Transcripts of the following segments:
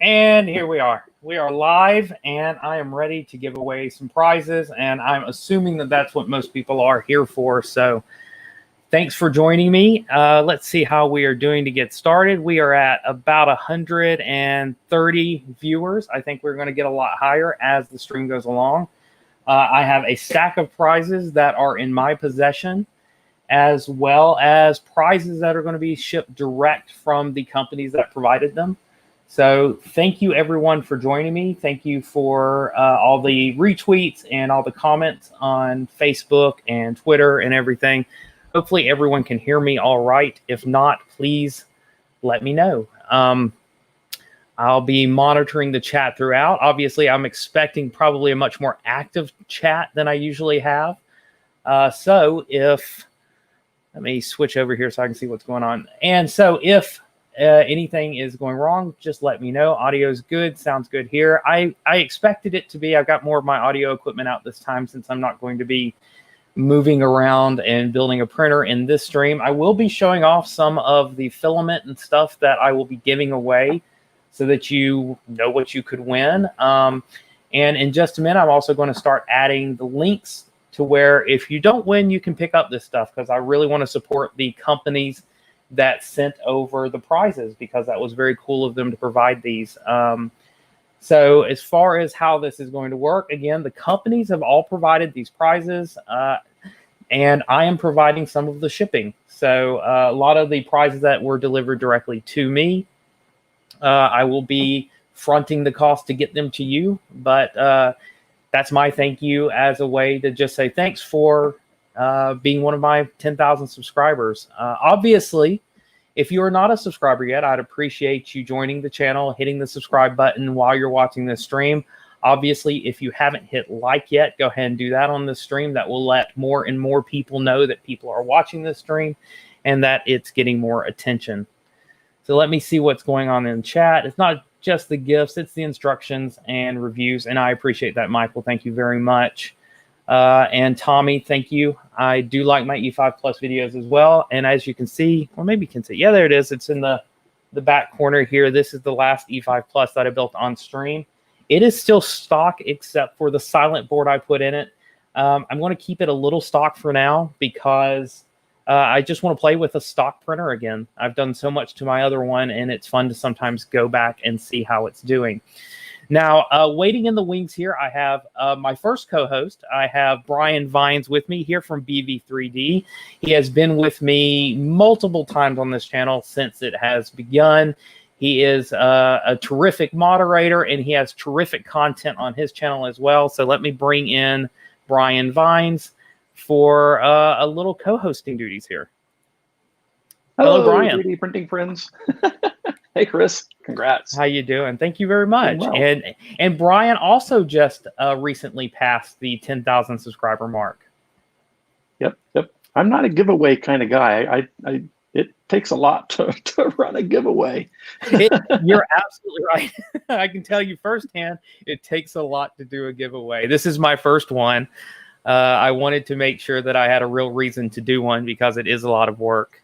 And here we are. We are live, and I am ready to give away some prizes, and I'm assuming that that's what most people are here for. So thanks for joining me. Let's see how we are doing to get started. We are at about 130 viewers. I think we're going to get a lot higher as the stream goes along. I have a stack of prizes that are in my possession, as well as prizes that are going to be shipped direct from the companies that provided them. So thank you, everyone, for joining me. Thank you for all the retweets and all the comments on Facebook and Twitter and everything. Hopefully everyone can hear me all right. If not, please let me know. I'll be monitoring the chat throughout. Obviously, I'm expecting probably a much more active chat than I usually have. So if, let me switch over here so I can see what's going on. And so if anything is going wrong, just let me know. Audio is good, sounds good here. I expected it to be. I've got more of my audio equipment out this time since I'm not going to be moving around and building a printer in this stream. I will be showing off some of the filament and stuff that I will be giving away so that you know what you could win. And in just a minute, I'm also going to start adding the links to where if you don't win, you can pick up this stuff, because I really want to support the companies that sent over the prizes, because that was very cool of them to provide these. So as far as how this is going to work, again, the companies have all provided these prizes, and I am providing some of the shipping. So a lot of the prizes that were delivered directly to me, I will be fronting the cost to get them to you. But that's my thank you, as a way to just say thanks for being one of my 10,000 subscribers. Obviously, if you are not a subscriber yet, I'd appreciate you joining the channel, hitting the subscribe button while you're watching this stream. Obviously, if you haven't hit like yet, go ahead and do that on this stream. That will let more and more people know that people are watching this stream and that it's getting more attention. So let me see what's going on in chat. It's not just the gifts, it's the instructions and reviews, and I appreciate that, Michael. Thank you very much. And Tommy, thank you. I do like my E5 Plus videos as well. And as you can see, or maybe you can see, yeah, there it is. It's in the back corner here. This is the last E5 Plus that I built on stream. It is still stock except for the silent board I put in it. I'm going to keep it a little stock for now because I just want to play with a stock printer again. I've done so much to my other one, and it's fun to sometimes go back and see how it's doing. Now, waiting in the wings here, I have my first co-host. I have Brian Vines with me here from BV3D. He has been with me multiple times on this channel since it has begun. He is a terrific moderator, and he has terrific content on his channel as well. So let me bring in Brian Vines for a little co-hosting duties here. Hello, Brian. 3D printing friends. Hey, Chris. Congrats. How you doing? Thank you very much. Well. And Brian also just recently passed the 10,000 subscriber mark. Yep. I'm not a giveaway kind of guy. It takes a lot to run a giveaway. You're absolutely right. I can tell you firsthand, it takes a lot to do a giveaway. This is my first one. I wanted to make sure that I had a real reason to do one because it is a lot of work.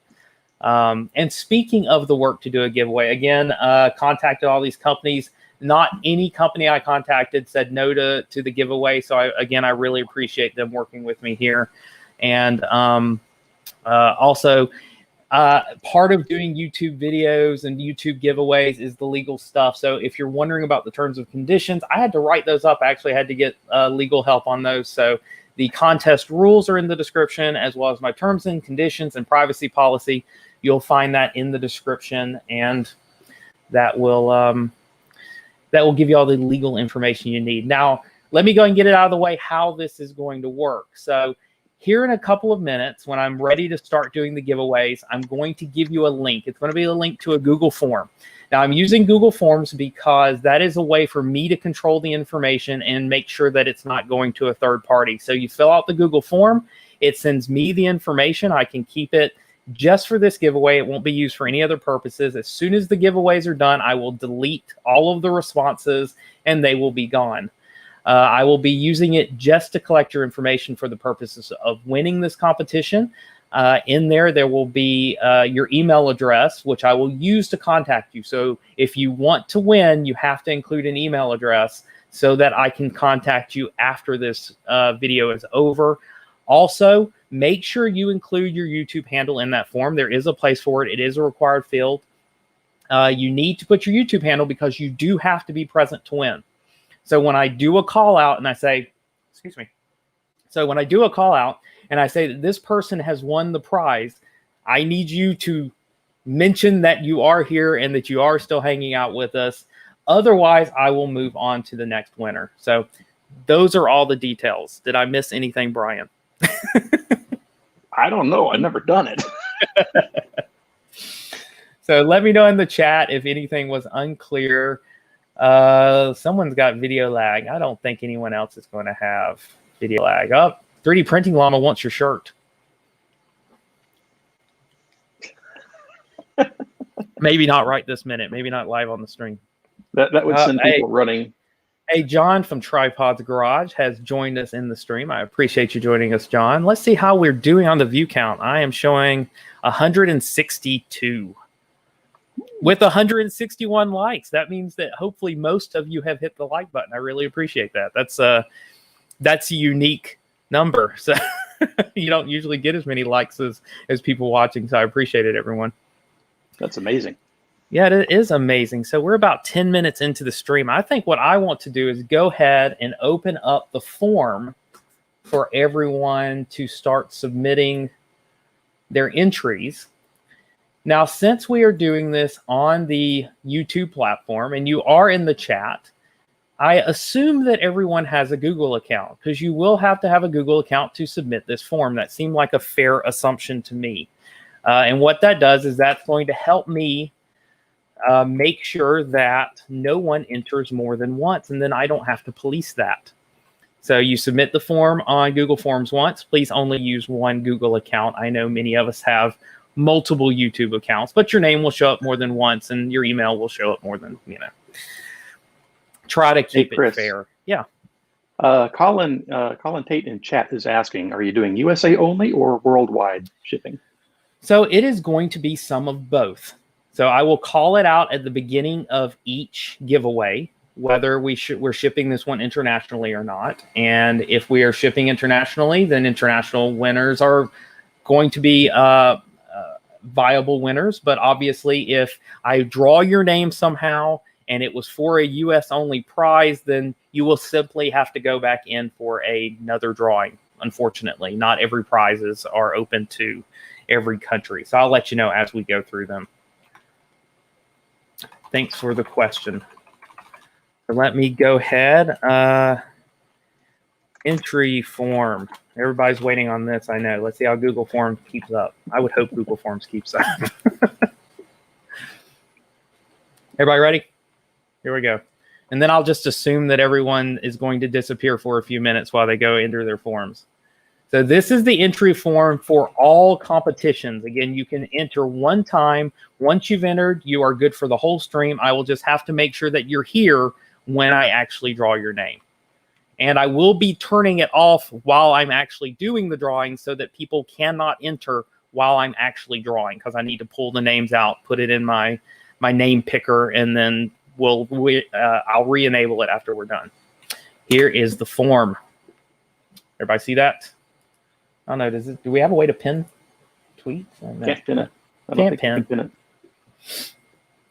And speaking of the work to do a giveaway, again, contacted all these companies. Not any company I contacted said no to the giveaway. So I really appreciate them working with me here. And also, part of doing YouTube videos and YouTube giveaways is the legal stuff. So if you're wondering about the terms and conditions, I had to write those up. I actually had to get legal help on those. So the contest rules are in the description, as well as my terms and conditions and privacy policy. You'll find that in the description, and that will give you all the legal information you need. Now, let me go and get it out of the way how this is going to work. So here in a couple of minutes, when I'm ready to start doing the giveaways, I'm going to give you a link. It's going to be a link to a Google form. Now, I'm using Google Forms because that is a way for me to control the information and make sure that it's not going to a third party. So you fill out the Google form. It sends me the information. I can keep it just for this giveaway. It won't be used for any other purposes. As soon as the giveaways are done, I will delete all of the responses and they will be gone. I will be using it just to collect your information for the purposes of winning this competition. In there, there will be your email address, which I will use to contact you. So if you want to win, you have to include an email address so that I can contact you after this video is over. Also, make sure you include your YouTube handle in that form. There is a place for it. It is a required field. You need to put your YouTube handle because you do have to be present to win. So when I do a call out and I say, excuse me. So when I do a call out and I say that this person has won the prize, I need you to mention that you are here and that you are still hanging out with us. Otherwise, I will move on to the next winner. So those are all the details. Did I miss anything, Brian? I don't know. I've never done it. So let me know in the chat if anything was unclear. Someone's got video lag. I don't think anyone else is going to have video lag. Oh, 3D Printing Llama wants your shirt. Maybe not right this minute. Maybe not live on the stream. That would send people running. Hey, John from Tripods Garage has joined us in the stream. I appreciate you joining us, John. Let's see how we're doing on the view count. I am showing 162 with 161 likes. That means that hopefully most of you have hit the like button. I really appreciate that. That's a unique number. So you don't usually get as many likes as people watching. So I appreciate it, everyone. That's amazing. Yeah, it is amazing. So we're about 10 minutes into the stream. I think what I want to do is go ahead and open up the form for everyone to start submitting their entries. Now, since we are doing this on the YouTube platform and you are in the chat, I assume that everyone has a Google account because you will have to have a Google account to submit this form. That seemed like a fair assumption to me. And what that does is that's going to help me make sure that no one enters more than once, and then I don't have to police that. So you submit the form on Google Forms once. Please only use one Google account. I know many of us have multiple YouTube accounts, but your name will show up more than once, and your email will show up more than, Try to keep it fair. Yeah. Colin Tate in chat is asking, are you doing USA only or worldwide shipping? So it is going to be some of both. So I will call it out at the beginning of each giveaway, whether we're shipping this one internationally or not. And if we are shipping internationally, then international winners are going to be viable winners. But obviously, if I draw your name somehow and it was for a US only prize, then you will simply have to go back in for another drawing. Unfortunately, not every prizes are open to every country. So I'll let you know as we go through them. Thanks for the question. So let me go ahead. Entry form. Everybody's waiting on this, I know. Let's see how Google Forms keeps up. I would hope Google Forms keeps up. Everybody ready? Here we go. And then I'll just assume that everyone is going to disappear for a few minutes while they go enter their forms. So this is the entry form for all competitions. Again, you can enter one time. Once you've entered, you are good for the whole stream. I will just have to make sure that you're here when I actually draw your name. And I will be turning it off while I'm actually doing the drawing so that people cannot enter while I'm actually drawing, because I need to pull the names out, put it in my name picker, and then I'll re-enable it after we're done. Here is the form. Everybody see that? I don't know. Do we have a way to pin tweets? Can't pin it. Can't pin it.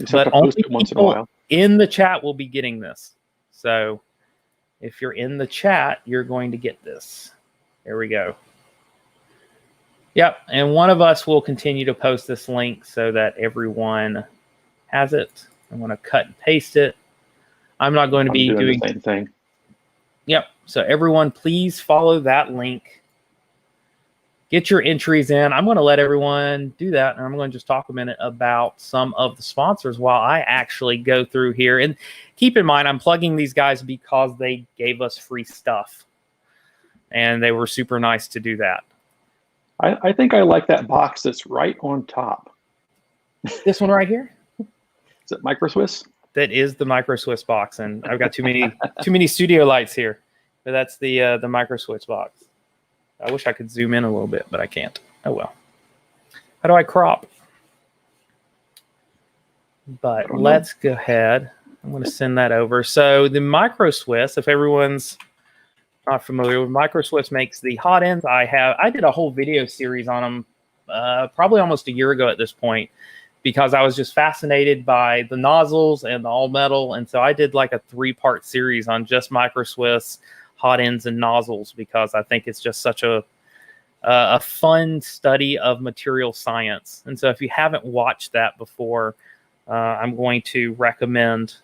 But only people in the chat will be getting this. So if you're in the chat, you're going to get this. There we go. Yep. And one of us will continue to post this link so that everyone has it. I'm going to cut and paste it. I'm not going to be doing the same thing. Yep. So everyone, please follow that link. Get your entries in. I'm going to let everyone do that, and I'm going to just talk a minute about some of the sponsors while I actually go through here. And keep in mind, I'm plugging these guys because they gave us free stuff, and they were super nice to do that. I think I like that box that's right on top. This one right here? Is it Micro Swiss? That is the Micro Swiss box, and I've got too many studio lights here. But that's the Micro Swiss box. I wish I could zoom in a little bit, but I can't. Oh, well. How do I crop? But let's go ahead. I'm going to send that over. So the Micro Swiss, if everyone's not familiar with Micro Swiss, makes the hot ends. I did a whole video series on them probably almost a year ago at this point, because I was just fascinated by the nozzles and the all metal. And so I did like a 3-part series on just Micro Swiss hot ends and nozzles, because I think it's just such a fun study of material science. And so if you haven't watched that before, I'm going to recommend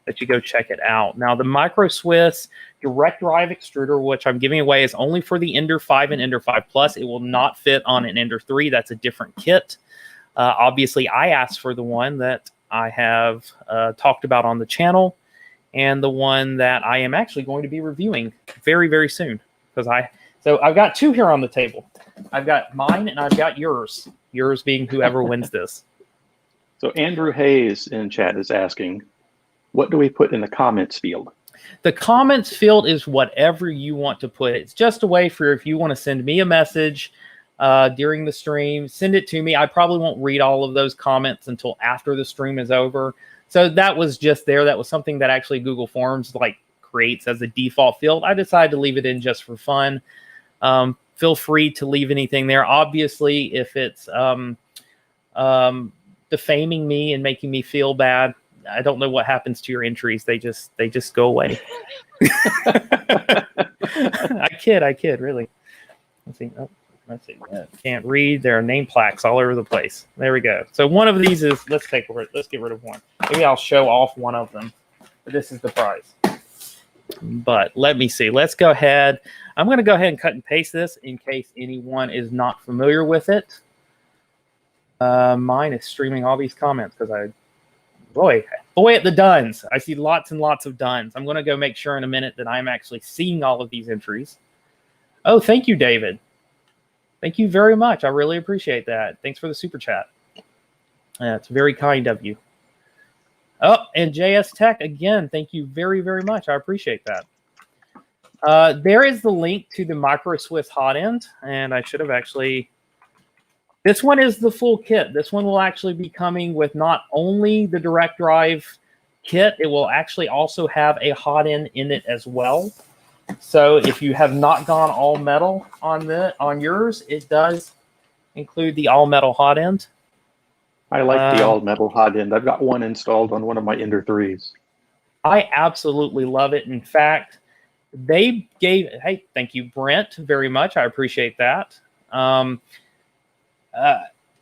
that you go check it out. Now, the Micro Swiss direct drive extruder, which I'm giving away, is only for the Ender 5 and Ender 5 Plus. It will not fit on an Ender 3. That's a different kit. Obviously, I asked for the one that I have talked about on the channel, and the one that I am actually going to be reviewing very, very soon. So I've got 2 here on the table. I've got mine and I've got yours. Yours being whoever wins this. So Andrew Hayes in chat is asking, what do we put in the comments field? The comments field is whatever you want to put. It's just a way for, if you want to send me a message during the stream, send it to me. I probably won't read all of those comments until after the stream is over. So that was just there. That was something that actually Google Forms creates as a default field. I decided to leave it in just for fun. Feel free to leave anything there. Obviously, if it's defaming me and making me feel bad, I don't know what happens to your entries. They just go away. I kid, really. Let's see. Oh, let's see. Can't read. There are name plaques all over the place. There we go. So one of these is, let's get rid of one. Maybe I'll show off one of them. But this is the prize. But let me see. Let's go ahead. I'm going to go ahead and cut and paste this in case anyone is not familiar with it. Mine is streaming all these comments because boy at the dones. I see lots and lots of dones. I'm going to go make sure in a minute that I'm actually seeing all of these entries. Oh, thank you, David. Thank you very much. I really appreciate that. Thanks for the super chat. It's very kind of you. Oh, and JS Tech, again, thank you very, very much. I appreciate that. There is the link to the Micro Swiss hot end, and I should have actually... This one is the full kit. This one will actually be coming with not only the direct drive kit, it will actually also have a hot end in it as well. So if you have not gone all metal on yours, it does include the all metal hot end. I like the all metal hot end. I've got one installed on one of my Ender 3s. I absolutely love it. In fact, they gave, hey, thank you, Brent, very much. I appreciate that.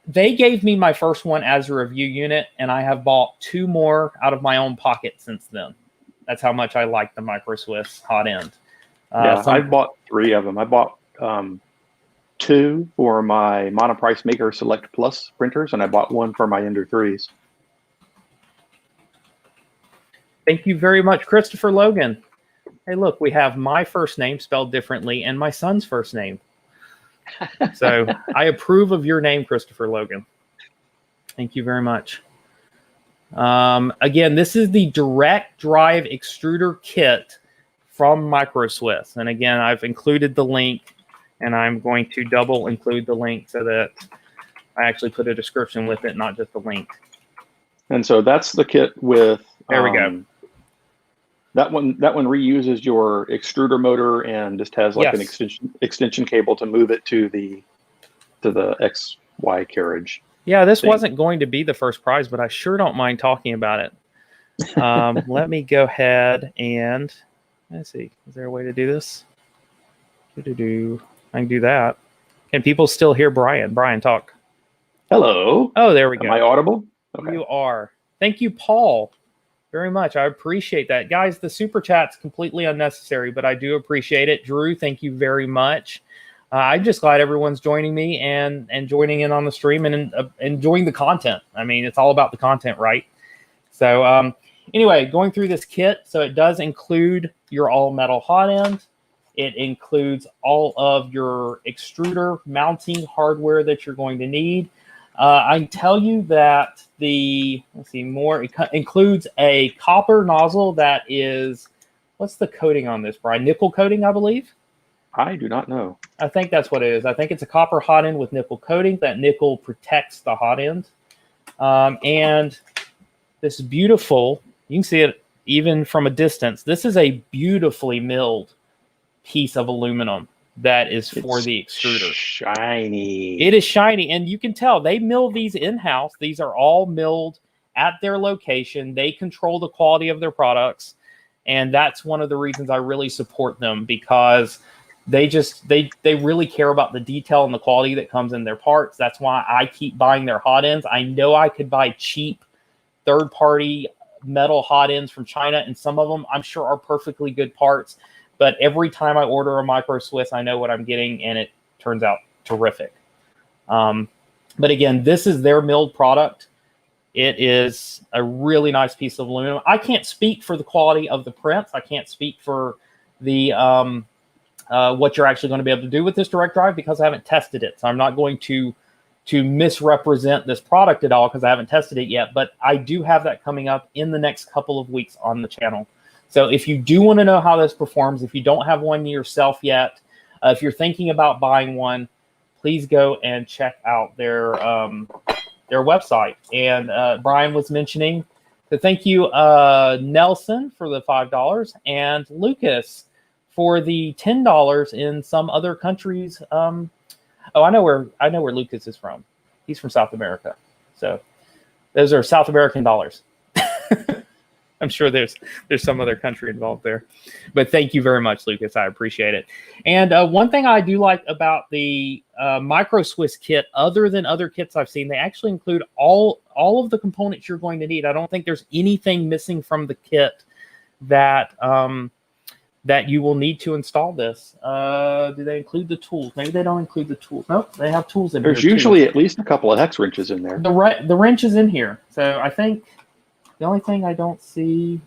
They gave me my first one as a review unit, and I have bought 2 more out of my own pocket since then. That's how much I like the Micro Swiss hot end. I've bought 3 of them. I bought 2 for my Monoprice Maker Select Plus printers, and I bought 1 for my Ender 3s. Thank you very much, Christopher Logan. Hey, look, we have my first name spelled differently and my son's first name. So I approve of your name, Christopher Logan. Thank you very much. Again, this is the direct drive extruder kit from Micro Swiss. And again, I've included the link, and I'm going to double include the link so that I actually put a description with it, not just a link. And so that's the kit with... There we go. That one reuses your extruder motor and just has like an extension cable to move it to the XY carriage. Yeah, this wasn't going to be the first prize, but I sure don't mind talking about it. Let me go ahead and let's see. Is there a way to do this? I can do that. Can people still hear Brian? Brian, talk. Hello. Oh, there we go. Am I audible? Okay. You are. Thank you, Paul. Very much. I appreciate that. Guys, the super chat's completely unnecessary, but I do appreciate it. Drew, thank you very much. I'm just glad everyone's joining me and joining in on the stream and enjoying the content. I mean, it's all about the content, right? So anyway, going through this kit, so it does include your all metal hot end. It includes all of your extruder mounting hardware that you're going to need. I can tell you that it includes a copper nozzle that is, what's the coating on this, Brian? Nickel coating, I believe. I do not know. I think that's what it is. I think it's a copper hot end with nickel coating. That nickel protects the hot end. And this beautiful, you can see it even from a distance. This is a beautifully milled piece of aluminum that is for the extruder. Shiny. It is shiny, and you can tell they mill these in-house. These are all milled at their location. They control the quality of their products, and that's one of the reasons I really support them, because they really care about the detail and the quality that comes in their parts. That's why I keep buying their hot ends. I know I could buy cheap third-party metal hot ends from China, and some of them I'm sure are perfectly good parts. But every time I order a Micro Swiss, I know what I'm getting, and it turns out terrific. But again, this is their milled product. It is a really nice piece of aluminum. I can't speak for the quality of the prints. I can't speak for the what you're actually going to be able to do with this direct drive, because I haven't tested it. So I'm not going to misrepresent this product at all, because I haven't tested it yet. But I do have that coming up in the next couple of weeks on the channel. So if you do want to know how this performs, if you don't have one yourself yet, if you're thinking about buying one, please go and check out their website. And Brian was mentioning, so thank you, Nelson, for the $5, and Lucas for the $10 in some other countries. Oh, I know where Lucas is from. He's from South America. So those are South American dollars. I'm sure there's some other country involved there. But thank you very much, Lucas. I appreciate it. And one thing I do like about the Micro Swiss kit, other than other kits I've seen, they actually include all of the components you're going to need. I don't think there's anything missing from the kit that that you will need to install this. Do they include the tools? Maybe they don't include the tools. Nope, they have tools in here. There's usually at least a couple of hex wrenches in there. The wrench is in here. So I think the only thing I don't see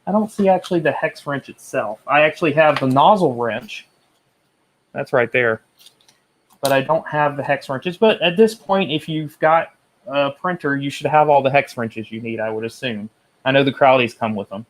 actually the hex wrench itself. I actually have the nozzle wrench. That's right there. But I don't have the hex wrenches. But at this point, if you've got a printer, you should have all the hex wrenches you need, I would assume. I know the Crowleys come with them.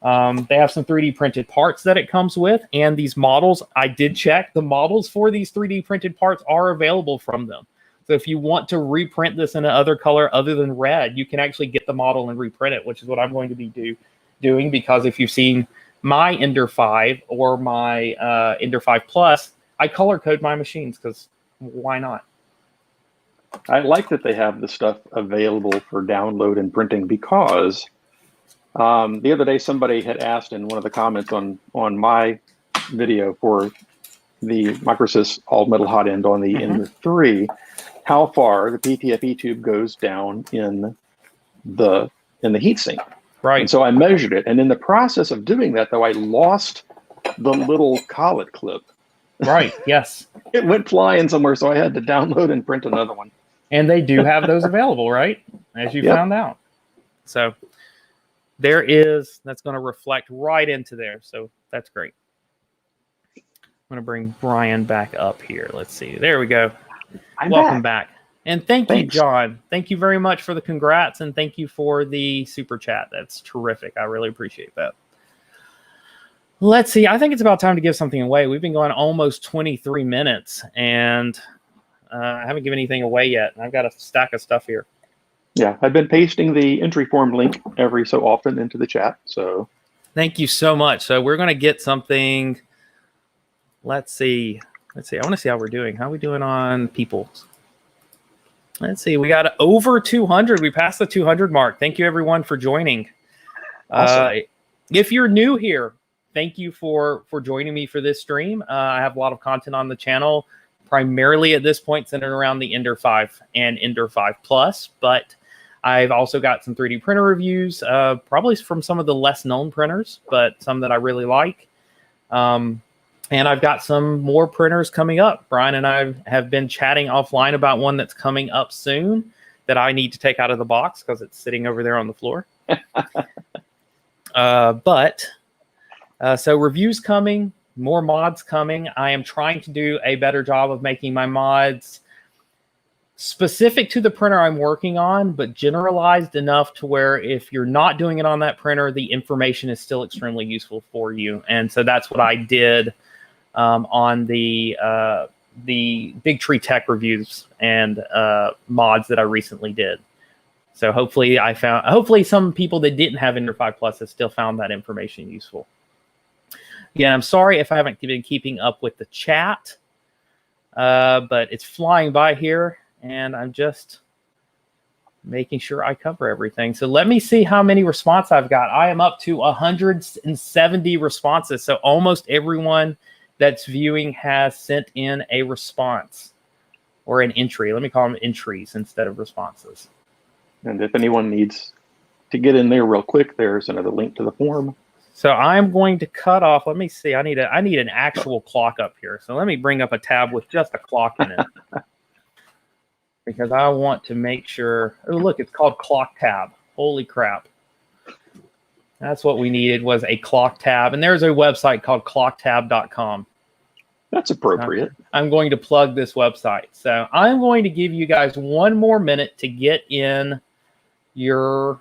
They have some 3D printed parts that it comes with, and these models, I did check. The models for these 3D printed parts are available from them. So if you want to reprint this in another color other than red, you can actually get the model and reprint it, which is what I'm going to be doing, because if you've seen my Ender 5 or my Ender 5 Plus, I color code my machines, because why not? I like that they have the stuff available for download and printing, because the other day somebody had asked in one of the comments on my video for the Micro Swiss all metal hot end on the Ender 3, how far the PTFE tube goes down in the heatsink. Right. And so I measured it, and in the process of doing that, though, I lost the little collet clip. Right. Yes. It went flying somewhere, so I had to download and print another one. And they do have those available, right? As you found out. So there is, that's going to reflect right into there. So that's great. I'm going to bring Brian back up here. Let's see. There we go. Welcome back. And thanks. You, John. Thank you very much for the congrats, and thank you for the super chat. That's terrific. I really appreciate that. Let's see. I think it's about time to give something away. We've been going almost 23 minutes, and I haven't given anything away yet. I've got a stack of stuff here. Yeah, I've been pasting the entry form link every so often into the chat. So thank you so much. So we're going to get something. Let's see. I want to see how we're doing. How are we doing on people? Let's see. We got over 200. We passed the 200 mark. Thank you, everyone, for joining. Awesome. If you're new here, thank you for joining me for this stream. I have a lot of content on the channel, primarily at this point centered around the Ender 5 and Ender 5 Plus. But I've also got some 3D printer reviews, probably from some of the less known printers, but some that I really like. And I've got some more printers coming up. Brian and I have been chatting offline about one that's coming up soon that I need to take out of the box because it's sitting over there on the floor. So reviews coming, more mods coming. I am trying to do a better job of making my mods specific to the printer I'm working on, but generalized enough to where if you're not doing it on that printer, the information is still extremely useful for you. And so that's what I did on the Big Tree Tech reviews and mods that I recently did. So hopefully some people that didn't have Ender 5 Plus have still found that information useful. Yeah, I'm sorry if I haven't been keeping up with the chat, but it's flying by here, and I'm just making sure I cover everything. So let me see how many responses I've got. I am up to 170 responses. So almost everyone that's viewing has sent in a response or an entry. Let me call them entries instead of responses. And if anyone needs to get in there real quick, there's another link to the form. So I'm going to cut off. Let me see. I need an actual clock up here. So let me bring up a tab with just a clock in it. Because I want to make sure. Oh, look, it's called Clock Tab. Holy crap. That's what we needed, was a clock tab. And there's a website called clocktab.com. That's appropriate. I'm going to plug this website. So I'm going to give you guys one more minute to get in your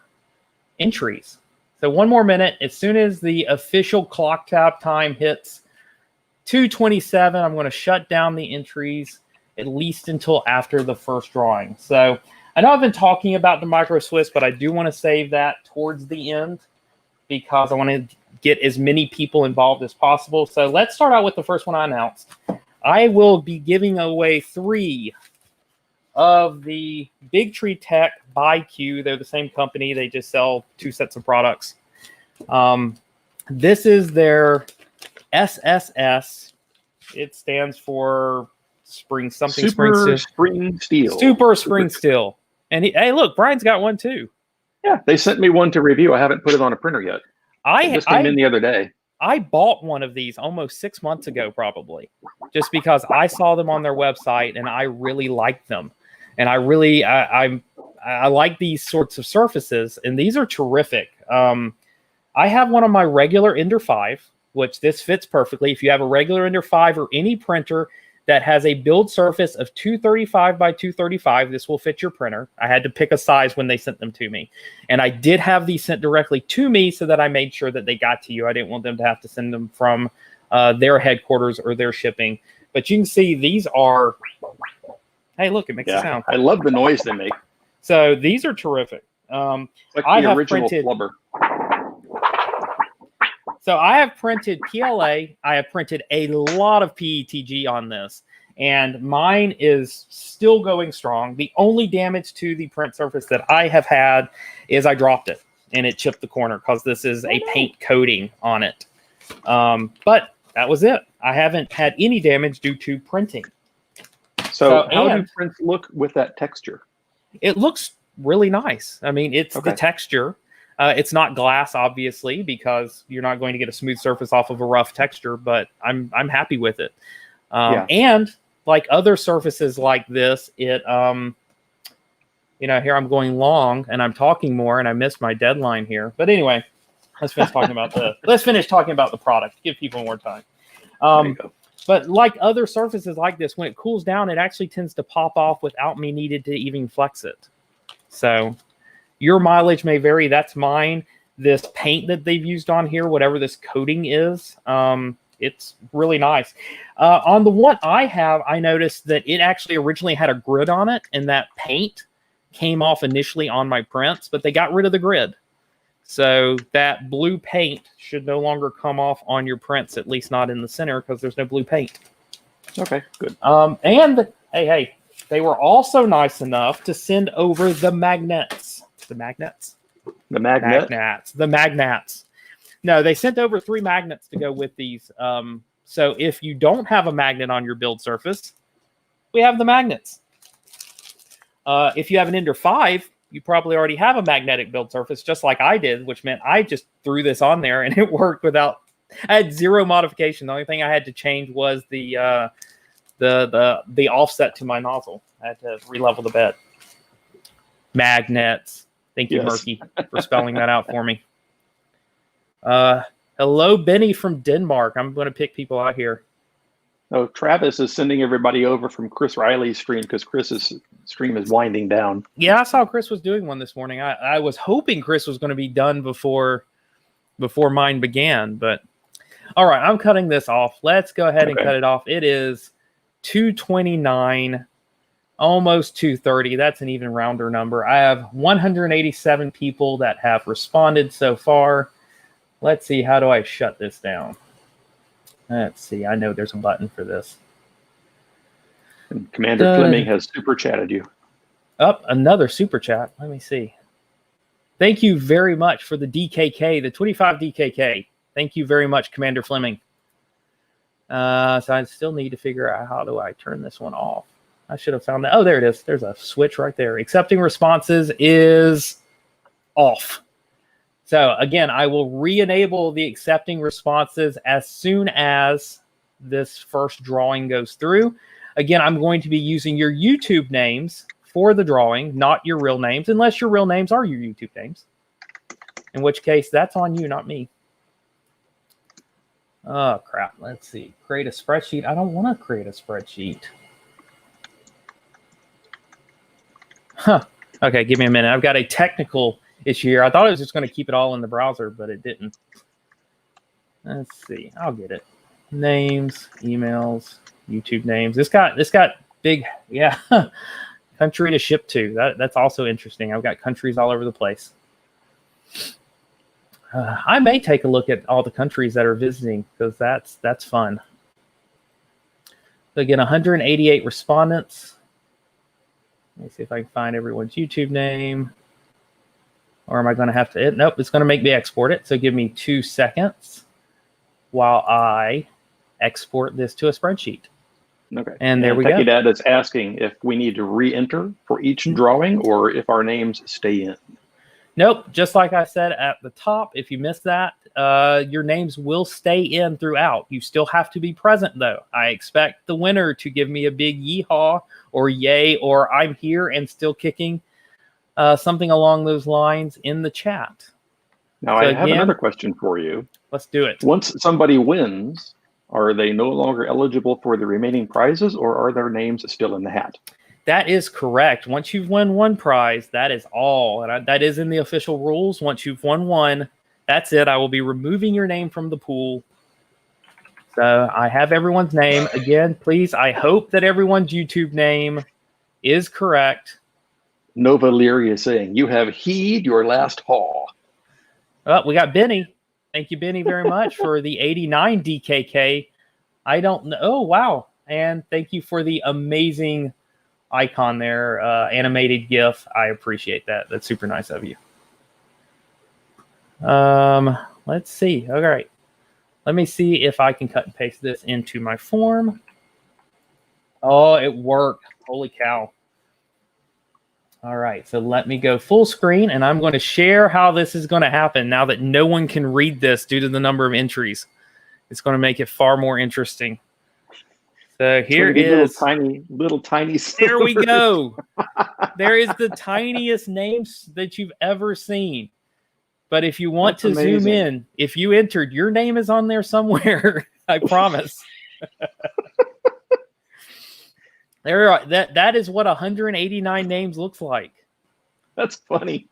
entries. So one more minute. As soon as the official clock tab time hits 2:27, I'm going to shut down the entries, at least until after the first drawing. So I know I've been talking about the Micro Swiss, but I do want to save that towards the end because I want to get as many people involved as possible. So let's start out with the first one I announced. I will be giving away 3 of the Big Tree Tech by Q. They're the same company. They just sell 2 sets of products. This is SSS. It stands for Super Spring Steel. And hey, look, Brian's got one too. Yeah, they sent me one to review. I haven't put it on a printer yet. It just came in the other day. I bought one of these almost 6 months ago, probably, just because I saw them on their website and I really liked them. And I like these sorts of surfaces, and these are terrific. I have one on my regular Ender 5, which this fits perfectly. If you have a regular Ender 5 or any printer that has a build surface of 235 by 235, this will fit your printer. I had to pick a size when they sent them to me. And I did have these sent directly to me so that I made sure that they got to you. I didn't want them to have to send them from their headquarters or their shipping. But you can see these are... Hey, look, it makes a sound. I love the noise they make. So these are terrific. Like the original flubber. So I have printed PLA. I have printed a lot of PETG on this, and mine is still going strong. The only damage to the print surface that I have had is I dropped it, and it chipped the corner because this is a paint coating on it. But that was it. I haven't had any damage due to printing. So how do prints look with that texture? It looks really nice. I mean, it's the texture. It's not glass, obviously, because you're not going to get a smooth surface off of a rough texture, but I'm happy with it. And like other surfaces like this, it here I'm going long and I'm talking more and I missed my deadline here. But anyway, let's finish talking about the product. Give people more time. But like other surfaces like this, when it cools down, it actually tends to pop off without me needing to even flex it. So your mileage may vary. That's mine. This paint that they've used on here, whatever this coating is, it's really nice. On the one I have, I noticed that it actually originally had a grid on it, and that paint came off initially on my prints, but they got rid of the grid. So that blue paint should no longer come off on your prints, at least not in the center, because there's no blue paint. Okay, good. And hey, they were also nice enough to send over the magnets. The magnets? The magnet? The magnets. No, they sent over 3 magnets to go with these. So if you don't have a magnet on your build surface, we have the magnets. If you have an Ender 5, you probably already have a magnetic build surface, just like I did, which meant I just threw this on there and it worked without. I had 0 modification. The only thing I had to change was the offset to my nozzle. I had to re-level the bed. Magnets. Thank you, Murky, for spelling that out for me. Hello, Benny from Denmark. I'm going to pick people out here. Oh, Travis is sending everybody over from Chris Riley's stream because Chris's stream is winding down. Yeah, I saw Chris was doing one this morning. I was hoping Chris was going to be done before mine began, but All right, I'm cutting this off. Let's go ahead and Okay. cut it off. It is 229, almost 230. That's an even rounder number. I have 187 people that have responded so far. Let's see, how do I shut this down? Let's see, I know there's a button for this. And Commander Fleming has super chatted you. Another super chat. Let me see. Thank you very much for the DKK, the 25 DKK. Thank you very much, Commander Fleming. So I still need to figure out how do I turn this one off. I should have found that. Oh, there it is. There's a switch right there. Accepting responses is off. So again, I will re-enable the accepting responses as soon as this first drawing goes through. Again, I'm going to be using your YouTube names for the drawing, not your real names, unless your real names are your YouTube names. In which case, that's on you, not me. Oh, crap. Let's see. Create a spreadsheet. I don't want to create a spreadsheet. Huh. Okay, give me a minute. I've got a technical issue here. I thought I was just going to keep it all in the browser, but it didn't. Let's see. I'll get it. Names, emails, YouTube names. This got big, yeah. Country to ship to. That's also interesting. I've got countries all over the place. I may take a look at all the countries that are visiting because that's fun. So again, 188 respondents. Let me see if I can find everyone's YouTube name. Or am I going to have to? Nope, it's going to make me export it. So give me 2 seconds while I export this to a spreadsheet. Okay. And there we Techie go. Dad is asking if we need to re-enter for each drawing or if our names stay in. Nope. Just like I said at the top, if you missed that, your names will stay in throughout. You still have to be present, though. I expect the winner to give me a big yeehaw or yay or I'm here and still kicking, something along those lines in the chat. Now, So I have again, another question for you. Let's do it. Once somebody wins, are they no longer eligible for the remaining prizes or are their names still in the hat? That is correct. Once you've won one prize, that is all. And that is in the official rules. Once you've won one, that's it. I will be removing your name from the pool. So I have everyone's name. Again, please, I hope that everyone's YouTube name is correct. Nova Leary is saying, you have heed your last haw. Oh, we got Benny. Thank you, Benny, very much for the 89 DKK. I don't know. Oh, wow. And thank you for the amazing icon there, animated GIF. I appreciate that. That's super nice of you. Let's see. All right. Let me see if I can cut and paste this into my form. Oh, it worked. Holy cow. All right. So let me go full screen, and I'm going to share how this is going to happen now that no one can read this due to the number of entries. It's going to make it far more interesting. So here is little tiny. There we go. There is the tiniest names that you've ever seen. But if you want to zoom in, if you entered, your name is on there somewhere. I promise. There are, that is what 189 names looks like. That's funny.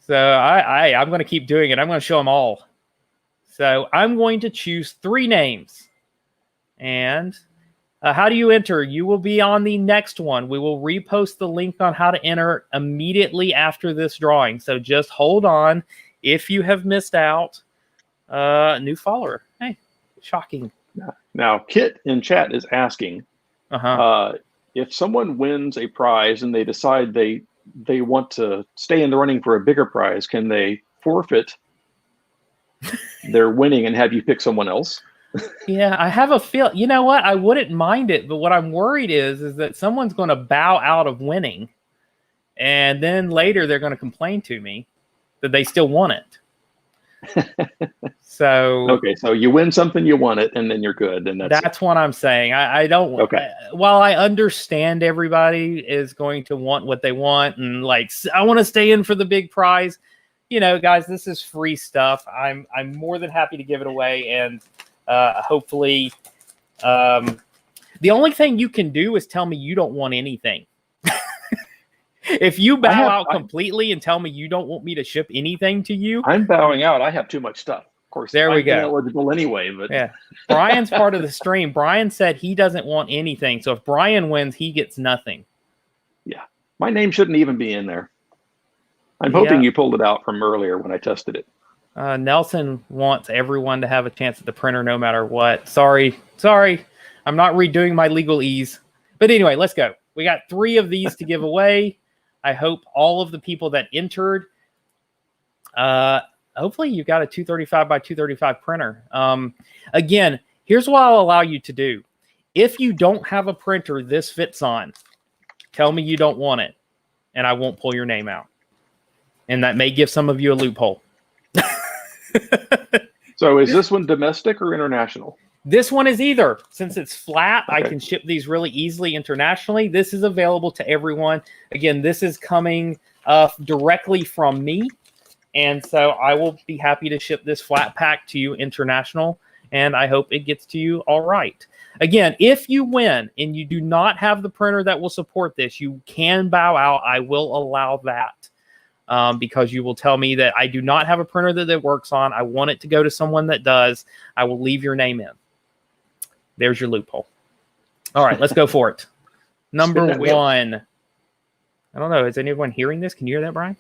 So I'm going to keep doing it. I'm going to show them all. So I'm going to choose 3 names. And how do you enter? You will be on the next one. We will repost the link on how to enter immediately after this drawing. So just hold on. If you have missed out, new follower. Hey, shocking. Now, Kit in chat is asking, if someone wins a prize and they decide they want to stay in the running for a bigger prize, can they forfeit their winning and have you pick someone else? Yeah, I have a feel. You know what? I wouldn't mind it, but what I'm worried is that someone's going to bow out of winning, and then later they're going to complain to me that they still want it. So okay, so you win something, you want it, and then you're good, and that's what I'm saying. I don't. Okay. While I understand everybody is going to want what they want, and like I want to stay in for the big prize, you know, guys, this is free stuff. I'm more than happy to give it away, and hopefully, the only thing you can do is tell me you don't want anything. If you bow out completely and tell me you don't want me to ship anything to you, I'm bowing out. I have too much stuff. course, There we I'm go. ineligible anyway, but Yeah. Brian's part of the stream. Brian said he doesn't want anything. So if Brian wins, he gets nothing. yeah, my name shouldn't even be in there. I'm hoping you pulled it out from earlier when I tested it. Nelson wants everyone to have a chance at the printer no matter what. Sorry. I'm not redoing my legalese. But anyway, let's go. We got 3 of these to give away. I hope all of the people that entered, hopefully you got a 235 by 235 printer. Again, here's what I'll allow you to do. If you don't have a printer this fits on, tell me you don't want it, and I won't pull your name out. And that may give some of you a loophole. So is this one domestic or international? This one is either. Since it's flat, Okay. I can ship these really easily internationally. This is available to everyone. Again, this is coming directly from me. And so I will be happy to ship this flat pack to you international. And I hope it gets to you all right. Again, if you win and you do not have the printer that will support this, you can bow out. I will allow that. Because you will tell me that I do not have a printer that it works on. I want it to go to someone that does. I will leave your name in. There's your loophole. All right, let's go for it. Number 1. I don't know. Is anyone hearing this? Can you hear that, Brian?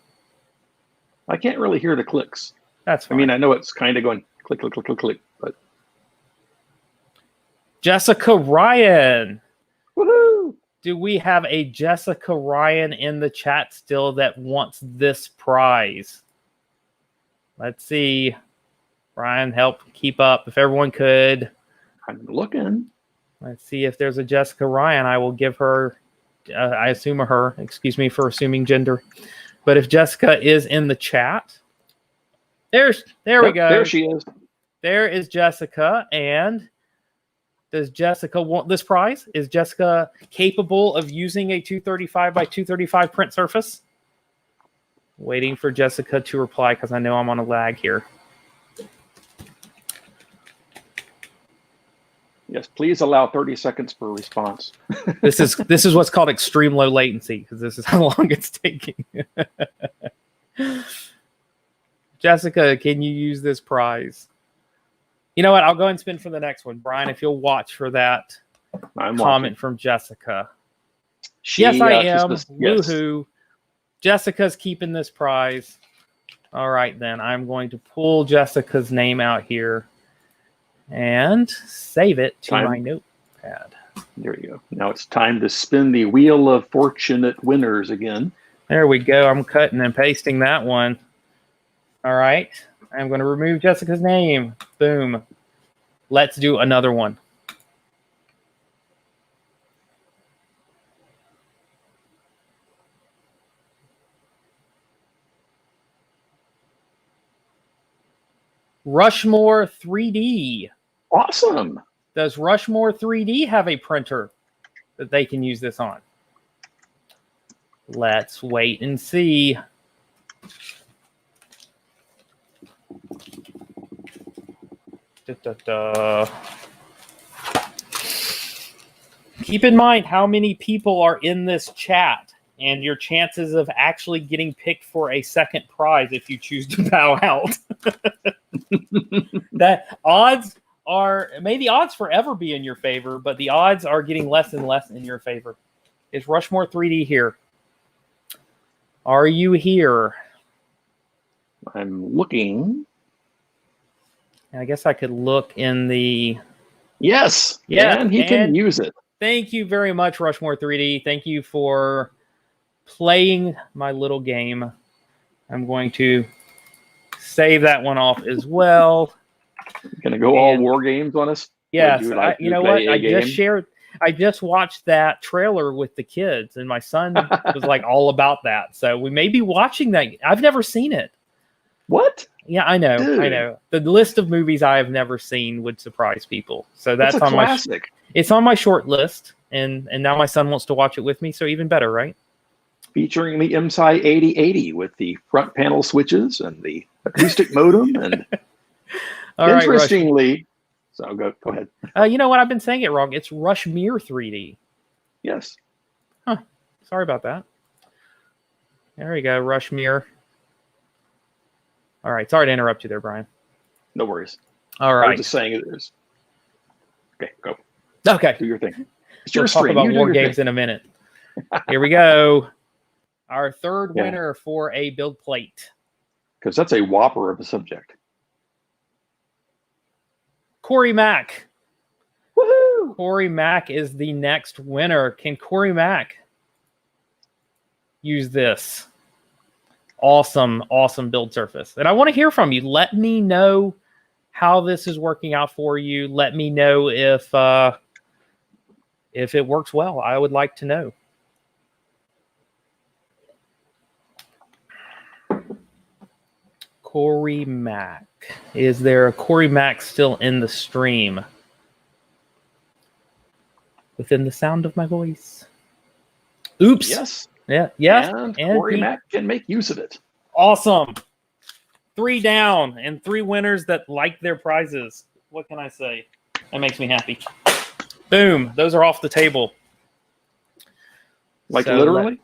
I can't really hear the clicks. That's fine. I mean, I know it's kind of going click, click, click, click, click, but. Jessica Ryan. Woohoo! Do we have a Jessica Ryan in the chat still that wants this prize? Let's see. Brian, help keep up if everyone could. I'm looking. Let's see if there's a Jessica Ryan. I will give her, I assume a her. Excuse me for assuming gender. But if Jessica is in the chat, there we go. There she is. There is Jessica. And does Jessica want this prize? Is Jessica capable of using a 235 by 235 print surface? Waiting for Jessica to reply because I know I'm on a lag here. Yes, please allow 30 seconds for a response. This is what's called extreme low latency because this is how long it's taking. Jessica, can you use this prize? You know what? I'll go and spin for the next one. Brian, if you'll watch for that comment from Jessica. Yes, I am. Woohoo. Jessica's keeping this prize. All right, then. I'm going to pull Jessica's name out here and save it to my notepad. There you go. Now it's time to spin the wheel of fortunate winners again. There we go. I'm cutting and pasting that one. All right. I'm going to remove Jessica's name. Boom. Let's do another one. Rushmore 3D. Awesome. Does Rushmore 3D have a printer that they can use this on? Let's wait and see. Keep in mind how many people are in this chat and your chances of actually getting picked for a second prize if you choose to bow out. That odds are, may the odds forever be in your favor, but the odds are getting less and less in your favor. Is Rushmore 3D here? Are you here? I'm looking. I guess I could look in the... Yes. Yeah, and he can use it. Thank you very much, Rushmore 3D. Thank you for playing my little game. I'm going to save that one off as well. Going to go all war games on us? Yes. You know what? I just watched that trailer with the kids, and my son was like all about that. So we may be watching that. I've never seen it. What? Yeah, I know. Dude. I know. The list of movies I have never seen would surprise people. So that's a on classic. It's on my short list, and now my son wants to watch it with me, so even better, right? Featuring the MSI 8080 with the front panel switches and the acoustic modem. And All interestingly, right, so go ahead. You know what? I've been saying it wrong. It's Rushmere 3D. Yes. Huh. Sorry about that. There we go, Rushmere. All right. Sorry to interrupt you there, Brian. No worries. All I right. was just saying it is. Okay, go. Okay. Do your thing. It's We'll your talk stream. about You do war your games thing. in a minute. Here we go. Our third Yeah. winner for a build plate. Because that's a whopper of a subject. Corey Mack. Woohoo! Corey Mack is the next winner. Can Corey Mack use this? Awesome, awesome build surface. And I want to hear from you. Let me know how this is working out for you. Let me know if it works well. I would like to know. Corey Mack. Is there a Corey Mack still in the stream? Within the sound of my voice. Oops. Yes. Yeah. Yes. And Corey Mack can make use of it. Awesome. 3 down and 3 winners that like their prizes. What can I say? That makes me happy. Boom. Those are off the table. Like So literally?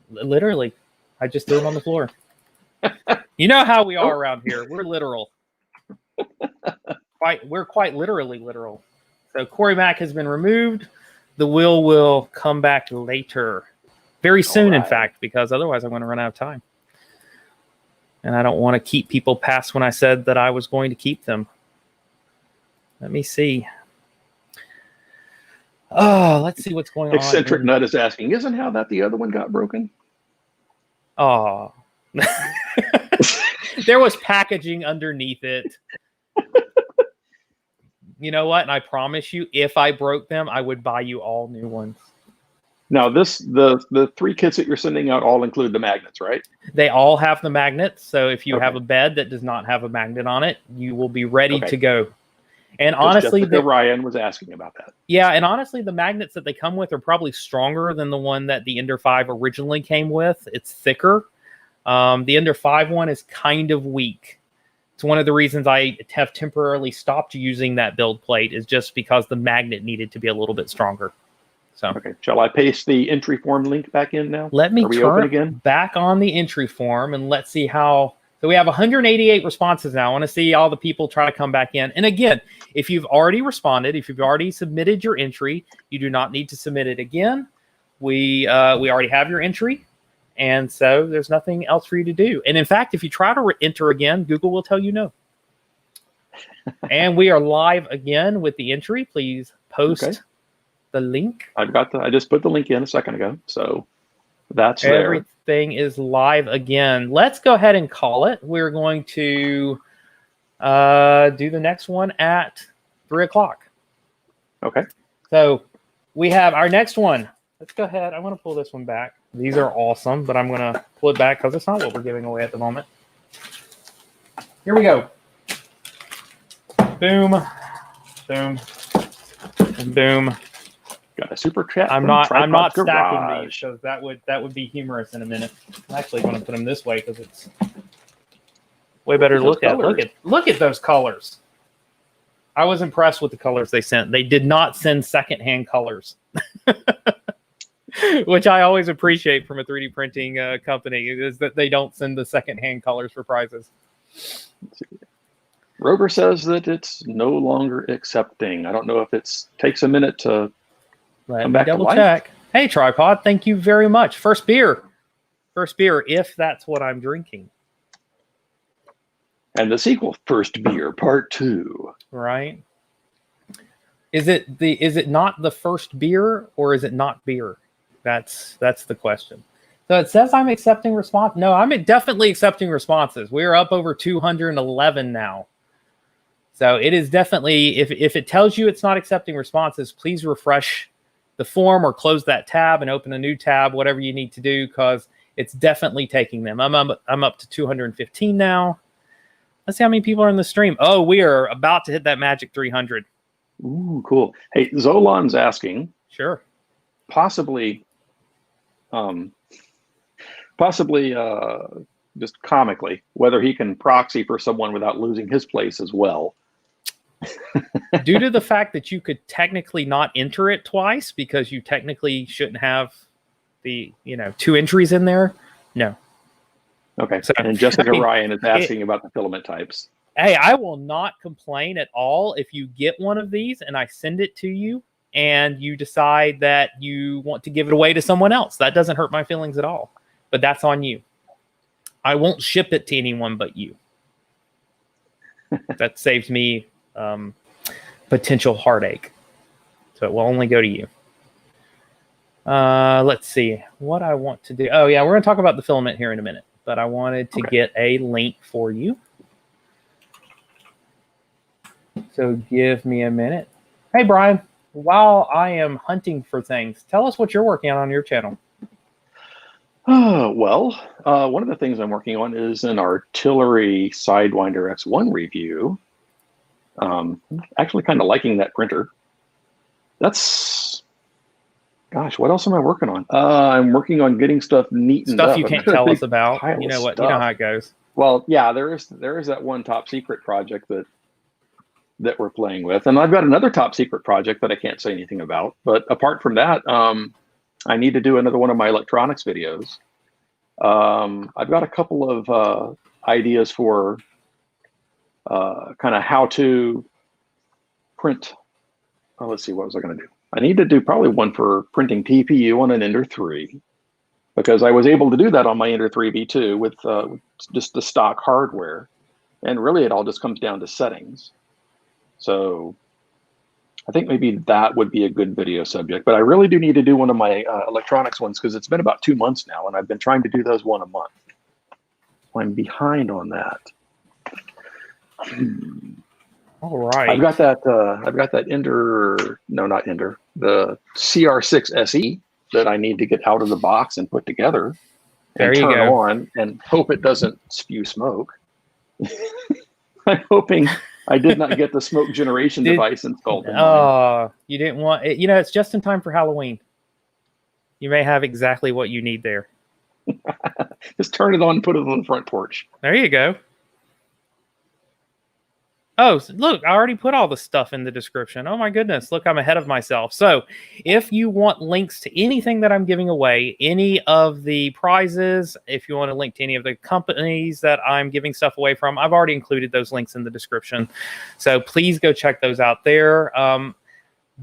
Literally. I just threw them on the floor. You know how we are around here. We're literal. We're quite literally literal. So Corey Mack has been removed. The will come back later. Very soon, in fact, because otherwise I'm going to run out of time. And I don't want to keep people past when I said that I was going to keep them. Let me see. Oh, let's see what's going on. Eccentric Nut is asking, isn't how that the other one got broken? Oh. There was packaging underneath it. You know what? And I promise you, if I broke them, I would buy you all new ones. Now, the 3 kits that you're sending out all include the magnets, right? They all have the magnets. So if you have a bed that does not have a magnet on it, you will be ready to go. And honestly, Ryan was asking about that. Yeah, and honestly, the magnets that they come with are probably stronger than the one that the Ender 5 originally came with. It's thicker. The Ender 5 one is kind of weak. It's one of the reasons I have temporarily stopped using that build plate, is just because the magnet needed to be a little bit stronger. So, okay, shall I paste the entry form link back in now? Let me turn back on the entry form and let's see how. So we have 188 responses now. I want to see all the people try to come back in. And again, if you've already responded, if you've already submitted your entry, you do not need to submit it again. We already have your entry. And so there's nothing else for you to do. And in fact, if you try to enter again, Google will tell you no. And we are live again with the entry. Please post the link. I just put the link in a second ago. So that's there. Everything is live again. Let's go ahead and call it. We're going to do the next one at 3 o'clock. Okay. So we have our next one. Let's go ahead. I want to pull this one back. These are awesome, but I'm going to pull it back because it's not what we're giving away at the moment. Here we go. Boom. Boom. And boom. Got a super chat. I'm not stacking these because that would be humorous in a minute. I'm actually going to put them this way because it's way better to look at. Look at those colors. I was impressed with the colors they sent. They did not send secondhand colors, which I always appreciate from a 3D printing company, is that they don't send the secondhand colors for prizes. Rover says that it's no longer accepting. I don't know if it takes a minute to come back to life. Check. Hey, Tripod, thank you very much. First beer, if that's what I'm drinking. And the sequel, First Beer, Part 2. Right. Is it not the first beer, or is it not beer? That's the question. So it says I'm accepting response. No, I'm definitely accepting responses. We're up over 211 now. So it is definitely, if it tells you it's not accepting responses, please refresh the form or close that tab and open a new tab, whatever you need to do, because it's definitely taking them. I'm up to 215 now. Let's see how many people are in the stream. Oh, we are about to hit that magic 300. Ooh, cool. Hey, Zolan's asking. Sure. Possibly just comically, whether he can proxy for someone without losing his place as well. Due to the fact that you could technically not enter it twice, because you technically shouldn't have the 2 entries in there. No. Okay. So, and Jessica Ryan is asking about the filament types. Hey, I will not complain at all if you get one of these and I send it to you and you decide that you want to give it away to someone else. That doesn't hurt my feelings at all, but that's on you. I won't ship it to anyone but you. That saves me potential heartache. So it will only go to you. Let's see what I want to do. Oh, yeah, we're going to talk about the filament here in a minute, but I wanted to get a link for you. So give me a minute. Hey, Brian, while I am hunting for things, tell us what you're working on your channel. Well, one of the things I'm working on is an artillery Sidewinder X1 review. Actually kind of liking that printer. Gosh, what else am I working on? I'm working on getting stuff neatened up. Stuff you can't tell us about. You know what? You know how it goes. Well, yeah, there is that one top secret project that we're playing with, and I've got another top secret project that I can't say anything about. But apart from that, I need to do another one of my electronics videos. I've got a couple of ideas for kind of how to print. Oh, let's see, what was I going to do? I need to do probably one for printing TPU on an Ender 3, because I was able to do that on my Ender 3 V2 with just the stock hardware. And really, it all just comes down to settings. So I think maybe that would be a good video subject. But I really do need to do one of my electronics ones, because it's been about 2 months now, and I've been trying to do those one a month. I'm behind on that. All right. I've got that Ender, no, not Ender, the CR6 SE that I need to get out of the box and put together and turn on and hope it doesn't spew smoke. I'm hoping I did not get the smoke generation device installed. Oh, you didn't want it. You know, it's just in time for Halloween. You may have exactly what you need there. Just turn it on and put it on the front porch. There you go. Oh, look, I already put all the stuff in the description. Oh my goodness, look, I'm ahead of myself. So if you want links to anything that I'm giving away, any of the prizes, if you want to link to any of the companies that I'm giving stuff away from, I've already included those links in the description. So please go check those out there.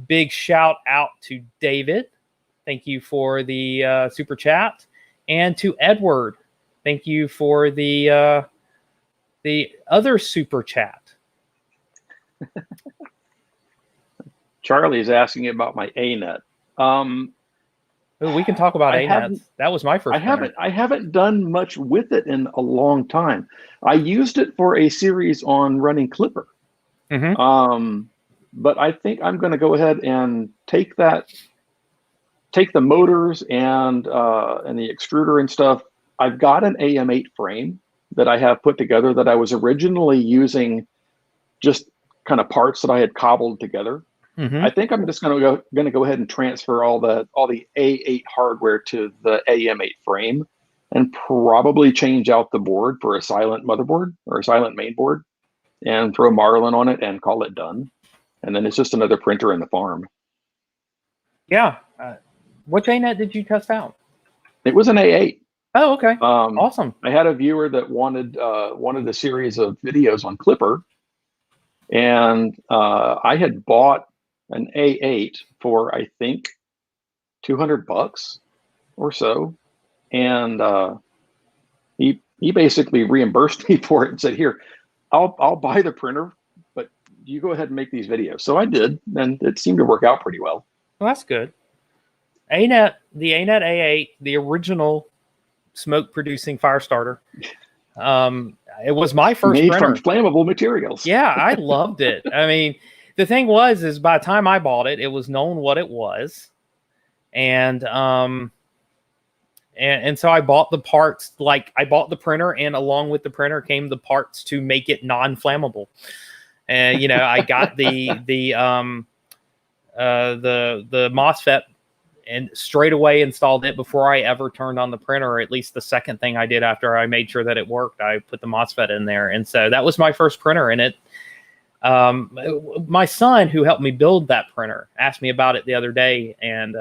Big shout out to David. Thank you for the super chat. And to Edward, thank you for the other super chat. Charlie's asking about my ANET. We can talk about ANETs. That was my first. I haven't done much with it in a long time. I used it for a series on running Clipper. Mm-hmm. But I think I'm going to go ahead and take the motors and the extruder and stuff. I've got an AM8 frame that I have put together that I was originally using just kind of parts that I had cobbled together. Mm-hmm. I think I'm just going to go ahead and transfer all the A8 hardware to the AM8 frame, and probably change out the board for a silent motherboard or a silent main board, and throw Marlin on it and call it done. And then it's just another printer in the farm. Yeah. Which ANET did you test out? It was an A8. Oh, okay. Awesome. I had a viewer that wanted a series of videos on Clipper. And I had bought an A8 for, I think, $200 or so, and he basically reimbursed me for it and said, "Here, I'll buy the printer, but you go ahead and make these videos." So I did, and it seemed to work out pretty well. Well, that's good. ANET, the ANET A8, the original smoke-producing fire starter. It was my first made printer. From flammable materials. Yeah, I loved it. I mean, the thing is by the time I bought it, it was known what it was, and so I bought the parts. Like, I bought the printer, and along with the printer came the parts to make it non-flammable. And I got the MOSFET and straight away installed it before I ever turned on the printer. Or at least the second thing I did after I made sure that it worked, I put the MOSFET in there. And so that was my first printer. And my son, who helped me build that printer, asked me about it the other day. And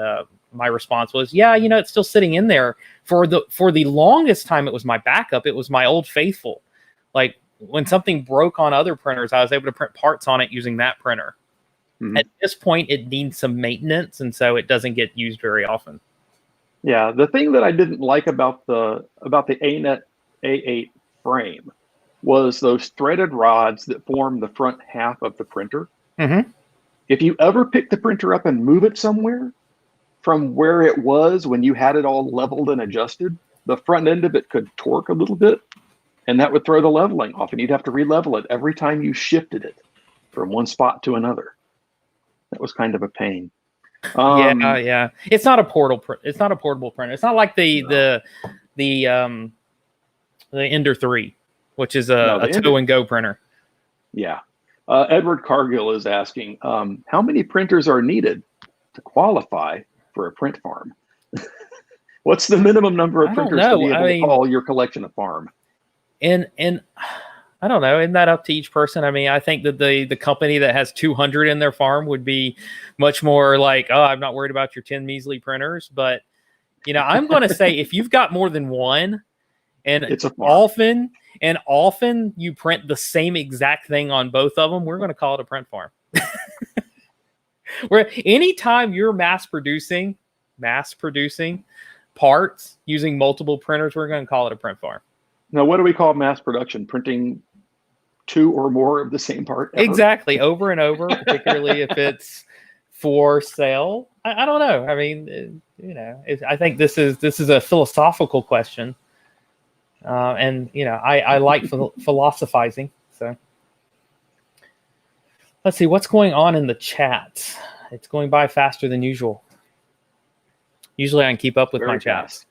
my response was, yeah, it's still sitting in there. For the longest time, it was my backup. It was my old faithful. Like, when something broke on other printers, I was able to print parts on it using that printer. Mm-hmm. At this point, it needs some maintenance, and so it doesn't get used very often. Yeah, the thing that I didn't like about the ANET A8 frame was those threaded rods that form the front half of the printer. Mm-hmm. If you ever pick the printer up and move it somewhere from where it was when you had it all leveled and adjusted, the front end of it could torque a little bit, and that would throw the leveling off, and you'd have to re-level it every time you shifted it from one spot to another. That was kind of a pain. Yeah. It's not a portable printer. It's not like the Ender 3, which is a tow and go printer. Yeah. Edward Cargill is asking, how many printers are needed to qualify for a print farm? What's the minimum number of printers to be able to call your collection a farm? And I don't know. Isn't that up to each person? I mean, I think that the company that has 200 in their farm would be much more like, oh, I'm not worried about your 10 measly printers. But, I'm going to say if you've got more than one, and it's often you print the same exact thing on both of them, we're going to call it a print farm. Where anytime you're mass producing parts using multiple printers, we're going to call it a print farm. Now, what do we call mass production? Printing 2 or more of the same part ever? Exactly, over and over, particularly if it's for sale. I don't know. I mean, I think this is a philosophical question. And I like philosophizing. So let's see what's going on in the chat. It's going by faster than usual. Usually I can keep up with my chats.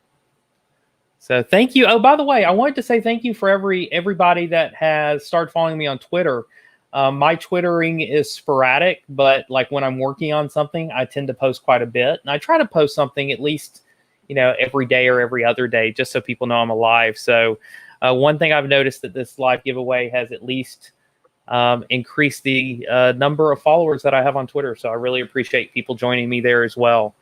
So thank you. Oh, by the way, I wanted to say thank you for everybody that has started following me on Twitter. My Twittering is sporadic, but like when I'm working on something, I tend to post quite a bit, and I try to post something at least every day or every other day, just so people know I'm alive. So one thing I've noticed that this live giveaway has at least increased the number of followers that I have on Twitter. So I really appreciate people joining me there as well.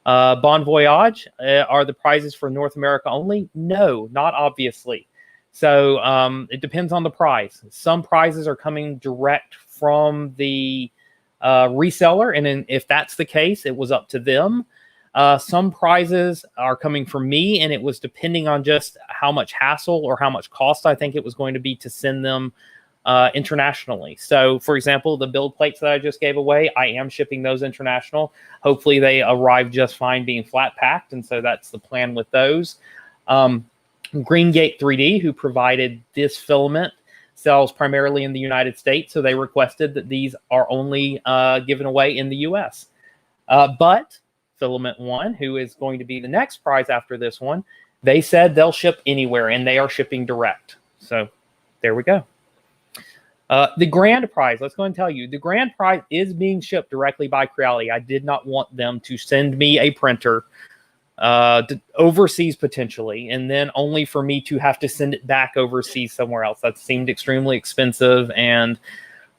Bon Voyage, are the prizes for North America only? No, not obviously. So it depends on the prize. Some prizes are coming direct from the reseller, and if that's the case, it was up to them. Some prizes are coming from me, and it was depending on just how much hassle or how much cost I think it was going to be to send them internationally. So, for example, the build plates that I just gave away, I am shipping those international. Hopefully they arrive just fine being flat packed, and so that's the plan with those. Greengate 3D, who provided this filament, sells primarily in the United States, so they requested that these are only given away in the US. But Filament One, who is going to be the next prize after this one, they said they'll ship anywhere, and they are shipping direct. So there we go. The grand prize, let's go and tell you, the grand prize is being shipped directly by Creality. I did not want them to send me a printer to overseas potentially, and then only for me to have to send it back overseas somewhere else. That seemed extremely expensive. And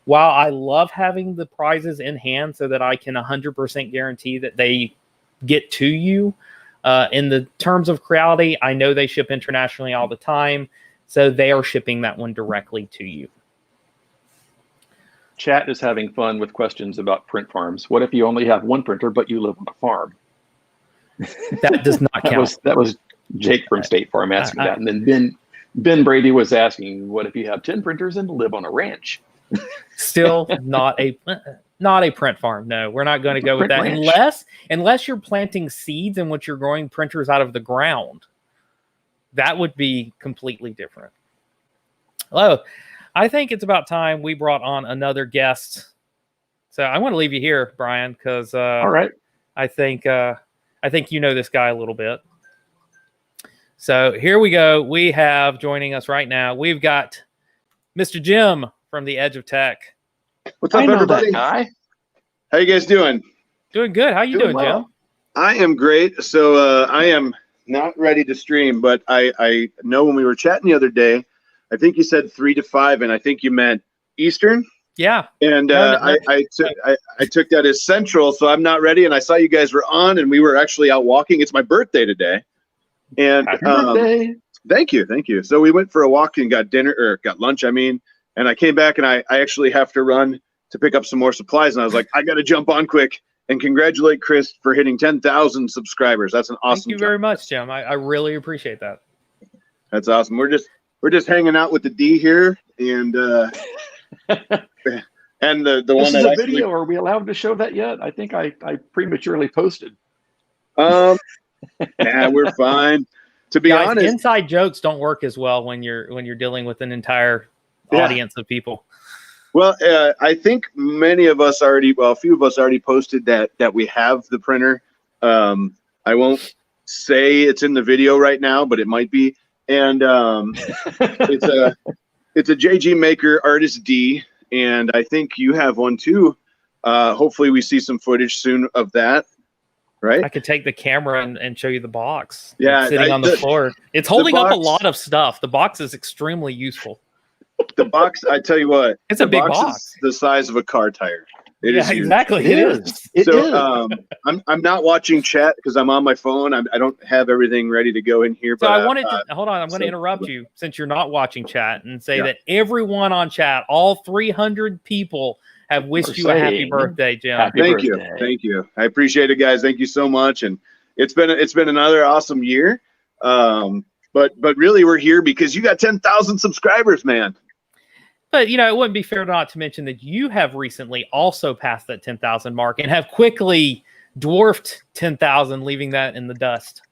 while I love having the prizes in hand so that I can 100% guarantee that they get to you, in the terms of Creality, I know they ship internationally all the time, so they are shipping that one directly to you. Chat is having fun with questions about print farms. What if you only have one printer, but you live on a farm? That does not count. That was Jake from State Farm asking that. And then Ben Brady was asking, what if you have 10 printers and live on a ranch? Still not a print farm. No, we're not going to go with that unless you're planting seeds in which you're growing printers out of the ground. That would be completely different. Hello. I think it's about time we brought on another guest. So I want to leave you here, Brian, because all right. I think you know this guy a little bit. So here we go. We have joining us right now, we've got Mr. Jim from the Edge of Tech. What's up, everybody? Guy. How you guys doing? Doing good. How you doing, well. Jim? I am great. So I am not ready to stream, but I know when we were chatting the other day, I think you said 3 to 5, and I think you meant Eastern. Yeah. And I took that as Central, so I'm not ready. And I saw you guys were on, and we were actually out walking. It's my birthday today. And happy birthday. Thank you, thank you. So we went for a walk and got dinner, or got lunch, I mean, and I came back and I actually have to run to pick up some more supplies. And I was like, I got to jump on quick and congratulate Kris for hitting 10,000 subscribers. That's an awesome. Thank you very much, Jim. I really appreciate that. That's awesome. We're just hanging out with the D here, and and the This one is that a actually, video. Are we allowed to show that yet? I think I prematurely posted. nah, we're fine. To be Guys, honest, inside jokes don't work as well when you're dealing with an entire audience of people. well, I think many of us already, well, a few of us already posted that we have the printer. I won't say it's in the video right now, but it might be. And it's a JG Maker Artist D, and I think you have one too. Hopefully, we see some footage soon of that. Right? I could take the camera and show you the box. Yeah, It's sitting on the floor. It's holding up a box- lot of stuff. The box is extremely useful. The box, I tell you what, It's a the big is box. the size of a car tire. It is huge. exactly. It is. It is. So I'm not watching chat because I'm on my phone. I don't have everything ready to go in here. So But I wanted to hold on. I'm going to so- interrupt you since you're not watching chat and say Yeah. that everyone on chat, all 300 people, have wished Are you a happy saying birthday, Jim. happy thank birthday. you. I appreciate it, guys. Thank you so much. And it's been another awesome year. But really, we're here because you got 10,000 subscribers, man. But it wouldn't be fair not to mention that you have recently also passed that 10,000 mark and have quickly dwarfed 10,000, leaving that in the dust.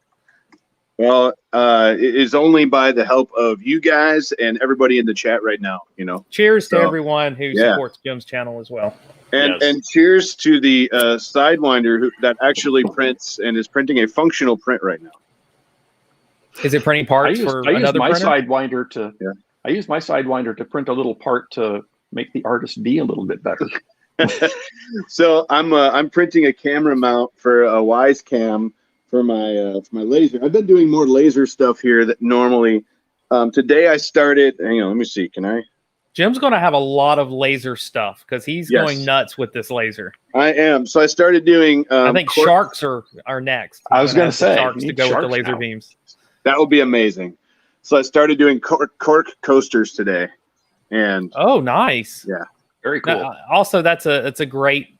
Well, it is only by the help of you guys and everybody in the chat right now. Cheers to So, everyone who supports Jim's channel as well. And Yes. and cheers to the Sidewinder that actually prints and is printing a functional print right now. Is it printing parts for I use another my printer? Sidewinder to. Yeah. I use my Sidewinder to print a little part to make the artist D a little bit better. So I'm printing a camera mount for a Wise Cam for my laser. I've been doing more laser stuff here that normally. Today I started. Hang on, let me see. Can I? Jim's going to have a lot of laser stuff because he's Yes. going nuts with this laser. I am. So I started doing. I think sharks are next. I was He's gonna gonna have the say, sharks we to need go with the sharks laser now. beams. That would be amazing. So I started doing cork coasters today, and Oh, nice. Yeah. Very cool. Also, it's a great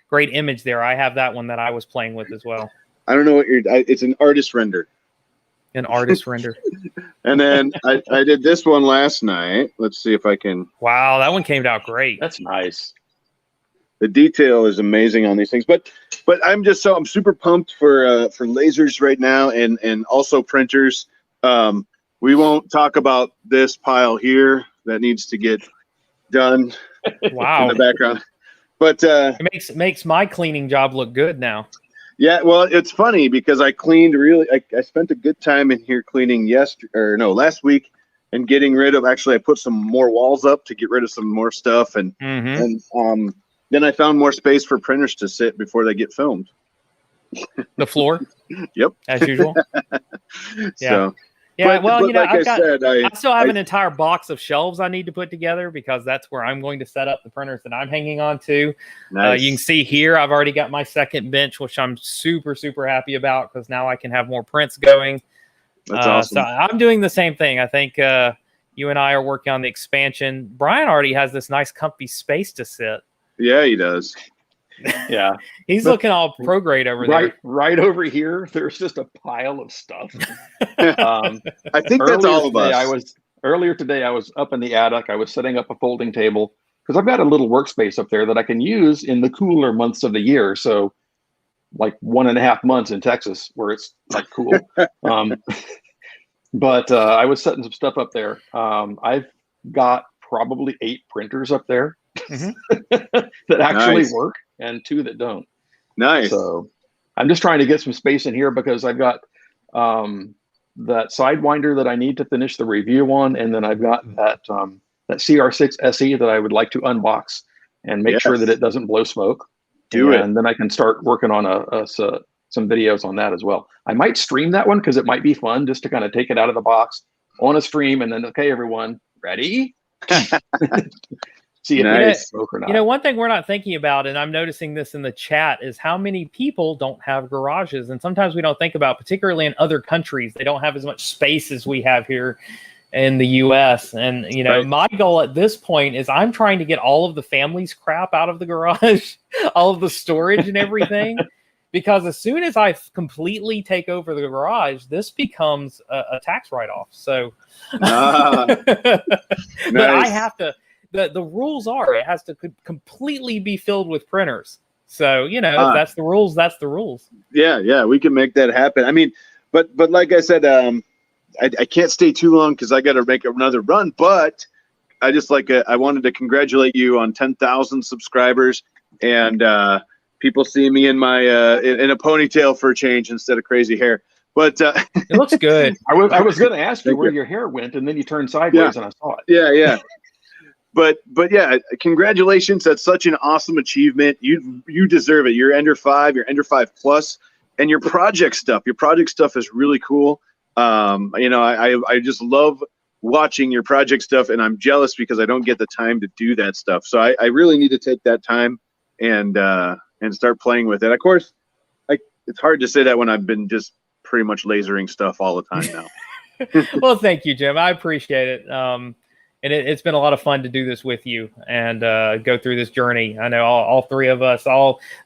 great image there. I have that one that I was playing with as well. I don't know what it's an artist render. An artist render. And then I did this one last night. Let's see if I can. Wow, that one came out great. That's nice. The detail is amazing on these things, but I'm super pumped for lasers right now and also printers. We won't talk about this pile here that needs to get done Wow, in the background, but it makes my cleaning job look good now. yeah, well, it's funny because I cleaned I spent a good time in here cleaning last week and getting rid of. Actually, I put some more walls up to get rid of some more stuff, and then I found more space for printers to sit before they get filmed. The floor. Yep. As usual. Yeah. So, Yeah, but well, like I still have an entire box of shelves I need to put together because that's where I'm going to set up the printers that I'm hanging on to. nice. You can see here, I've already got my second bench, which I'm super, super happy about because now I can have more prints going. That's awesome. So I'm doing the same thing. I think you and I are working on the expansion. Brian already has this nice comfy space to sit. Yeah, he does. Yeah. He's looking all pro grade over there. Right over here, there's just a pile of stuff. I think that's all of us. Earlier today, I was up in the attic. I was setting up a folding table because I've got a little workspace up there that I can use in the cooler months of the year. So like 1.5 months in Texas where it's like cool. But I was setting some stuff up there. I've got probably 8 printers up there that actually Nice. work and 2 that don't. Nice. So I'm just trying to get some space in here because I've got that Sidewinder that I need to finish the review on, and then I've got that CR6 SE that I would like to unbox and make sure that it doesn't blow smoke. And then I can start working on some videos on that as well. I might stream that one because it might be fun just to kind of take it out of the box on a stream and then, okay, everyone, ready? see if Nice. it's smoke or not. You know, one thing we're not thinking about, and I'm noticing this in the chat, is how many people don't have garages. And sometimes we don't think about, particularly in other countries, they don't have as much space as we have here in the US. And, you know, Right. my goal at this point is I'm trying to get all of the family's crap out of the garage, all of the storage and everything. Because as soon as I completely take over the garage, this becomes a tax write-off. So, but I Nice. have to. The rules are it has to completely be filled with printers. So you know, if that's the rules, that's the rules. Yeah, we can make that happen. I mean, but like I said, I can't stay too long because I got to make another run. But I just I wanted to congratulate you on 10,000 subscribers and. People see me in my in a ponytail for a change instead of crazy hair, but it looks good. I was going to ask you where your hair went, and then you turned sideways, and I saw it. Yeah. But yeah, congratulations! That's such an awesome achievement. You deserve it. You're Ender 5, you're Ender 5 Plus, and your project stuff. Your project stuff is really cool. You know, I just love watching your project stuff, and I'm jealous because I don't get the time to do that stuff. So I really need to take that time and start playing with it. Of course, it's hard to say that when I've been just pretty much lasering stuff all the time now. Well, thank you, Jim. I appreciate it. And it's been a lot of fun to do this with you and go through this journey. I know all three of us,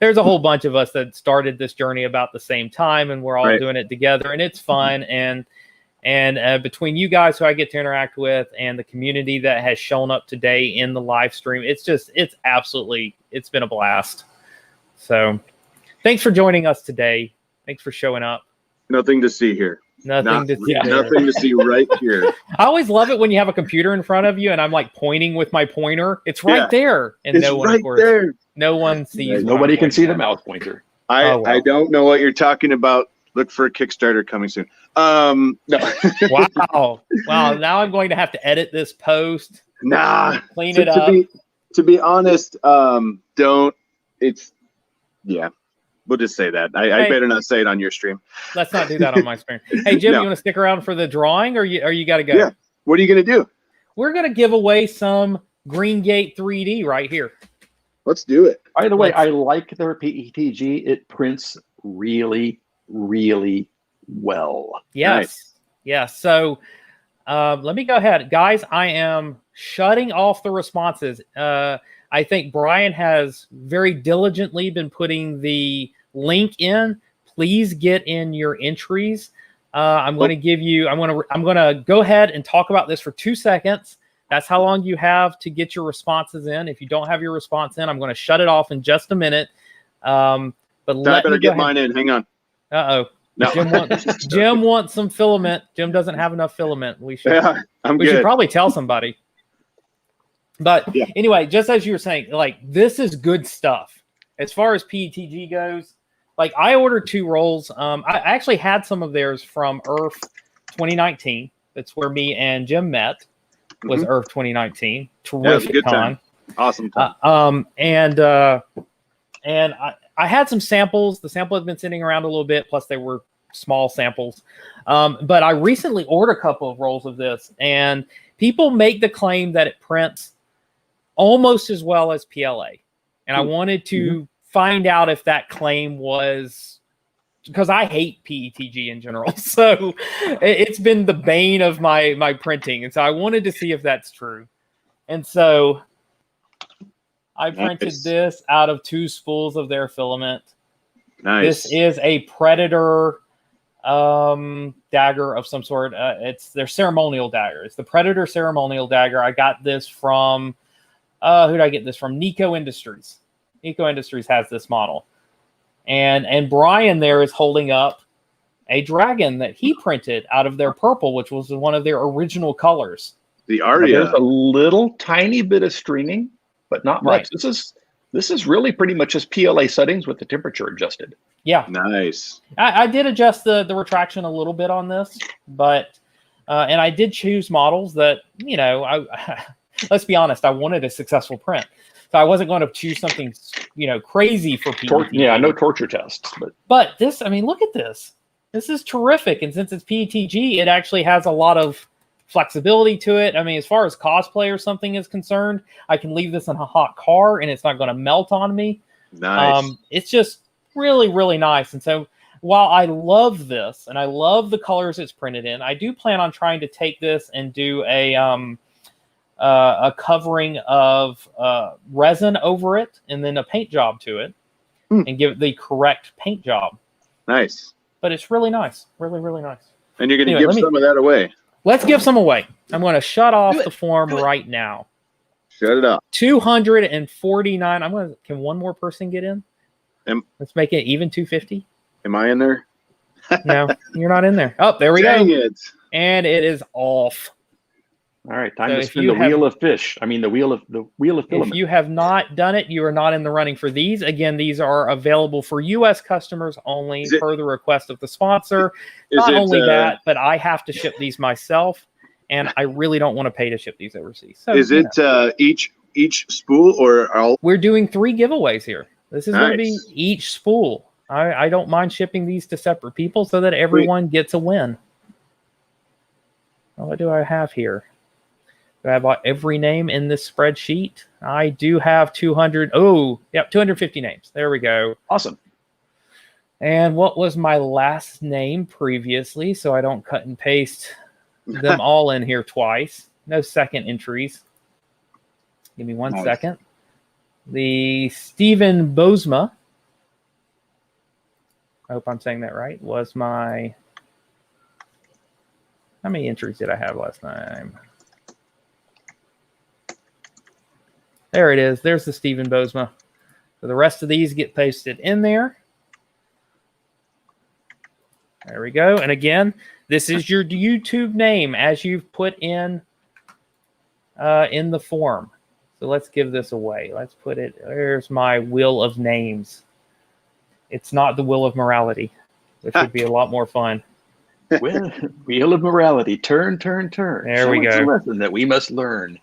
there's a whole bunch of us that started this journey about the same time, and we're all doing it together, and it's fun. And between you guys who I get to interact with and the community that has shown up today in the live stream, it's been a blast. So thanks for joining us today. Thanks for showing up. Nothing to see here. Nothing to see. Nothing to see right here. I always love it when you have a computer in front of you and I'm like pointing with my pointer. It's right there. And it's right there. No one sees. Nobody can see the mouse pointer. I don't know what you're talking about. Look for a Kickstarter coming soon. No. Wow. Now I'm going to have to edit this post. Clean it up. To be honest, yeah, we'll just say that. I better not say it on your stream. Let's not do that on my stream. Hey, Jim, you want to stick around for the drawing or you got to go? Yeah. What are you going to do? We're going to give away some Green Gate 3D right here. Let's do it. By the way, I like their PETG. It prints really, really well. Yes. Nice. Yes. So let me go ahead. Guys, I am shutting off the responses. I think Brian has very diligently been putting the link in. Please get in your entries. I'm going to go ahead and talk about this for 2 seconds. That's how long you have to get your responses in. If you don't have your response in, I'm going to shut it off in just a minute. But I better get mine in. Hang on. Uh-oh. No. Jim wants some filament. Jim doesn't have enough filament. We should probably tell somebody. But anyway, just as you were saying, like, this is good stuff. As far as PETG goes, like, I ordered 2 rolls. I actually had some of theirs from EARF 2019. That's where me and Jim met, was EARF 2019. Terrific good con. time. Awesome time. And I had some samples. The sample had been sitting around a little bit, plus they were small samples. But I recently ordered a couple of rolls of this, and people make the claim that it prints almost as well as PLA. And I wanted to find out if that claim was, because I hate PETG in general. So it's been the bane of my printing. And so I wanted to see if that's true. And so I printed this out of 2 spools of their filament. Nice. This is a Predator dagger of some sort. It's their ceremonial dagger. It's the Predator ceremonial dagger. I got this from, who did I get this from? Nico Industries. Nico Industries has this model. And Brian there is holding up a dragon that he printed out of their purple, which was one of their original colors. The Aria. There's a little tiny bit of streaming, but not much. This is really pretty much just PLA settings with the temperature adjusted. Yeah. Nice. I did adjust the retraction a little bit on this, but and I did choose models that, you know, I let's be honest, I wanted a successful print. So I wasn't going to choose something, you know, crazy for people. No torture tests. But this, I mean, look at this. This is terrific. And since it's PETG, it actually has a lot of flexibility to it. I mean, as far as cosplay or something is concerned, I can leave this in a hot car and it's not going to melt on me. Nice. It's just really, really nice. And so while I love this and I love the colors it's printed in, I do plan on trying to take this and do a covering of resin over it and then a paint job to it and give it the correct paint job. Nice. But it's really nice. Really, really nice. And you're going to give some of that away. Let's give some away. I'm going to shut off the form right now. Shut it up. 249. Can one more person get in? Let's make it even 250. Am I in there? No, you're not in there. Oh, there we Dang go. it. And it is off. All right, time to spin the wheel of fish. I mean, the wheel of filament. If you have not done it, you are not in the running for these. Again, these are available for U.S. customers only per the request of the sponsor. Not only that, but I have to ship these myself, and I really don't want to pay to ship these overseas. So, is it each spool or all? We're doing 3 giveaways here. This is going to be each spool. I don't mind shipping these to separate people so that everyone gets a win. What do I have here? Do I have every name in this spreadsheet? I do have 200. Oh, yep, 250 names. There we go. Awesome. And what was my last name previously so I don't cut and paste them all in here twice? No second entries. Give me one second. The Stephen Bozma, I hope I'm saying that right, was my... How many entries did I have last time? There it is. There's the Stephen Bozma. So the rest of these get pasted in there. There we go. And again, this is your YouTube name as you've put in the form. So let's give this away. Let's put it. There's my wheel of names. It's not the wheel of morality, which would be a lot more fun. Wheel of morality. Turn, turn, turn. There we go. It's a lesson that we must learn.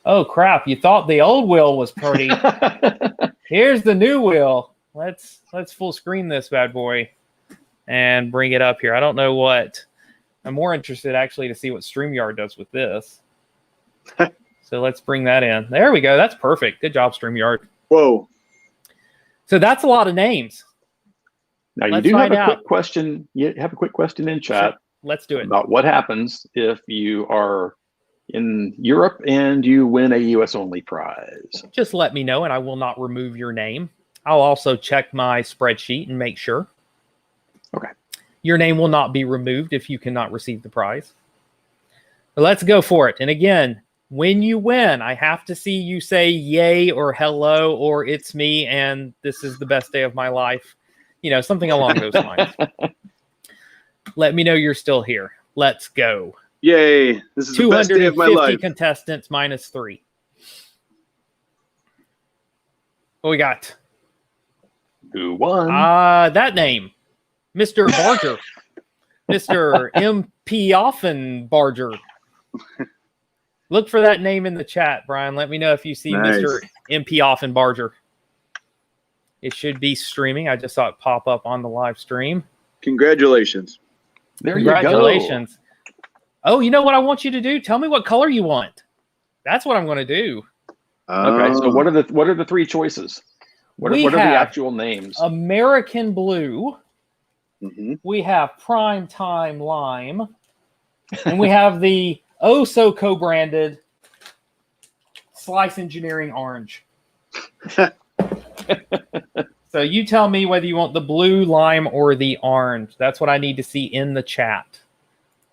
Oh crap! You thought the old wheel was pretty. Here's the new wheel. Let's full screen this bad boy and bring it up here. I don't know what. I'm more interested actually to see what StreamYard does with this. So let's bring that in. There we go. That's perfect. Good job, StreamYard. Whoa. So that's a lot of names. Now you do have a quick question. You have a quick question in chat. Let's do it. About what happens if you are in Europe and you win a US only prize. Just let me know and I will not remove your name. I'll also check my spreadsheet and make sure. Okay. Your name will not be removed if you cannot receive the prize. But let's go for it. And again, when you win, I have to see you say yay or hello or it's me and this is the best day of my life. You know, something along those lines. Let me know you're still here. Let's go. Yay. This is the best day of my life. 250 contestants minus 3. What we got? Who won? That name. Mr. Barger. Mr. MP Offenbarger. Look for that name in the chat, Brian. Let me know if you see Mr. MP Offenbarger. It should be streaming. I just saw it pop up on the live stream. Congratulations. Congratulations. Oh, you know what I want you to do? Tell me what color you want. That's what I'm going to do. Okay, so what are the 3 choices? What are the actual names? American Blue. Mm-hmm. We have Prime Time Lime. And we have the so co-branded Slice Engineering Orange. So you tell me whether you want the blue, lime, or the orange. That's what I need to see in the chat.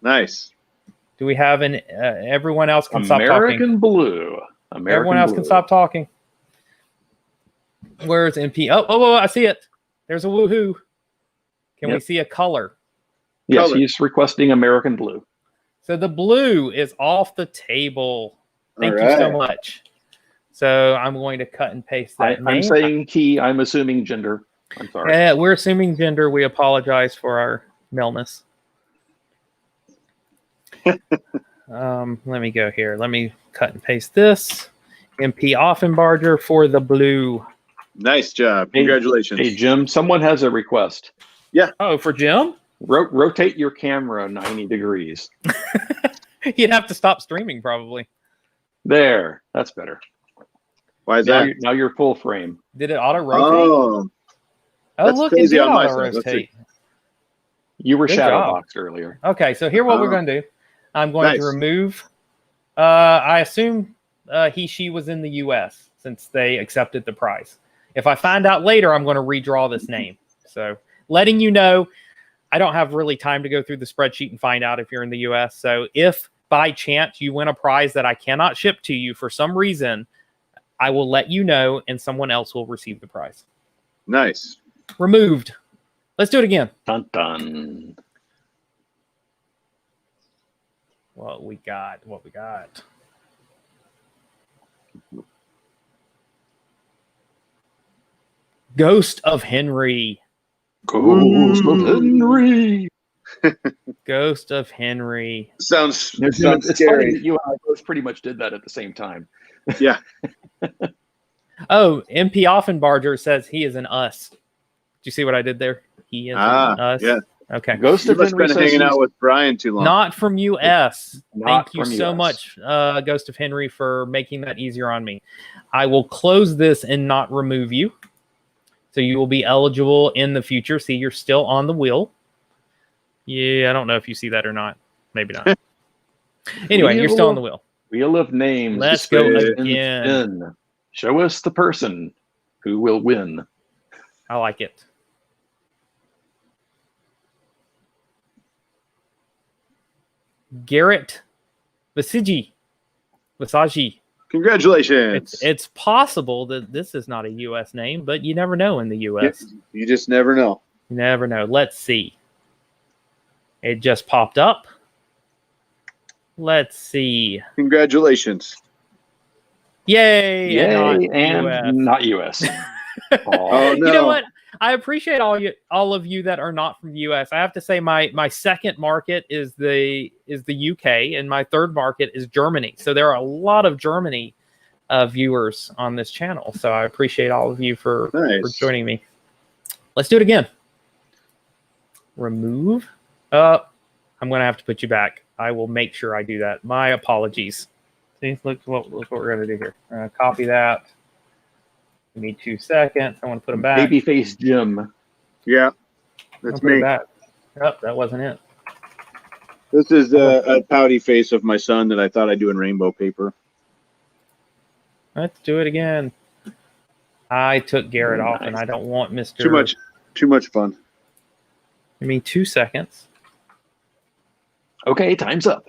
Nice. Do we have an everyone else can stop talking? American Blue. Everyone else can stop talking. Where's MP? Oh, I see it. There's a woohoo. Can we see a color? Yes, he's requesting American Blue. So the blue is off the table. Thank you so much. So I'm going to cut and paste that name. I'm saying he. I'm assuming gender. I'm sorry. We're assuming gender. We apologize for our maleness. Let me go here. Let me cut and paste this. MP Offenbarger for the blue. Nice job. Congratulations. Hey, Jim, someone has a request. Yeah. Oh, for Jim? Rotate your camera 90 degrees. You'd have to stop streaming probably. There, that's better. Why is Now that? now you're full frame. Did it auto rotate? Oh, Oh, that's look, it crazy did on my auto side. Let's see. rotate. You were Good shadow job. boxed earlier. Okay, so here what we're Oh. going to do. I'm going Nice. to remove. I assume she was in the U.S. since they accepted the prize. If I find out later, I'm going to redraw this name. So letting you know, I don't have really time to go through the spreadsheet and find out if you're in the U.S. So if by chance you win a prize that I cannot ship to you for some reason, I will let you know and someone else will receive the prize. Nice. Removed. Let's do it again. Dun dun. What we got. Ghost of Henry. Ghost of Henry. Ghost of Henry. Sounds It's funny scary. that you and I both pretty much did that at the same time. Yeah. Oh, MP Offenbarger says he is an us. Did you see what I did there? He is an us. Yeah. Okay. Ghost You of must have Henry been says hanging he's- out with Brian too long. Not from US. Not Thank you from so US. much, Ghost of Henry, for making that easier on me. I will close this and not remove you. So you will be eligible in the future. See, you're still on the wheel. Yeah, I don't know if you see that or not. Maybe not. Anyway, you're still on the wheel. Wheel of names. Let's go Spin, again. spin. Show us the person who will win. I like it. Garrett Visagi. Congratulations. It's possible that this is not a U.S. name, but you never know in the U.S. You just never know. You never know. Let's see. It just popped up. Let's see. Congratulations. Yay! Yay, and not US. not US. Oh, no. You know what? I appreciate all of you that are not from the U.S. I have to say my second market is the UK, and my third market is Germany. So there are a lot of Germany viewers on this channel. So I appreciate all of you for joining me. Let's do it again. Remove. I'm going to have to put you back. I will make sure I do that. My apologies. See, look what we're going to do here. Copy that. Give me 2 seconds. I want to put them back. Babyface Jim. Yeah, that's Put it me. back. Oh, that wasn't it. This is a pouty face of my son that I thought I'd do in rainbow paper. Let's do it again. I took Garrett off, and Nice. I don't want Mr. Too much fun. Give me 2 seconds. Okay, time's up.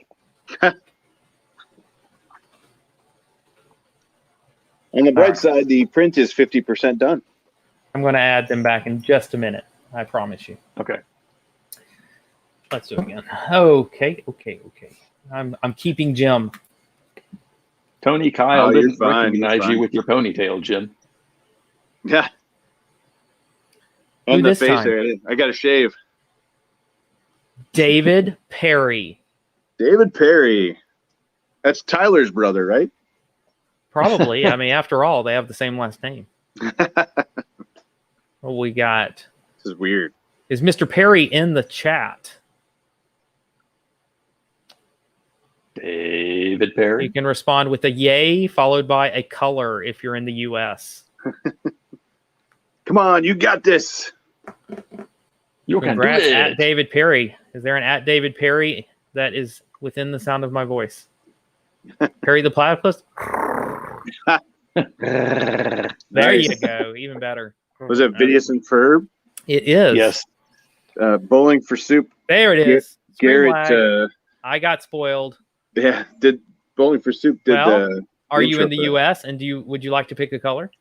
On the bright Alright. side, the print is 50% done. I'm going to add them back in just a minute. I promise you. Okay. Let's do it again. Okay. I'm keeping Jim. Tony Kyle Oh, you're didn't fine, you're recognize you fine. with your ponytail, Jim. Yeah. Who On the this face time? there. I got to shave. David Perry. David Perry. That's Tyler's brother, right? Probably. I mean, after all, they have the same last name. What we got? This is weird. Is Mr. Perry in the chat? David You Perry. can respond with a yay followed by a color if you're in the U.S. Come on, you got this. You can do Congrats it. at David Perry. Is there an at David Perry that is within the sound of my voice? Perry the Platypus? There Nice. you go. Even better. Was it Vidius and Ferb? It is. Yes. Bowling for Soup. There it is. Screen Garrett. lag. I got spoiled. Yeah, did Bowling for Soup did Well, the Are you intro in the for that. U.S. and would you like to pick a color?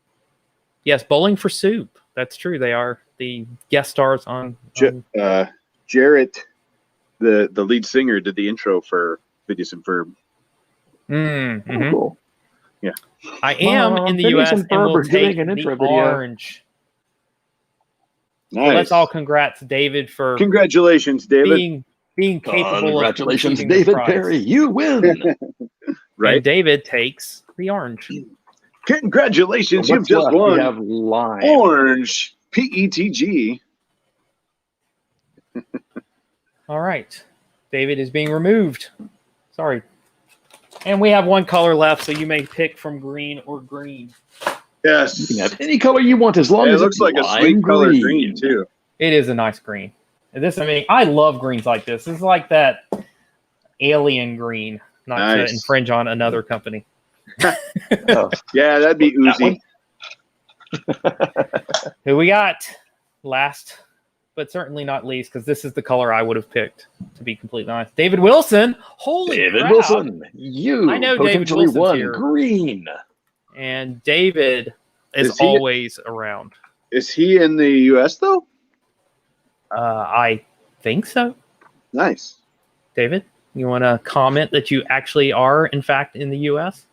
Yes, Bowling for Soup. That's true. They are the guest stars on. Jarrett, the lead singer, did the intro for Vidius and Ferb. Mhm. Cool. I am in the Phineas U.S. and and Ferb will are doing take an the intro video. orange. So Nice. let's all congrats David for Congratulations, David. being capable Congratulations, of receiving the David prize. Perry. You win. Right. And David takes the orange. Congratulations, So you've what's just left? won We have lime. orange PETG. All right. David is being removed. Sorry. And we have one color left, so you may pick from green or green. Yes. You can have any color you want as long It as looks it's like a sweet lime color green too. It is a nice green. And this, I mean, I love greens like this. This is like that alien green, not to infringe on another company. Oh. Yeah, that'd be Uzi. Who we got? Last, but certainly not least, because this is the color I would have picked, to be completely honest. David Wilson. Holy David crap. Wilson. You I know David potentially Wilson's won here. green. And David is Is he- always around. Is he in the U.S. though? I think so. Nice. David, you want to comment that you actually are, in fact, in the U.S.?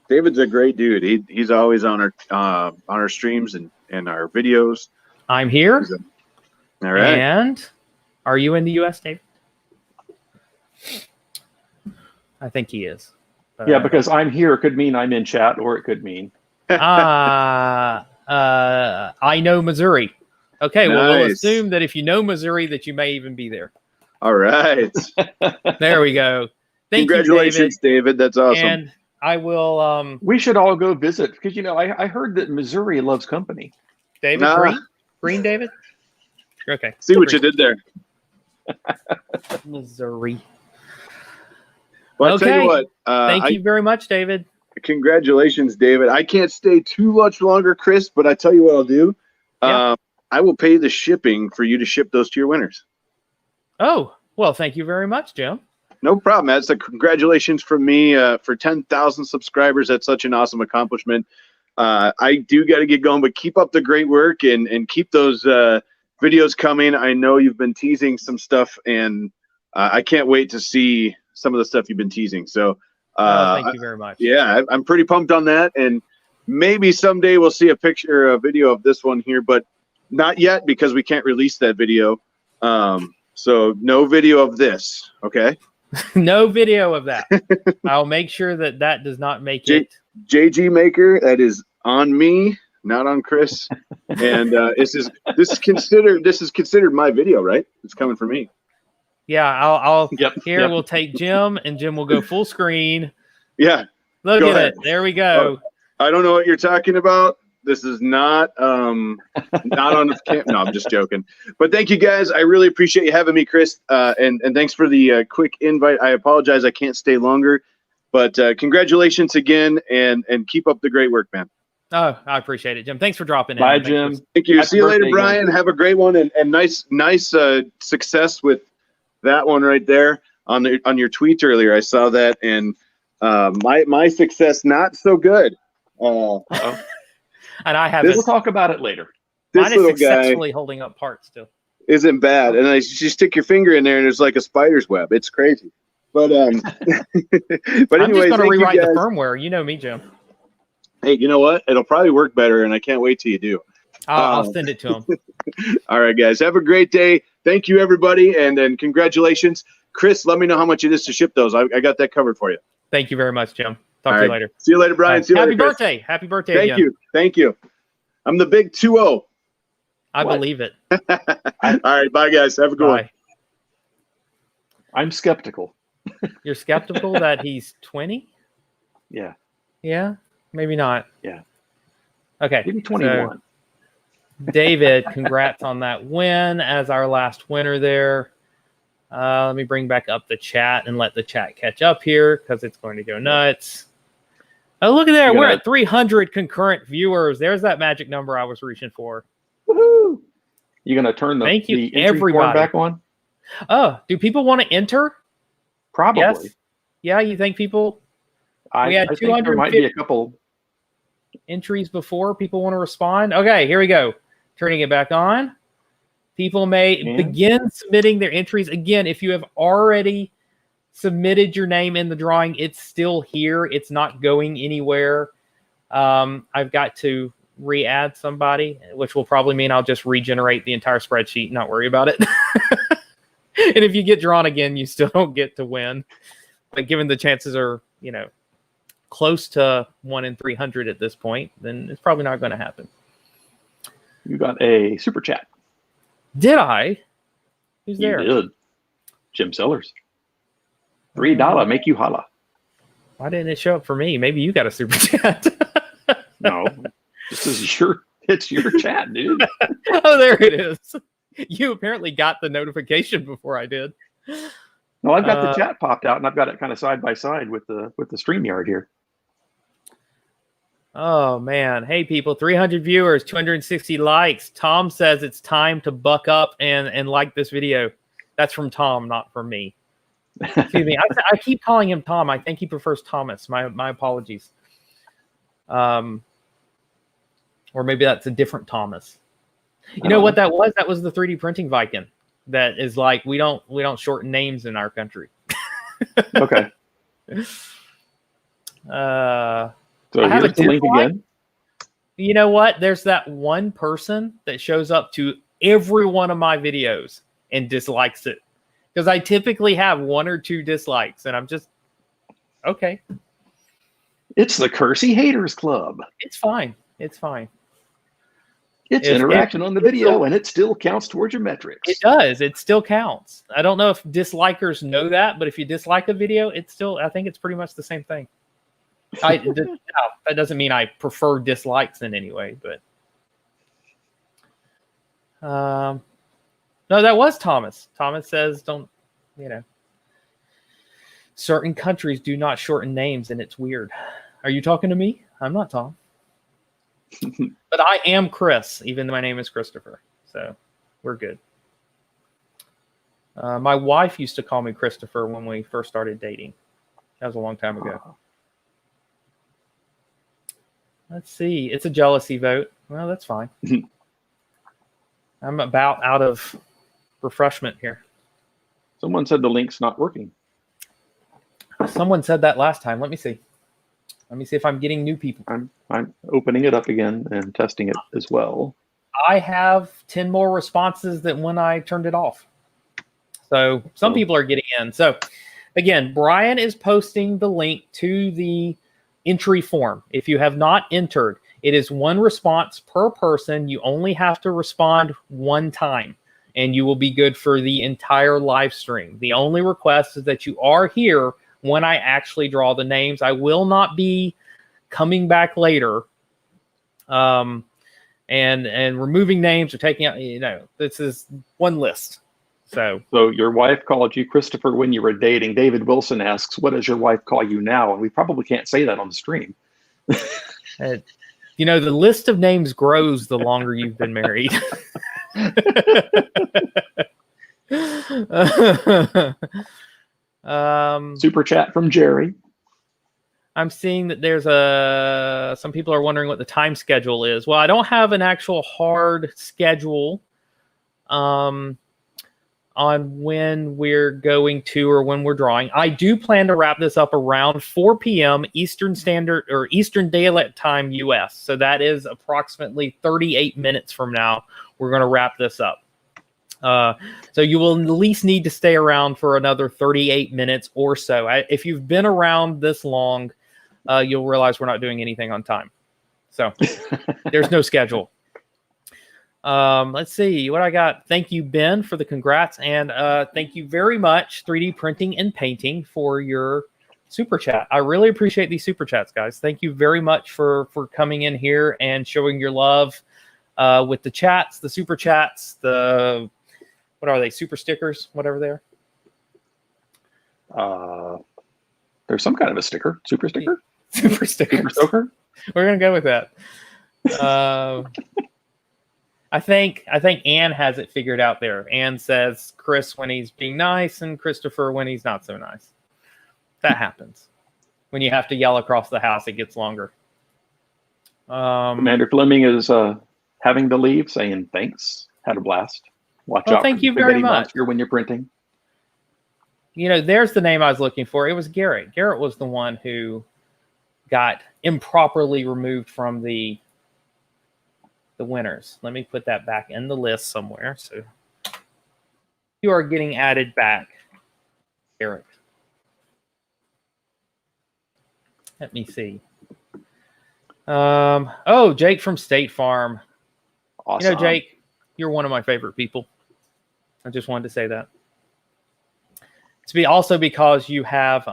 David's a great dude. He's always on our streams and our videos. I'm here. All right. And are you in the U.S., David? I think he is. Yeah, because I'm here could mean I'm in chat, or it could mean. I know Missouri. Okay, well, we'll Nice. assume that if you know Missouri, that you may even be there. All right. There we go. Thank Congratulations, you, David. That's awesome. And I will, We should all go visit because I heard that Missouri loves company. David, Nah. green, David? Okay. See what you did there. Missouri. Well, I'll tell you what. Thank you very much, David. Congratulations, David. I can't stay too much longer, Chris, but I tell you what I'll do. Yeah. I will pay the shipping for you to ship those to your winners. Oh, well, thank you very much, Jim. No problem. That's a congratulations from me for 10,000 subscribers. That's such an awesome accomplishment. I do got to get going, but keep up the great work and keep those videos coming. I know you've been teasing some stuff, and I can't wait to see some of the stuff you've been teasing. So Thank you very much. yeah, I'm pretty pumped on that, and maybe someday we'll see a video of this one here, but not yet because we can't release that video. So no video of this, okay? No video of that. I'll make sure that does not make it. JG Maker, that is on me, not on Chris. And this is considered my video, right? It's coming from me. Yeah, I'll Yep. We'll take Jim, and Jim will go full screen. Yeah. Look Go at ahead. it. There we go. I don't know what you're talking about. This is not not on the camp. No, I'm just joking. But thank you guys. I really appreciate you having me, Chris. And thanks for the quick invite. I apologize I can't stay longer. But congratulations again, and keep up the great work, man. Oh, I appreciate it, Jim. Thanks for dropping in. Bye, Thanks Jim. Thank you. Happy See you later, birthday, Brian. again. Have a great one, and nice success with that one right there on your tweets earlier. I saw that, and my success not so good. Uh-oh. And I have We'll talk about it later. This mine is little guy successfully holding up parts still. isn't bad, and you just stick your finger in there, and there's like a spider's web. It's crazy. But but I'm anyways, just going to thank you rewrite the guys. firmware. You know me, Jim. Hey, you know what? It'll probably work better, and I can't wait till you do. I'll send it to him. All right, guys. Have a great day. Thank you, everybody, and congratulations. Chris, let me know how much it is to ship those. I got that covered for you. Thank you very much, Jim. Talk All to you right. later. See you later, Brian. See you Happy later, Chris. birthday. Happy birthday Thank again. you. Thank you. I'm the big 2-0. I What? believe it. All right. Bye, guys. Have a good one. Bye. I'm skeptical. You're skeptical that he's 20? Yeah. Yeah? Maybe not. Yeah. Okay. Maybe 21. So, David, congrats on that win as our last winner there. Let me bring back up the chat and let the chat catch up here because it's going to go nuts. Oh, look at there. We're at 300 concurrent viewers. There's that magic number I was reaching for. Woohoo! You gonna turn the Thank you, the entry form everybody. back on? Oh, do people want to enter? Probably. Yes. Yeah, you think people I We had think there might be a couple. entries before people want to respond? Okay, here we go. Turning it back on. People may And? begin submitting their entries. Again, if you have already submitted your name in the drawing, it's still here. It's not going anywhere. I've got to re-add somebody, which will probably mean I'll just regenerate the entire spreadsheet and not worry about it. And if you get drawn again, you still don't get to win. But given the chances are, close to 1 in 300 at this point, then it's probably not going to happen. You got a super chat. Did I? Who's You there? did. Jim Sellers. $3 make you holla. Why didn't it show up for me? Maybe you got a super chat. No, this is it's your chat, dude. Oh, there it is. You apparently got the notification before I did. No, I've got the chat popped out, and I've got it kind of side by side with the StreamYard here. Oh man. Hey people, 300 viewers, 260 likes. Tom says it's time to buck up and like this video. That's from Tom, not from me. Excuse me. I keep calling him Tom. I think he prefers Thomas. My apologies. Or maybe that's a different Thomas. You know what that was? That was the 3D printing Viking. That is like we don't shorten names in our country. Okay. So I have here's the link again. You know what? There's that one person that shows up to every one of my videos and dislikes it. Because I typically have 1 or 2 dislikes, and I'm just, okay. It's the Kersey Haters Club. It's fine. It's fine. It's interaction on the video, and it still counts towards your metrics. It does. It still counts. I don't know if dislikers know that, but if you dislike a video, it's still, I think it's pretty much the same thing. That doesn't mean I prefer dislikes in any way, but no, that was Thomas. Thomas says, don't, certain countries do not shorten names, and it's weird. Are you talking to me? I'm not Tom. But I am Chris, even though my name is Christopher. So we're good. My wife used to call me Christopher when we first started dating. That was a long time ago. Let's see. It's a jealousy vote. Well, that's fine. I'm about out of refreshment here. Someone said the link's not working. Someone said that last time. Let me see. Let me see if I'm getting new people. I'm opening it up again and testing it as well. I have 10 more responses than when I turned it off. So some people are getting in. So again, Brian is posting the link to the entry form. If you have not entered, it is 1 response per person. You only have to respond 1 time, and you will be good for the entire live stream. The only request is that you are here when I actually draw the names. I will not be coming back later and removing names or taking out, this is one list. So your wife called you Christopher when you were dating. David Wilson asks, what does your wife call you now? And we probably can't say that on the stream. the list of names grows the longer you've been married. Super chat from Jerry. I'm seeing that there's some people are wondering what the time schedule is. Well, I don't have an actual hard schedule on when we're going to or when we're drawing. I do plan to wrap this up around 4 p.m. Eastern Standard or Eastern Daylight Time US. So that is approximately 38 minutes from now. We're going to wrap this up. So you will at least need to stay around for another 38 minutes or so. If you've been around this long, you'll realize we're not doing anything on time. So there's no schedule. Let's see what I got. Thank you, Ben, for the congrats. And thank you very much, 3D Printing and Painting, for your super chat. I really appreciate these super chats, guys. Thank you very much for coming in here and showing your love with the chats, the super chats, what are they? Super stickers, whatever they are. There's some kind of a sticker. Super sticker? Super sticker. Super stoker? We're going to go with that. I think Ann has it figured out there. Ann says Chris when he's being nice and Christopher when he's not so nice. That happens. When you have to yell across the house, it gets longer. Commander Fleming is having to leave, saying thanks. Had a blast. Watch out. Thank you very much. When you're printing. There's the name I was looking for. It was Garrett. Garrett was the one who got improperly removed from the winners. Let me put that back in the list somewhere. So you are getting added back, Garrett. Let me see. Jake from State Farm. Awesome. Jake, you're one of my favorite people. I just wanted to say that. It's also because you have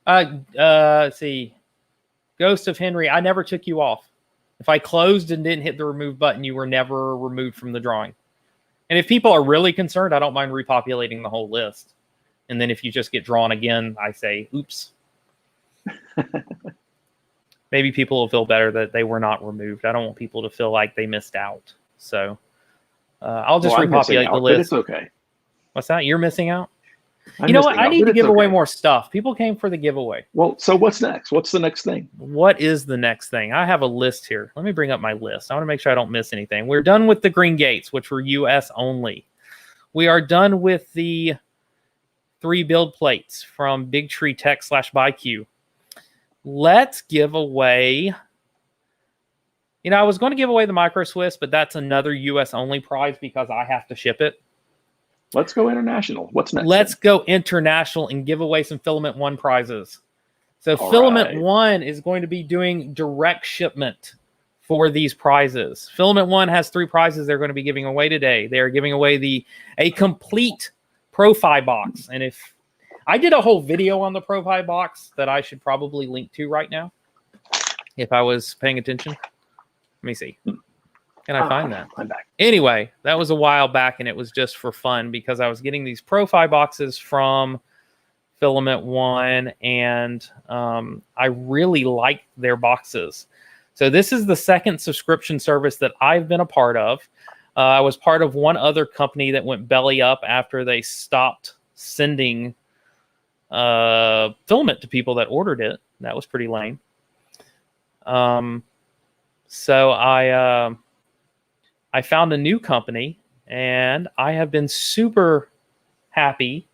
let's see, Ghost of Henry. I never took you off. If I closed and didn't hit the remove button, you were never removed from the drawing. And if people are really concerned, I don't mind repopulating the whole list. And then if you just get drawn again, I say, oops. Maybe people will feel better that they were not removed. I don't want people to feel like they missed out. So I'll just repopulate the list. But it's okay. What's that? You're missing out? You know what? I need to give away more stuff. People came for the giveaway. Well, so what's next? What's the next thing? What is the next thing? I have a list here. Let me bring up my list. I want to make sure I don't miss anything. We're done with the green gates, which were US only. We are done with the 3 build plates from Big Tree Tech /BuyQ. Let's give away. You know, I was going to give away the Micro Swiss, but that's another US only prize because I have to ship it. Let's go international. What's next? Let's go international and give away some Filament One prizes. So Filament One is going to be doing direct shipment for these prizes. Filament One has 3 prizes they're going to be giving away today. They're giving away a complete Profi box. And if I did a whole video on the Profi box that I should probably link to right now, if I was paying attention. Let me see. Can I find that? I'm back. Anyway, that was a while back, and it was just for fun because I was getting these Profi boxes from Filament One, and I really like their boxes. So this is the second subscription service that I've been a part of. I was part of one other company that went belly up after they stopped sending filament to people that ordered it. That was pretty lame. So I found a new company, and I have been super happy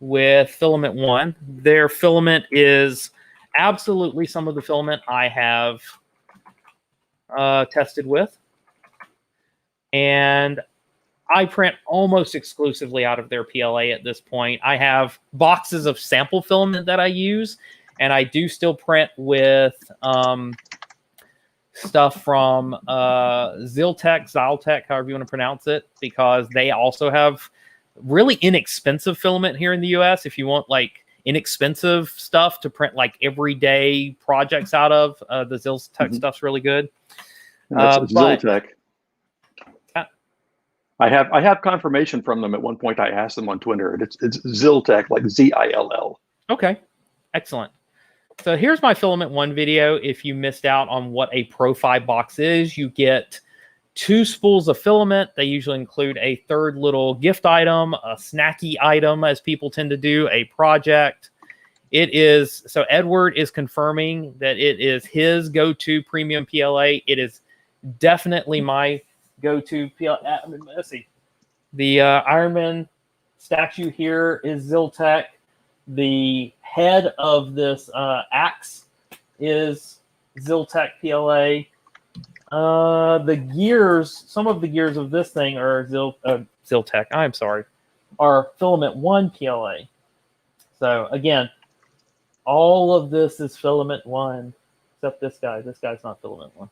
with Filament One. Their filament is absolutely some of the filament I have tested with. And I print almost exclusively out of their PLA at this point. I have boxes of sample filament that I use, and I do still print with stuff from Zyltech, however you want to pronounce it, because they also have really inexpensive filament here in the US. If you want like inexpensive stuff to print like everyday projects out of, the Zyltech stuff's really good. Zyltech. I have confirmation from them. At one point I asked them on Twitter. It's Zyltech, like ZILL. Okay, excellent. So here's my Filament One video. If you missed out on what a Profi box is, you get 2 spools of filament. They usually include a 3rd little gift item, a snacky item, as people tend to do, a project. It is, so Edward is confirming that it is his go-to premium PLA. It is definitely my go-to PLA. Let's see. The Ironman statue here is Zyltech. The head of this axe is Zyltech PLA. The gears, some of the gears of this thing are Zyltech. I'm sorry, are Filament One PLA. So again, all of this is Filament One, except this guy. This guy's not Filament One.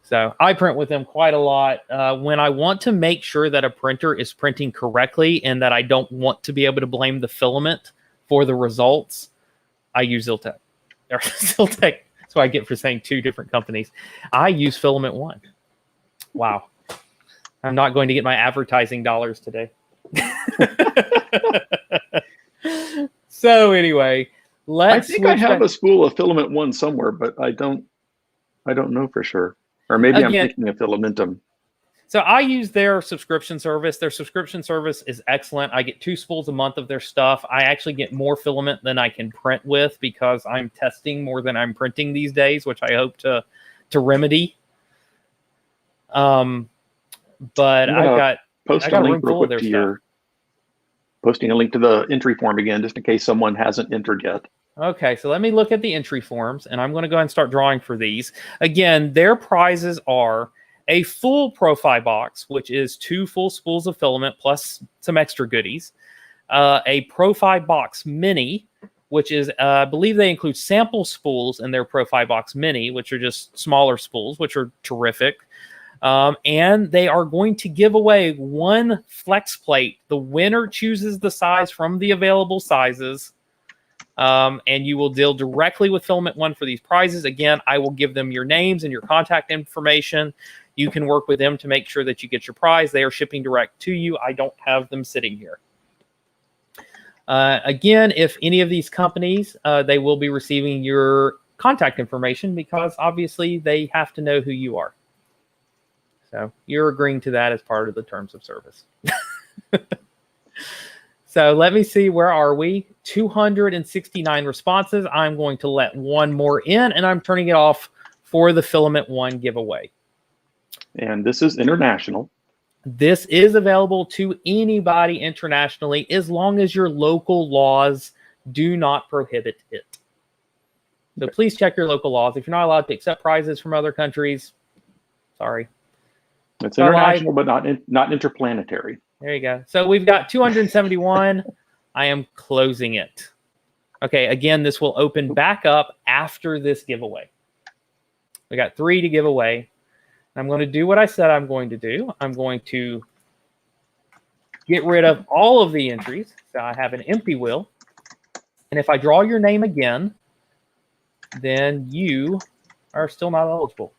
So I print with them quite a lot. When I want to make sure that a printer is printing correctly and that I don't want to be able to blame the filament for the results, I use Zyltech. Or Zyltech. That's what I get for saying 2 different companies. I use Filament One. Wow. I'm not going to get my advertising dollars today. So anyway, I think I have a spool of Filament One somewhere, but I don't know for sure. Or maybe I'm thinking of Filamentum. So I use their subscription service. Their subscription service is excellent. I get 2 spools a month of their stuff. I actually get more filament than I can print with because I'm testing more than I'm printing these days, which I hope to remedy. But I got a room full of their stuff. Posting a link to the entry form again, just in case someone hasn't entered yet. Okay, so let me look at the entry forms, and I'm going to go ahead and start drawing for these. Again, their prizes are a full Profi box, which is 2 full spools of filament plus some extra goodies. A Profi box mini, which is, I believe they include sample spools in their Profi box mini, which are just smaller spools, which are terrific. And they are going to give away one flex plate. The winner chooses the size from the available sizes. And you will deal directly with Filament One for these prizes. Again, I will give them your names and your contact information. You can work with them to make sure that you get your prize. They are shipping direct to you. I don't have them sitting here. Again, if any of these companies, they will be receiving your contact information because obviously they have to know who you are. So you're agreeing to that as part of the terms of service. So let me see, where are we? 269 responses. I'm going to let one more in, and I'm turning it off for the Filament One giveaway. And this is international. This is available to anybody internationally as long as your local laws do not prohibit it. So please check your local laws. If you're not allowed to accept prizes from other countries, sorry. It's international, but not interplanetary. There you go. So we've got 271. I am closing it. Okay, again, this will open back up after this giveaway. We got 3 to give away. I'm going to do what I said I'm going to do. I'm going to get rid of all of the entries. So I have an empty wheel. And if I draw your name again, then you are still not eligible.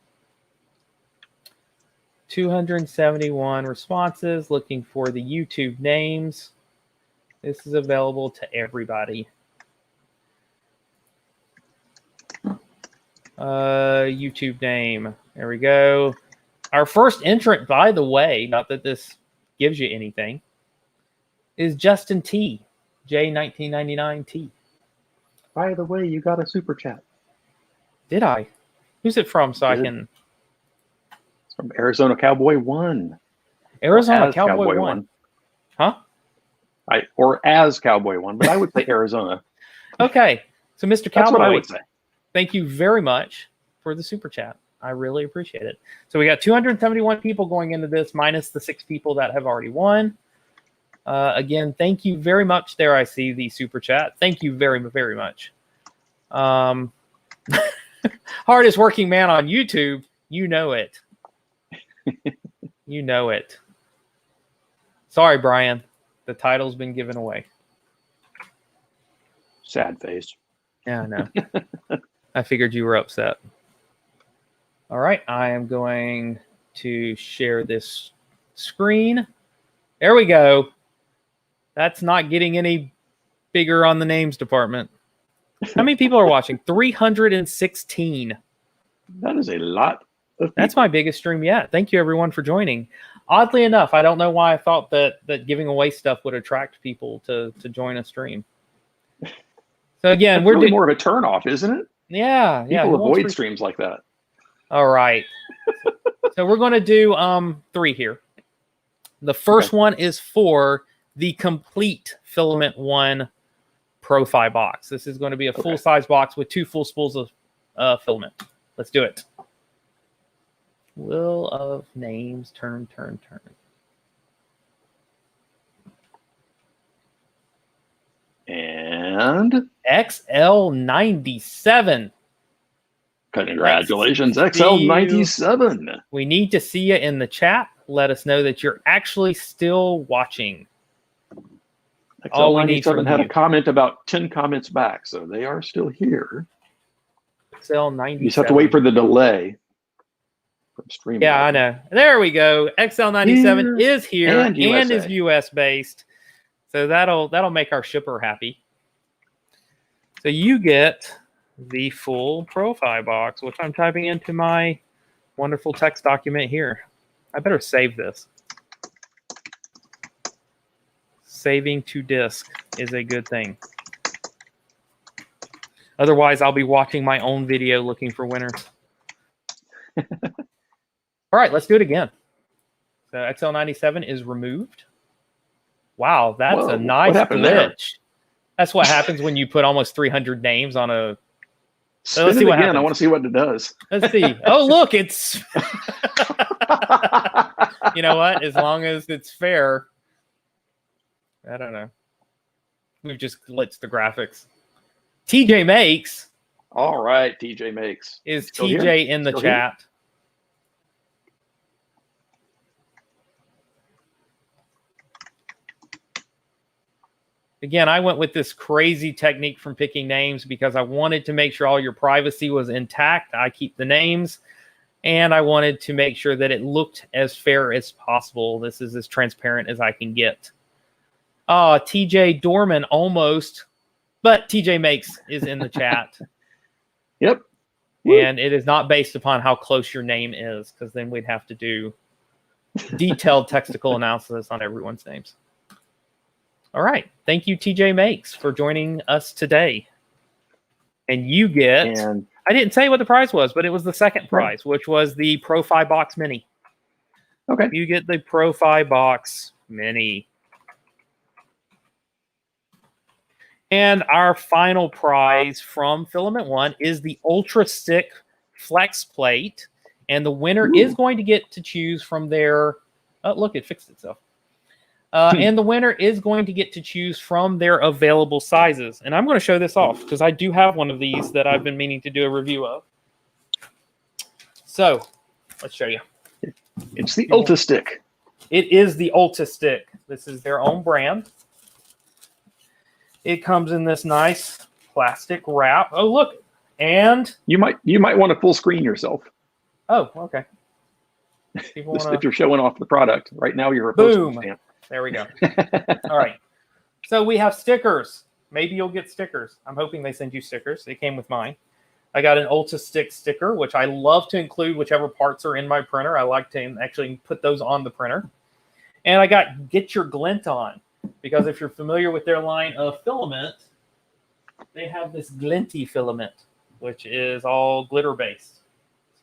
271 responses, looking for the YouTube names. This is available to everybody. YouTube name. There we go. Our first entrant, by the way, not that this gives you anything, is Justin T. J1999T. By the way, you got a super chat. Did I? Who's it from so I can... From Arizona Cowboy 1. Arizona Cowboy 1. Huh? Or as Cowboy 1, but I would say Arizona. Okay. So Mr. Cowboy, that's what I would say. Thank you very much for the super chat. I really appreciate it. So we got 271 people going into this, minus the 6 people that have already won. Again, thank you very much. There I see the super chat. Thank you very, very much. Hardest working man on YouTube. You know it. You know it. Sorry, Brian. The title's been given away. Sad face. Yeah, I know. I figured you were upset. All right. I am going to share this screen. There we go. That's not getting any bigger on the names department. How many people are watching? 316. That is a lot. That's my biggest stream yet. Thank you, everyone, for joining. Oddly enough, I don't know why I thought that giving away stuff would attract people to join a stream. So again, we're really more of a turnoff, isn't it? Yeah, people avoid streams like that. All right. So we're going to do 3 here. The first one is for the complete Filament One Profi box. This is going to be a full-size box with 2 full spools of filament. Let's do it. Wheel of names, turn. And XL97. Congratulations, XL97. We need to see you in the chat. Let us know that you're actually still watching. XL97 had a comment about 10 comments back, so they are still here. XL97. You just have to wait for the delay from streaming. Yeah, I know. There we go. XL97 is here and is US based. So that'll make our shipper happy. So you get the full Profi box, which I'm typing into my wonderful text document here. I better save this. Saving to disk is a good thing. Otherwise, I'll be watching my own video looking for winners. All right, let's do it again. So XL97 is removed. Wow, that's a nice glitch. That's what happens when you put almost 300 names on a... So let's see what happens. I want to see what it does. Let's see. Oh, look, it's... You know what? As long as it's fair. I don't know. We've just glitched the graphics. TJ Makes. All right, TJ Makes. Is TJ in the chat? Again, I went with this crazy technique from picking names because I wanted to make sure all your privacy was intact. I keep the names, and I wanted to make sure that it looked as fair as possible. This is as transparent as I can get. TJ Dorman almost, but TJ Makes is in the chat. Yep. And it is not based upon how close your name is, because then we'd have to do detailed textical analysis on everyone's names. All right. Thank you, TJ Makes, for joining us today. And you get, I didn't say what the prize was, but it was the second prize, which was the Pro-Fi Box Mini. Okay. You get the Pro-Fi Box Mini. And our final prize from Filament One is the Ultra Stick Flex Plate. And the winner is going to get to choose from their... Oh, look, it fixed itself. And the winner is going to get to choose from their available sizes. And I'm going to show this off because I do have one of these that I've been meaning to do a review of. So, let's show you. It's the Ultra Stick. It is the Ultra Stick. This is their own brand. It comes in this nice plastic wrap. Oh, look. And you might want to full screen yourself. Oh, okay. If you're showing off the product. Right now you're a boom. Stamp. There we go. All right. So we have stickers. Maybe you'll get stickers. I'm hoping they send you stickers. They came with mine. I got an Ultra Stick sticker, which I love to include whichever parts are in my printer. I like to actually put those on the printer. And I got Get Your Glint On, because if you're familiar with their line of filament, they have this glinty filament, which is all glitter-based.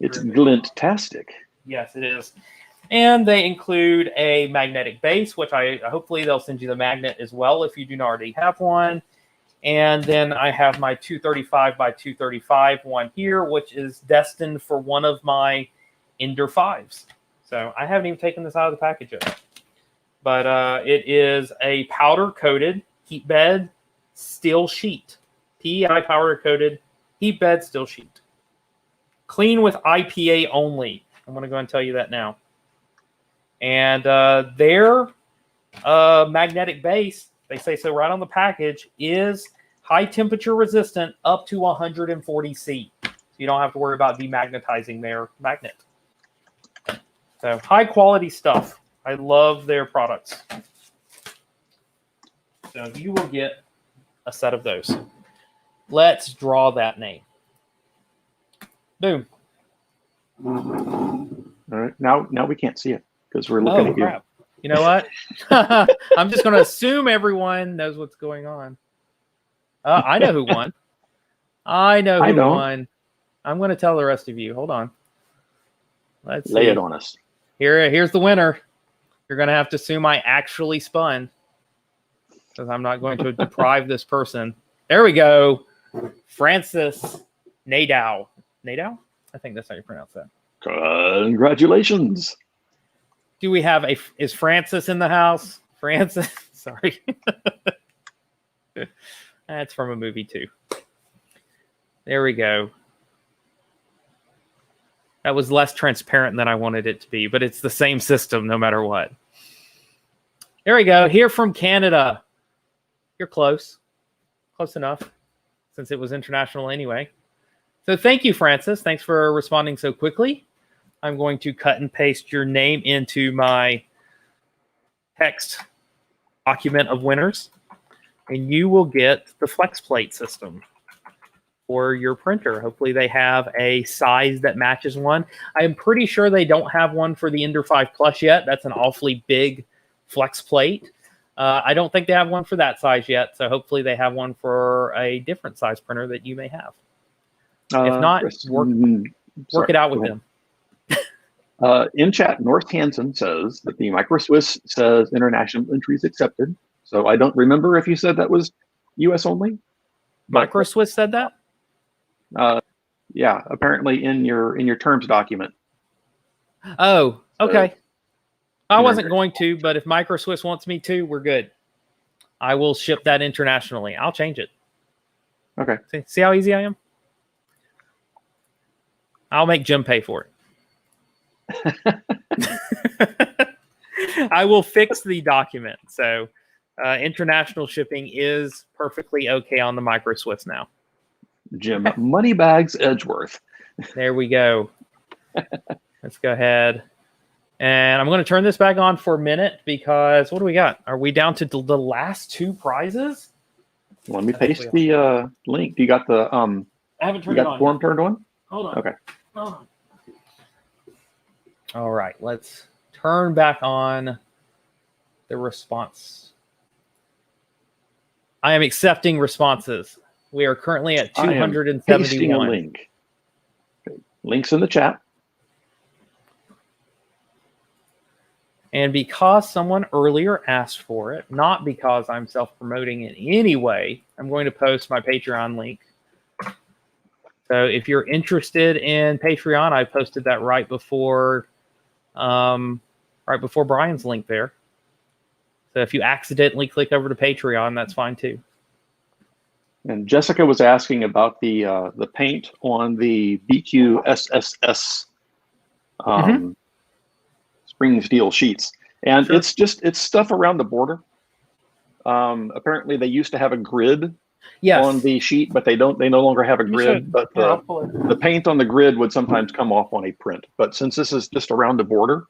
It's glint-tastic. Yes, it is. And they include a magnetic base, which hopefully they'll send you the magnet as well if you do not already have one. And then I have my 235 by 235 one here, which is destined for one of my Ender 5s. So I haven't even taken this out of the package yet. But it is a powder-coated heat bed steel sheet. PEI powder-coated heat bed steel sheet. Clean with IPA only. I'm going to go and tell you that now. And their magnetic base, they say so right on the package, is high temperature resistant up to 140 C. So you don't have to worry about demagnetizing their magnet. So high quality stuff. I love their products. So you will get a set of those. Let's draw that name. Boom. All right. Now we can't see it because we're looking at crap. You know what? I'm just going to assume everyone knows what's going on. I know who won. I know who won. I'm going to tell the rest of you. Hold on. Let's lay it on us. Here's the winner. You're going to have to assume I actually spun, because I'm not going to deprive this person. There we go. Francis Nadeau. Nadeau? I think that's how you pronounce that. Congratulations. Do we have is Francis in the house? Francis? Sorry. That's from a movie too. There we go. That was less transparent than I wanted it to be, but it's the same system no matter what. There we go. Here from Canada. You're close. Close enough, since it was international anyway. So thank you, Francis. Thanks for responding so quickly. I'm going to cut and paste your name into my text document of winners, and you will get the flex plate system for your printer. Hopefully they have a size that matches one. I'm pretty sure they don't have one for the Ender 5 Plus yet. That's an awfully big flex plate. I don't think they have one for that size yet, so hopefully they have one for a different size printer that you may have. If not, work it out with them. In chat, North Hansen says that the Micro Swiss says international entries accepted. So I don't remember if you said that was US only. Micro Swiss said that? Yeah, apparently in your terms document. Oh, okay. I wasn't going to, but if Micro Swiss wants me to, we're good. I will ship that internationally. I'll change it. Okay. See how easy I am? I'll make Jim pay for it. I will fix the document. So International shipping is perfectly okay on the Micro Swiss now. Jim Moneybags Edgeworth. There we go. Let's go ahead. And I'm going to turn this back on for a minute because what do we got? Are we down to the last 2 prizes? Let me paste the link. Do you got the I haven't turned you it got on. the form turned on? Hold on. Okay. Hold on. All right, let's turn back on the response. I am accepting responses. We are currently at I am 271. pasting a link. Okay. Links in the chat. And because someone earlier asked for it, not because I'm self-promoting in any way, I'm going to post my Patreon link. So if you're interested in Patreon, I posted that right before Brian's link there. So if you accidentally click over to Patreon, that's fine too. And Jessica was asking about the paint on the BQ SSS spring steel sheets, and Sure. it's stuff around the border. Apparently, they used to have a grid Yes. on the sheet, but they no longer have a grid. But the paint on the grid would sometimes come off on a print. But since this is just around the border,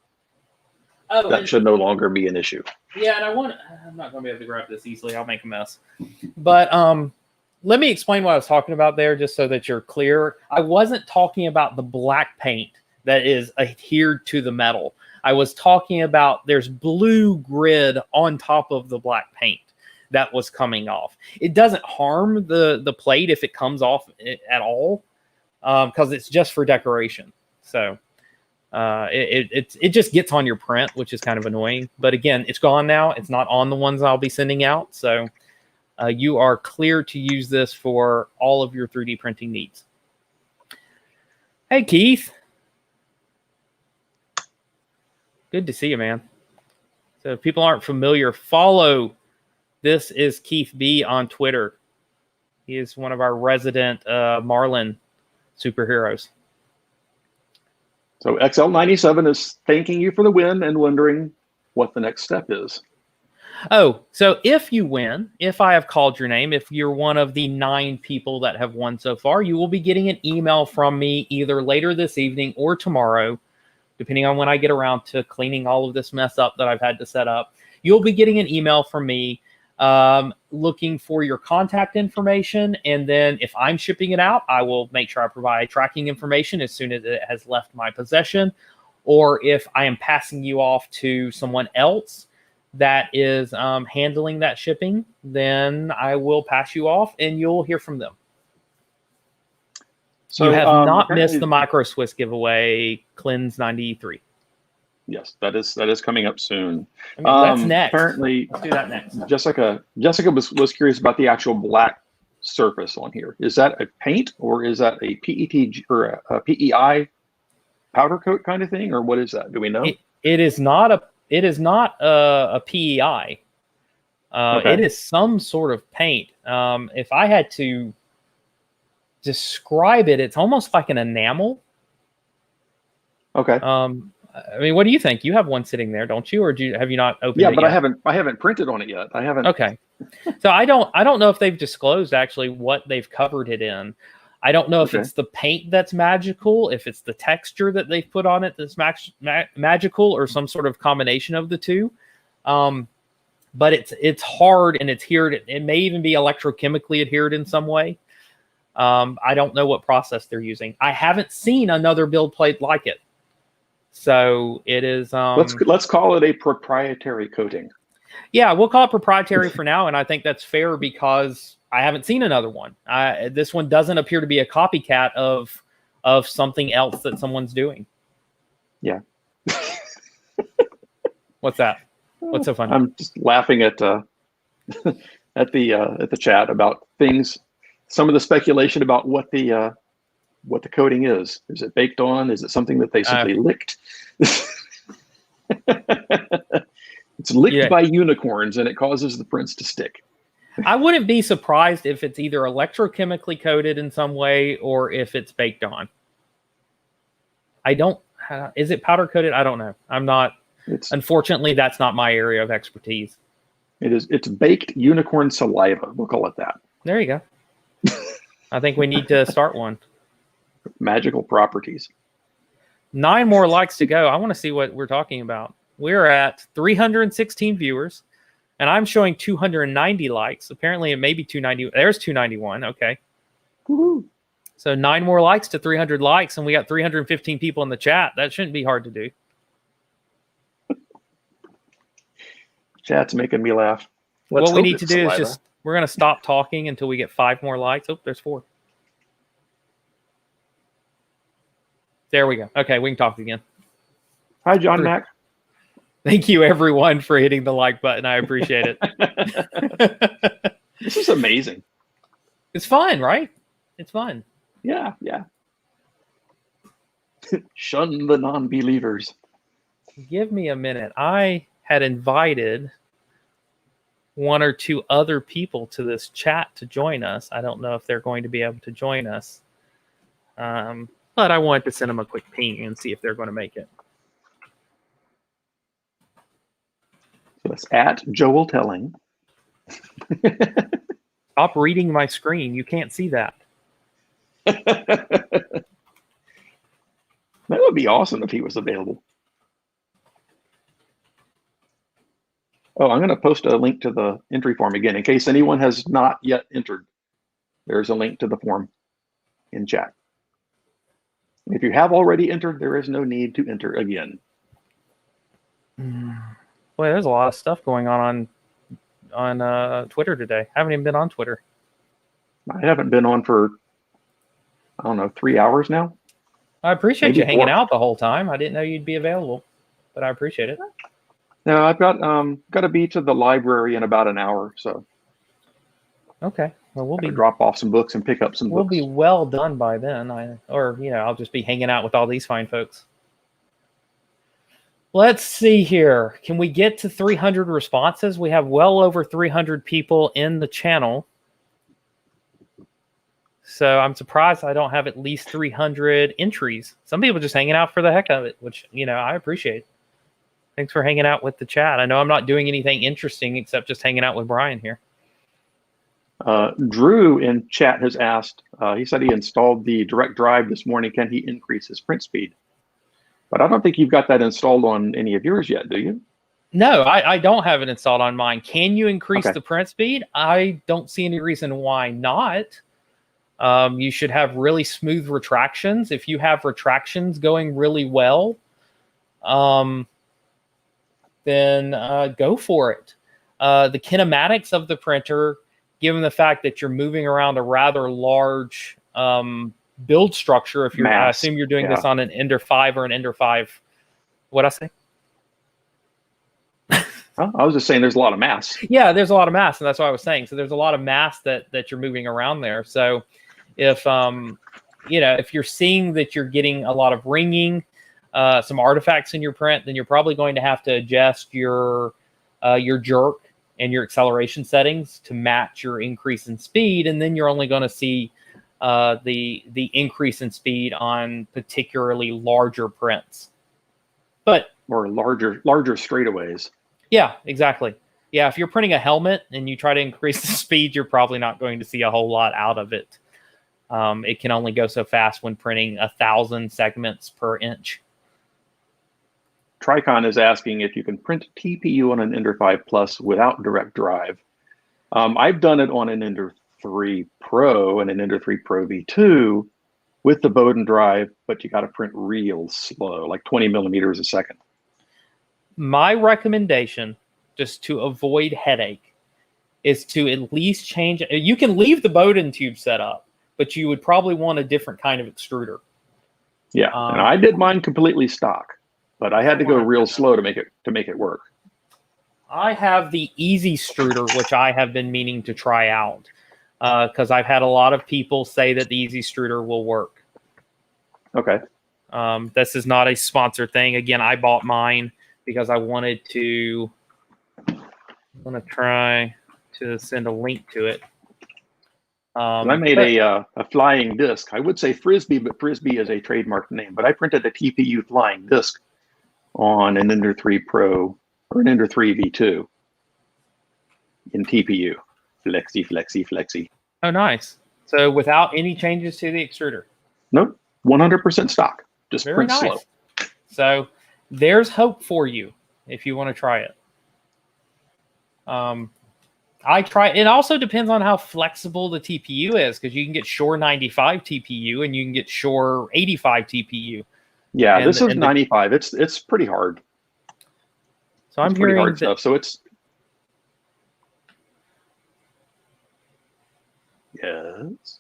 that should no longer be an issue. Yeah, and I'm not going to be able to grab this easily. I'll make a mess. But let me explain what I was talking about there, just so that you're clear. I wasn't talking about the black paint that is adhered to the metal. I was talking about there's blue grid on top of the black paint that was coming off. It doesn't harm the plate if it comes off at all, because it's just for decoration. So it just gets on your print, which is kind of annoying. But again, it's gone now. It's not on the ones I'll be sending out. So you are clear to use this for all of your 3D printing needs. Hey, Keith. Good to see you, man. So if people aren't familiar, follow. This is Keith B on Twitter. He is one of our resident Marlin superheroes. So XL97 is thanking you for the win and wondering what the next step is. Oh, so if you win, if I have called your name, if you're one of the 9 people that have won so far, you will be getting an email from me either later this evening or tomorrow, depending on when I get around to cleaning all of this mess up that I've had to set up. You'll be getting an email from me looking for your contact information. And then if I'm shipping it out, I will make sure I provide tracking information as soon as it has left my possession. Or if I am passing you off to someone else that is handling that shipping, then I will pass you off and you'll hear from them. So you have not missed the Micro Swiss giveaway, Cleanse 93. Yes, that is coming up soon. I mean, that's next. Apparently, let's do that next. Jessica was curious about the actual black surface on here. Is that a paint or is that a PET or a PEI powder coat kind of thing, or what is that? Do we know? It is not a PEI. Okay. It is some sort of paint. If I had to describe it, it's almost like an enamel. Okay. I mean, what do you think? You have one sitting there, don't you? Or have you not opened it Yeah, but yet? I haven't printed on it yet. I haven't. Okay. So I don't know if they've disclosed actually what they've covered it in. I don't know if it's the paint that's magical, if it's the texture that they've put on it that's magical, or some sort of combination of the two. But it's hard and it's adhered. It may even be electrochemically adhered in some way. I don't know what process they're using. I haven't seen another build plate like it. So it is. Let's call it a proprietary coating. Yeah, we'll call it proprietary for now, and I think that's fair because I haven't seen another one. This one doesn't appear to be a copycat of something else that someone's doing. Yeah. What's that? What's so funny? I'm just laughing at the chat about things. Some of the speculation about what the coating is. Is it baked on? Is it something that they simply licked? It's licked by unicorns and it causes the prints to stick. I wouldn't be surprised if it's either electrochemically coated in some way or if it's baked on. Is it powder coated? I don't know. I'm not. Unfortunately, that's not my area of expertise. It's baked unicorn saliva. We'll call it that. There you go. I think we need to start one. Magical properties. 9 more likes to go. I want to see what we're talking about. We're at 316 viewers, and I'm showing 290 likes. Apparently, it may be 290. There's 291. Okay. Woo-hoo. So 9 more likes to 300 likes, and we got 315 people in the chat. That shouldn't be hard to do. Chat's making me laugh. What we need to do is just, we're going to stop talking until we get 5 more likes. Oh, there's 4. There we go. Okay, we can talk again. Hi, John Mack. Thank you, everyone, for hitting the like button. I appreciate it. This is amazing. It's fun, right? It's fun. Yeah, yeah. Shun the non-believers. Give me a minute. I had invited 1 or 2 other people to this chat to join us. I don't know if they're going to be able to join us. But I wanted to send them a quick ping and see if they're going to make it. So it's at Joel Telling. Stop reading my screen. You can't see that. That would be awesome if he was available. Oh, I'm going to post a link to the entry form again in case anyone has not yet entered. There's a link to the form in chat. If you have already entered, there is no need to enter again. Boy, there's a lot of stuff going on Twitter today. I haven't even been on Twitter. I haven't been on for, I don't know, 3 hours now. I appreciate Maybe you hanging 4. out the whole time. I didn't know you'd be available, but I appreciate it. No, I've got to be to the library in about an hour, so. Okay. Well, we'll be drop off some books and pick up some books. We'll be well done by then. I'll just be hanging out with all these fine folks. Let's see here. Can we get to 300 responses? We have well over 300 people in the channel. So I'm surprised I don't have at least 300 entries. Some people just hanging out for the heck of it, which, I appreciate. Thanks for hanging out with the chat. I know I'm not doing anything interesting except just hanging out with Brian here. Drew in chat has asked, he said he installed the direct drive this morning. Can he increase his print speed? But I don't think you've got that installed on any of yours yet, do you? No, I don't have it installed on mine. Can you increase the print speed? I don't see any reason why not. You should have really smooth retractions. If you have retractions going really well, then go for it. The kinematics of the printer, given the fact that you're moving around a rather large build structure, if you're, I assume you're doing this on an Ender 5 or an Ender 5. What'd I say? I was just saying there's a lot of mass. Yeah, there's a lot of mass, and that's what I was saying. So there's a lot of mass that you're moving around there. So if if you're seeing that you're getting a lot of ringing, some artifacts in your print, then you're probably going to have to adjust your jerk and your acceleration settings to match your increase in speed, and then you're only going to see the increase in speed on particularly larger prints. Or larger straightaways. Yeah, exactly. Yeah, if you're printing a helmet and you try to increase the speed, you're probably not going to see a whole lot out of it. It can only go so fast when printing 1,000 segments per inch. Tricon is asking if you can print TPU on an Ender 5 Plus without direct drive. I've done it on an Ender 3 Pro and an Ender 3 Pro V2 with the Bowden drive, but you got to print real slow, like 20 millimeters a second. My recommendation, just to avoid headache, is to at least change. You can leave the Bowden tube set up, but you would probably want a different kind of extruder. Yeah, and I did mine completely stock, but I had to go real slow to make it work. I have the Easy Extruder, which I have been meaning to try out because I've had a lot of people say that the Easy Extruder will work. Okay. This is not a sponsored thing. Again, I bought mine because I wanted to. I'm gonna try to send a link to it. I made a flying disc. I would say Frisbee, but Frisbee is a trademark name. But I printed a TPU flying disc on an Ender 3 Pro or an Ender 3 V2. in TPU. Flexy, flexy, flexy. Oh, nice. So without any changes to the extruder. Nope, 100% stock. Just Very print nice. slow. So there's hope for you if you want to try it. I try. It also depends on how flexible the TPU is, because you can get Shore 95 TPU and you can get Shore 85 TPU. Yeah, And this is 95. It's pretty hard. So I'm It's pretty hearing hard stuff. So it's yes.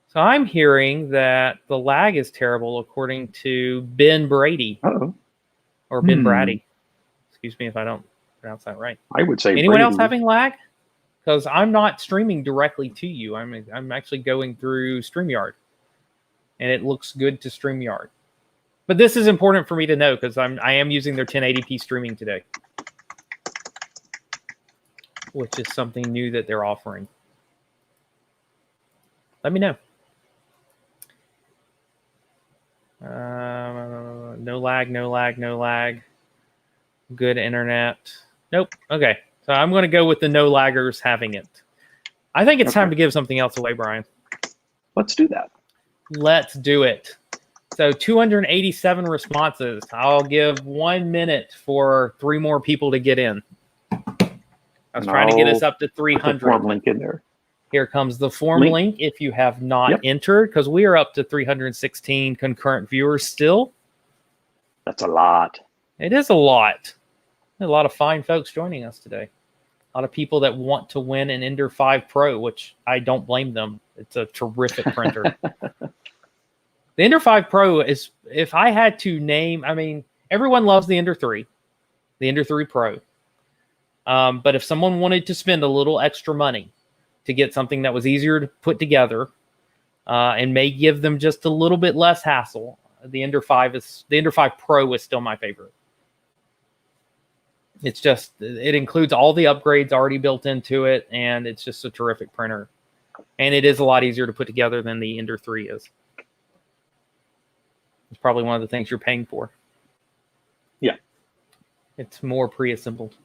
So I'm hearing that the lag is terrible, according to Ben Brady. Uh-oh. Or Ben Brady. Excuse me if I don't pronounce that right. I would say anyone Brady. else having lag? Because I'm not streaming directly to you. I'm actually going through StreamYard, and it looks good to StreamYard. But this is important for me to know because I am using their 1080p streaming today, which is something new that they're offering. Let me know. No lag, no lag, no lag. Good internet. Nope. Okay. So I'm going to go with the no laggers having it. I think it's time to give something else away, Brian. Let's do that. Let's do it. So 287 responses. I'll give 1 minute for 3 more people to get in. I was trying to get us up to 300. Form link in there. Here comes the form link if you have not entered, because we are up to 316 concurrent viewers still. That's a lot. It is a lot. A lot of fine folks joining us today. A lot of people that want to win an Ender 5 Pro, which I don't blame them. It's a terrific printer. The Ender 5 Pro is, if I had to name, I mean, everyone loves the Ender 3, the Ender 3 Pro. But if someone wanted to spend a little extra money to get something that was easier to put together and may give them just a little bit less hassle, the Ender 5 Pro is still my favorite. It's just, it includes all the upgrades already built into it, and it's just a terrific printer. And it is a lot easier to put together than the Ender 3 is. It's probably one of the things you're paying for. Yeah. It's more pre-assembled.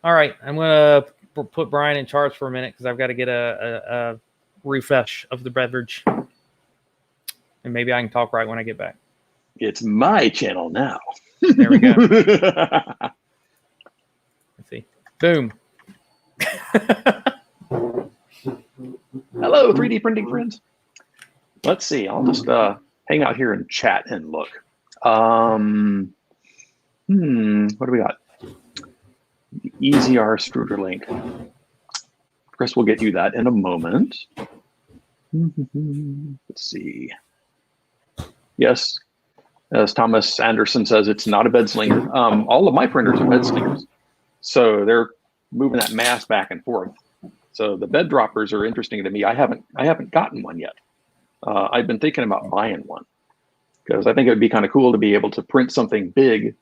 All right, I'm going to put Brian in charge for a minute because I've got to get a refresh of the beverage. And maybe I can talk right when I get back. It's my channel now. There we go. Let's see. Boom. Hello, 3D printing friends. Let's see. I'll just hang out here and chat and look. What do we got? The EZR extruder link. Chris will get you that in a moment. Let's see. Yes, as Thomas Anderson says, it's not a bed slinger. All of my printers are bed slingers, so they're moving that mass back and forth. So the bed droppers are interesting to me. I haven't gotten one yet. I've been thinking about buying one because I think it would be kind of cool to be able to print something big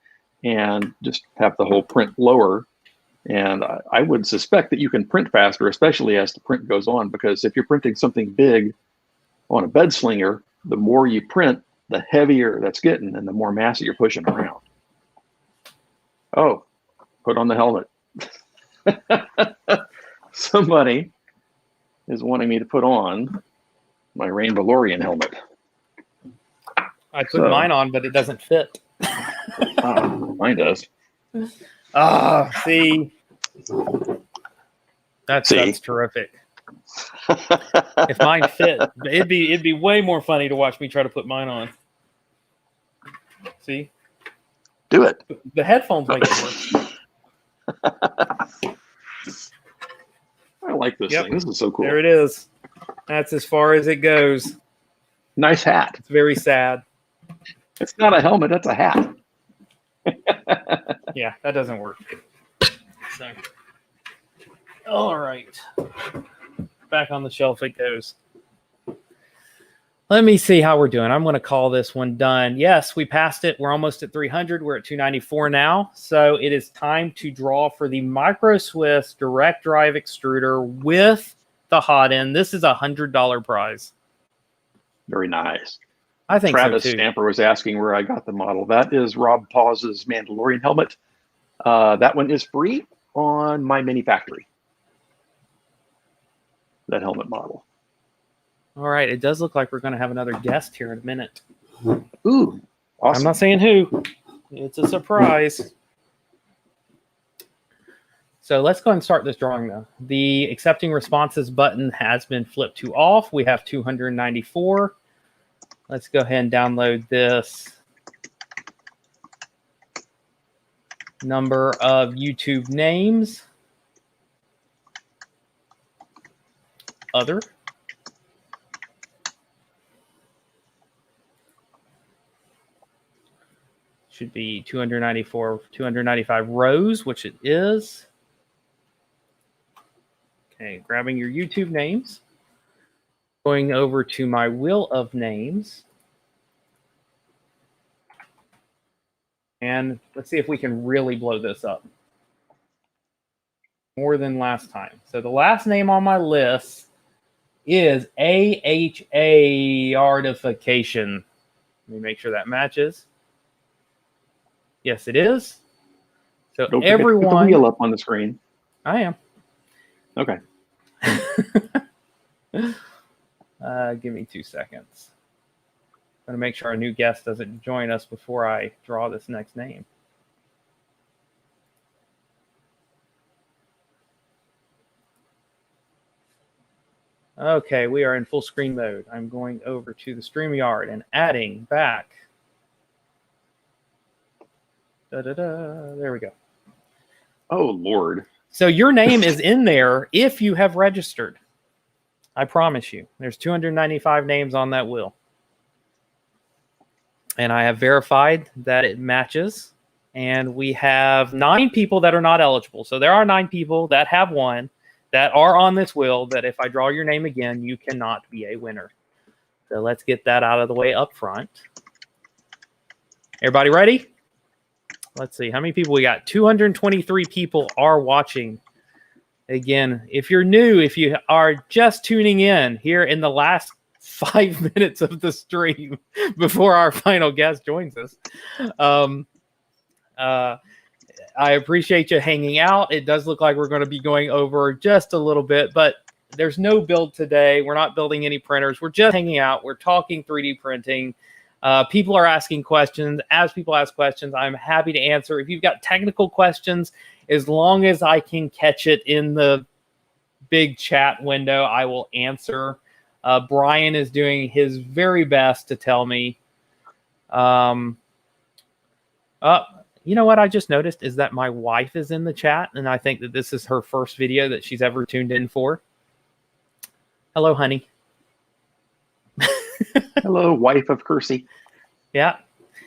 and just have the whole print lower. And I would suspect that you can print faster, especially as the print goes on, because if you're printing something big on a bed slinger, the more you print, the heavier that's getting and the more mass that you're pushing around. Oh, put on the helmet. Somebody is wanting me to put on my Rain Valorian helmet. I put mine on, but it doesn't fit. Mine does. See. That's terrific. If mine fit, it'd be way more funny to watch me try to put mine on. See? Do it. The headphones make it work. I like this thing. This is so cool. There it is. That's as far as it goes. Nice hat. It's very sad. It's not a helmet, that's a hat. Yeah, that doesn't work. So, all right. Back on the shelf it goes. Let me see how we're doing. I'm going to call this one done. Yes, we passed it. We're almost at 300. We're at 294 now. So it is time to draw for the Micro Swiss direct drive extruder with the hot end. This is a $100 prize. Very nice. I think Travis so too. Stamper was asking where I got the model. That is Rob Paus's Mandalorian helmet. That one is free on my Mini Factory. That helmet model. All right. It does look like we're going to have another guest here in a minute. Ooh, awesome. I'm not saying who. It's a surprise. So let's go ahead and start this drawing now. The accepting responses button has been flipped to off. We have 294. Let's go ahead and download this number of YouTube names. Other. Should be 294, 295 rows, which it is. Okay, grabbing your YouTube names. Going over to my wheel of names. And let's see if we can really blow this up. More than last time. So the last name on my list is AHA Artification. Let me make sure that matches. Yes, it is. So Don't everyone. forget to put the wheel up on the screen. I am. Okay. Give me 2 seconds. I'm going to make sure our new guest doesn't join us before I draw this next name. Okay, we are in full screen mode. I'm going over to the StreamYard and adding back. There we go. Oh, Lord. So your name is in there if you have registered. I promise you. There's 295 names on that wheel. And I have verified that it matches. And we have 9 people that are not eligible. So there are 9 people that have won that are on this wheel that if I draw your name again, you cannot be a winner. So let's get that out of the way up front. Everybody ready? Let's see. How many people we got? 223 people are watching. Again, if you're new, if you are just tuning in here in the last 5 minutes of the stream before our final guest joins us, I appreciate you hanging out. It does look like we're going to be going over just a little bit, but there's no build today. We're not building any printers. We're just hanging out. We're talking 3D printing. People are asking questions. As people ask questions, I'm happy to answer. If you've got technical questions, as long as I can catch it in the big chat window, I will answer. Brian is doing his very best to tell me. You know what I just noticed is that my wife is in the chat, and I think that this is her first video that she's ever tuned in for. Hello, honey. Hello, wife of Kersey. Yeah.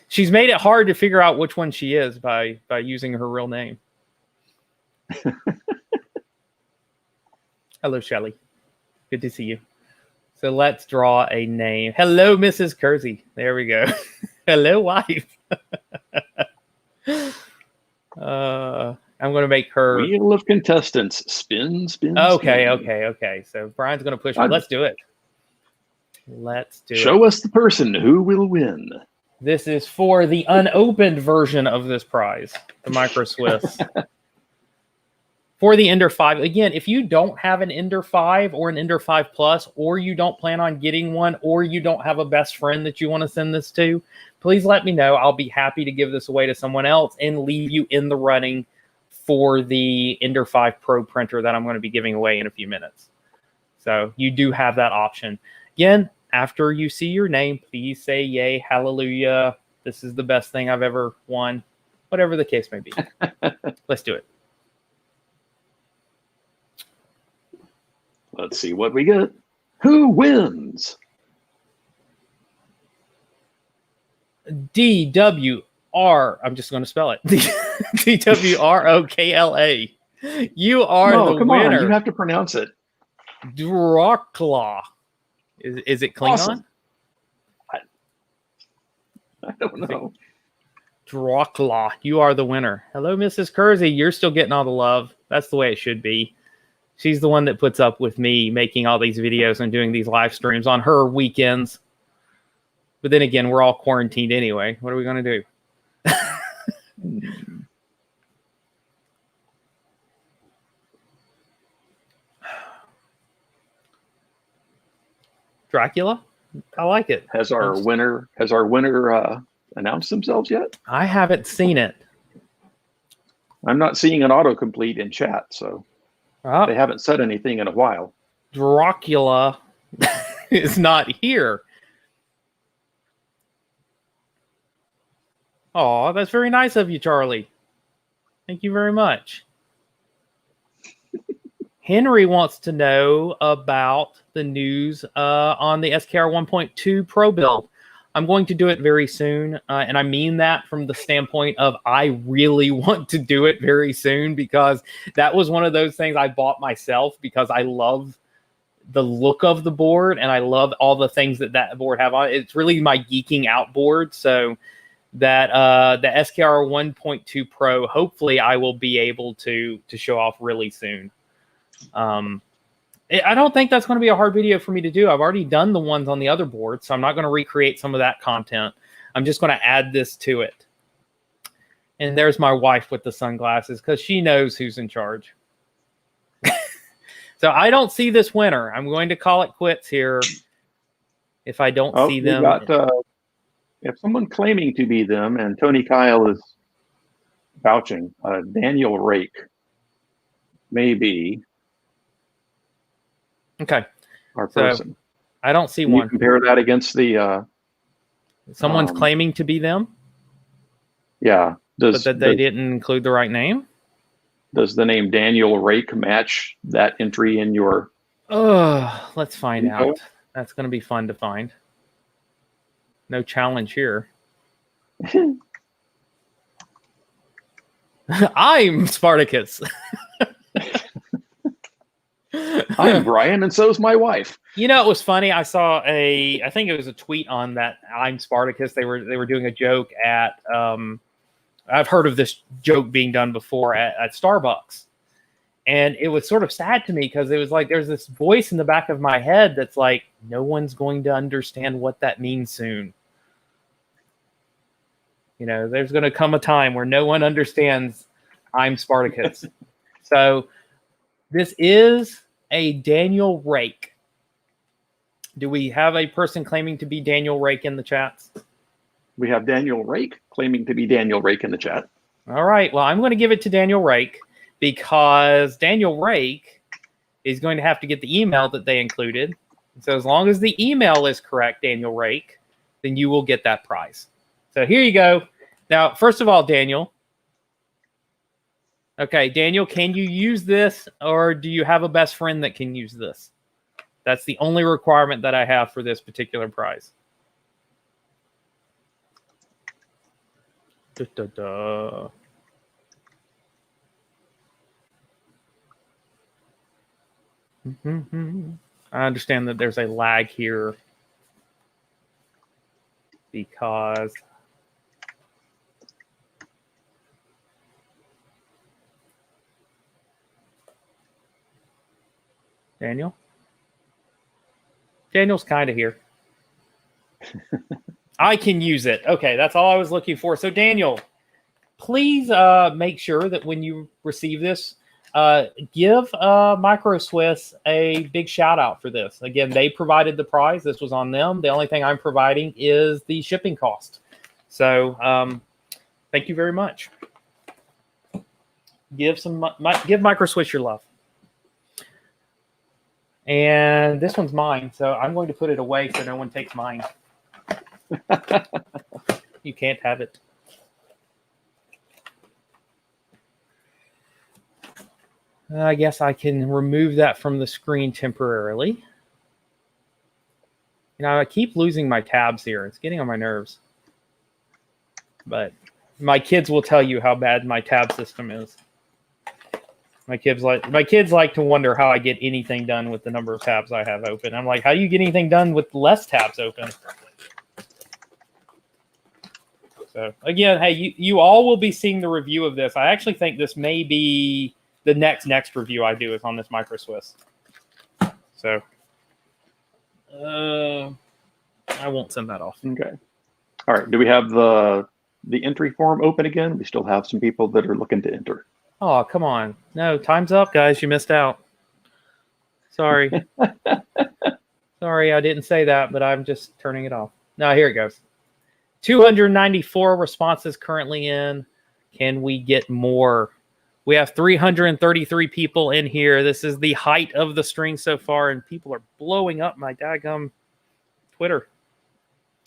She's made it hard to figure out which one she is by using her real name. Hello, Shelly. Good to see you. So let's draw a name. Hello, Mrs. Kersey. There we go. Hello, wife. I'm going to make her... Wheel of contestants. Spin, spin, Okay, spin. okay. So Brian's going to push me. Let's do it. Let's do it. Show us the person who will win. This is for the unopened version of this prize, the Micro Swiss. For the Ender 5. Again, if you don't have an Ender 5 or an Ender 5 Plus, or you don't plan on getting one, or you don't have a best friend that you want to send this to, please let me know. I'll be happy to give this away to someone else and leave you in the running for the Ender 5 Pro printer that I'm going to be giving away in a few minutes. So you do have that option. Again, after you see your name, please say yay, hallelujah. This is the best thing I've ever won. Whatever the case may be. Let's do it. Let's see what we get. Who wins? DWR. I'm just going to spell it. DWROKLA. You are No, the come winner. on. You have to pronounce it. Dracula. Is it Klingon? Awesome. I don't know. Dracula. You are the winner. Hello, Mrs. Kersey. You're still getting all the love. That's the way it should be. She's the one that puts up with me making all these videos and doing these live streams on her weekends. But then again, we're all quarantined anyway. What are we going to do? Dracula? I like it. Has our winner announced themselves yet? I haven't seen it. I'm not seeing an autocomplete in chat, so they haven't said anything in a while. Dracula is not here. Oh, that's very nice of you, Charlie. Thank you very much. Henry wants to know about the news on the SKR 1.2 Pro build. I'm going to do it very soon, and I mean that from the standpoint of I really want to do it very soon, because that was one of those things I bought myself because I love the look of the board and I love all the things that board have on it. It's really my geeking out board. So that the SKR 1.2 Pro, hopefully I will be able to show off really soon. I don't think that's going to be a hard video for me to do. I've already done the ones on the other board, so I'm not going to recreate some of that content. I'm just going to add this to it. And there's my wife with the sunglasses, because she knows who's in charge. So I don't see this winner. I'm going to call it quits here if I don't see them. If someone claiming to be them, and Tony Kyle is vouching, Daniel Rake, maybe. Okay. Our person. So I don't see Can one. you compare that against the... Someone's claiming to be them? Yeah. But that they didn't include the right name? Does the name Daniel Rake match that entry in your... Oh, let's find info? out. That's going to be fun to find. No challenge here. I'm Spartacus. I'm Brian, and so's my wife. You know, it was funny. I saw I think it was a tweet on that I'm Spartacus. They were doing a joke at, I've heard of this joke being done before at Starbucks. And it was sort of sad to me, because it was like, there's this voice in the back of my head that's like, no one's going to understand what that means soon. You know, there's going to come a time where no one understands I'm Spartacus. So this is a Daniel Rake. Do we have a person claiming to be Daniel Rake in the chats? We have Daniel Rake claiming to be Daniel Rake in the chat. All right. Well, I'm going to give it to Daniel Rake, because Daniel Rake is going to have to get the email that they included. So as long as the email is correct, Daniel Rake, then you will get that prize. So here you go. Now, first of all, Daniel. Okay, Daniel, can you use this, or do you have a best friend that can use this? That's the only requirement that I have for this particular prize. I understand that there's a lag here because Daniel's kind of here. I can use it. Okay, that's all I was looking for. So Daniel, please make sure that when you receive this, give Micro Swiss a big shout out for this. Again, they provided the prize. This was on them. The only thing I'm providing is the shipping cost. So thank you very much. Give Micro Swiss your love. And this one's mine, so I'm going to put it away so no one takes mine. You can't have it. I guess I can remove that from the screen temporarily. You know, I keep losing my tabs here. It's getting on my nerves. But my kids will tell you how bad my tab system is. My kids like to wonder how I get anything done with the number of tabs I have open. I'm like, how do you get anything done with less tabs open? So again, hey, you all will be seeing the review of this. I actually think this may be the next review I do is on this Micro Swiss. So I won't send that off. Okay. All right. Do we have the entry form open again? We still have some people that are looking to enter. Oh, come on. No, time's up, guys. You missed out. Sorry. Sorry, I didn't say that, but I'm just turning it off. No, here it goes. 294 responses currently in. Can we get more? We have 333 people in here. This is the height of the string so far, and people are blowing up my daggum Twitter.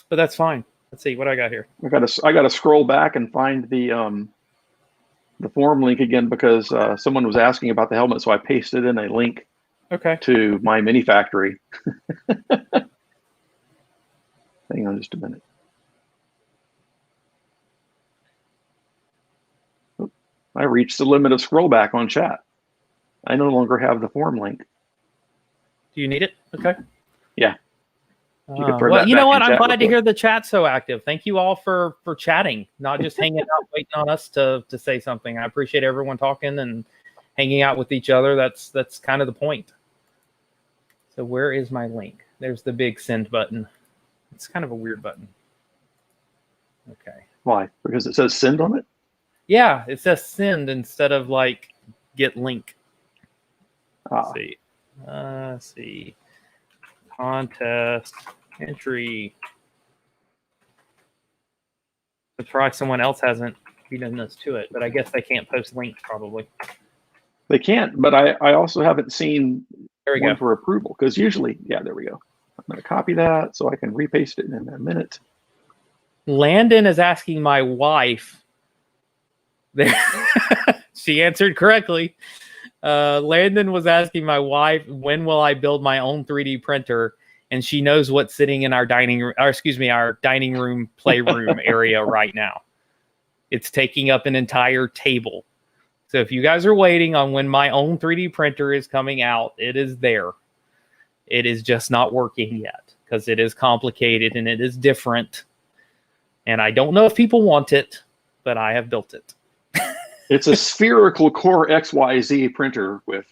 But that's fine. Let's see what I got here. I gotta scroll back and find the forum link again because someone was asking about the helmet, so I pasted in a link to my mini factory. Hang on just a minute. I reached the limit of scroll back on chat. I no longer have the forum link. Do you need it? Okay. Yeah. Well, you know what? I'm glad to hear the chat so active. Thank you all for chatting, not just hanging out, waiting on us to say something. I appreciate everyone talking and hanging out with each other. That's kind of the point. So where is my link? There's the big send button. It's kind of a weird button. Okay. Why? Because it says send on it? Yeah, it says send instead of like get link. Ah. Let's see. Contest entry. It's probably someone else hasn't beaten us to it, but I guess they can't post links probably. They can't, but I also haven't seen one for approval because usually, yeah, there we go. I'm going to copy that so I can repaste it in a minute. Landon is asking my wife. She answered correctly. Landon was asking my wife, when will I build my own 3D printer? And she knows what's sitting in our dining room, or excuse me, our dining room, playroom area right now. It's taking up an entire table. So if you guys are waiting on when my own 3D printer is coming out, it is there. It is just not working yet because it is complicated and it is different. And I don't know if people want it, but I have built it. It's a spherical core XYZ printer with.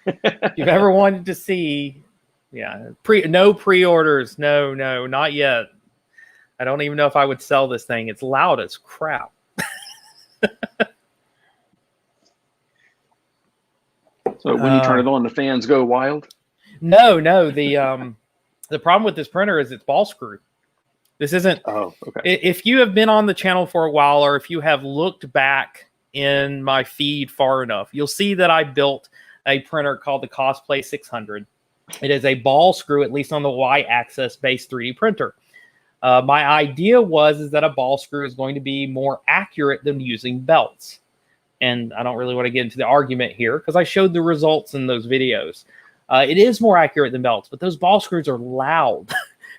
If you've ever wanted to see, no pre-orders. No, not yet. I don't even know if I would sell this thing. It's loud as crap. So when you turn it on, the fans go wild? No. The problem with this printer is it's ball screw. This isn't. Oh, okay. If you have been on the channel for a while, or if you have looked back in my feed far enough, you'll see that I built a printer called the Cosplay 600. It is a ball screw, at least on the Y-axis based 3D printer. My idea is that a ball screw is going to be more accurate than using belts. And I don't really want to get into the argument here because I showed the results in those videos. It is more accurate than belts, but those ball screws are loud.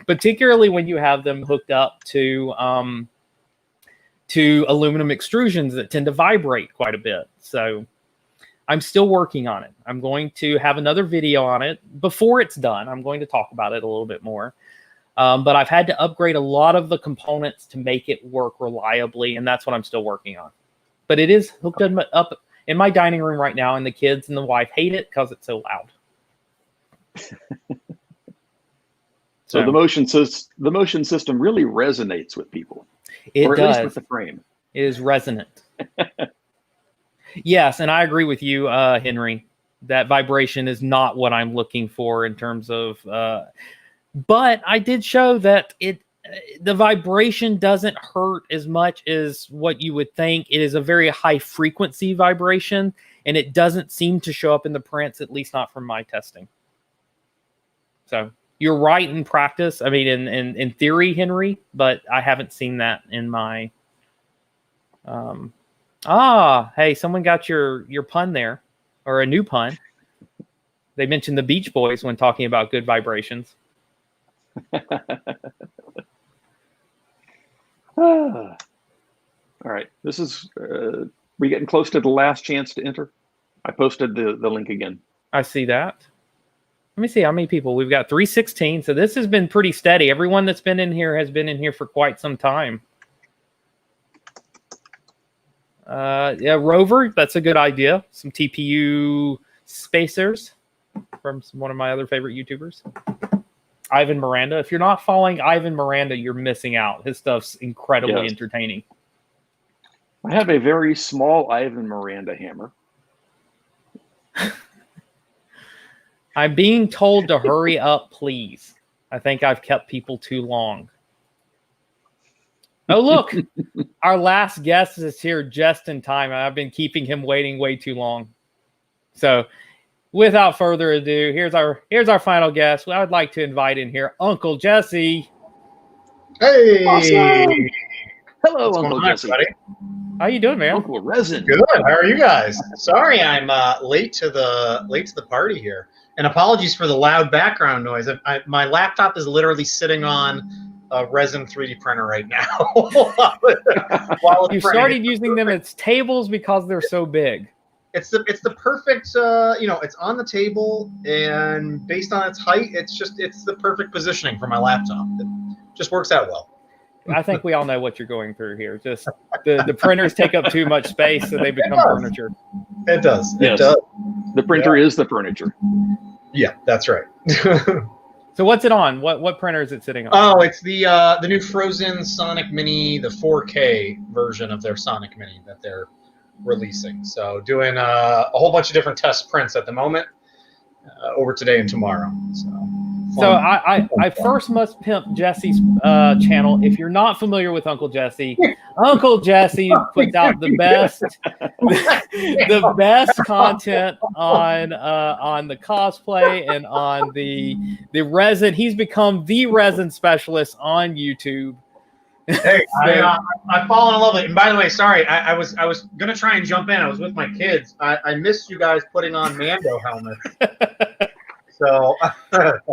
Particularly when you have them hooked up to aluminum extrusions that tend to vibrate quite a bit. So I'm still working on it. I'm going to have another video on it before it's done. I'm going to talk about it a little bit more. But I've had to upgrade a lot of the components to make it work reliably, and that's what I'm still working on. But it is hooked up in my dining room right now, and the kids and the wife hate it because it's so loud. So the motion system really resonates with people. It or at does. Least with the frame. It is resonant. Yes, and I agree with you, Henry. That vibration is not what I'm looking for in terms of. But I did show that the vibration doesn't hurt as much as what you would think. It is a very high frequency vibration, and it doesn't seem to show up in the prints, at least not from my testing. So. You're right in practice. I mean, in theory, Henry, but I haven't seen that in my. Hey, someone got your pun there, or a new pun. They mentioned the Beach Boys when talking about good vibrations. All right, this is we getting close to the last chance to enter. I posted the link again. I see that. Let me see how many people. We've got 316. So this has been pretty steady. Everyone that's been in here has been in here for quite some time. Yeah, Rover, that's a good idea. Some TPU spacers from one of my other favorite YouTubers. Ivan Miranda. If you're not following Ivan Miranda, you're missing out. His stuff's incredibly entertaining. I have a very small Ivan Miranda hammer. I'm being told to hurry up, please. I think I've kept people too long. Oh, look, our last guest is here just in time. I've been keeping him waiting way too long. So without further ado, here's our final guest. I would like to invite in here Uncle Jesse. Hey. Awesome. Hello, What's Uncle Jesse. Buddy? How you doing, man? Uncle Resin. Good. How are you guys? Sorry, I'm late to the party here, and apologies for the loud background noise. My laptop is literally sitting on a resin 3D printer right now. You started using them as tables because they're so big. It's the perfect it's on the table, and based on its height, it's the perfect positioning for my laptop. It just works out well. I think we all know what you're going through here. Just the printers take up too much space, so they become furniture. It does. Yes. It does. The printer is the furniture. Yeah, that's right. So what's it on? What printer is it sitting on? Oh, it's the new Frozen Sonic Mini, the 4K version of their Sonic Mini that they're releasing. So doing a whole bunch of different test prints at the moment over today and tomorrow. So I first must pimp Jesse's channel. If you're not familiar with Uncle Jesse, Uncle Jesse puts out the best content on the cosplay and on the resin. He's become the resin specialist on YouTube. Hey, I've fallen in love with it. And by the way, sorry, I was gonna try and jump in. I was with my kids. I missed you guys putting on Mando helmets. So, now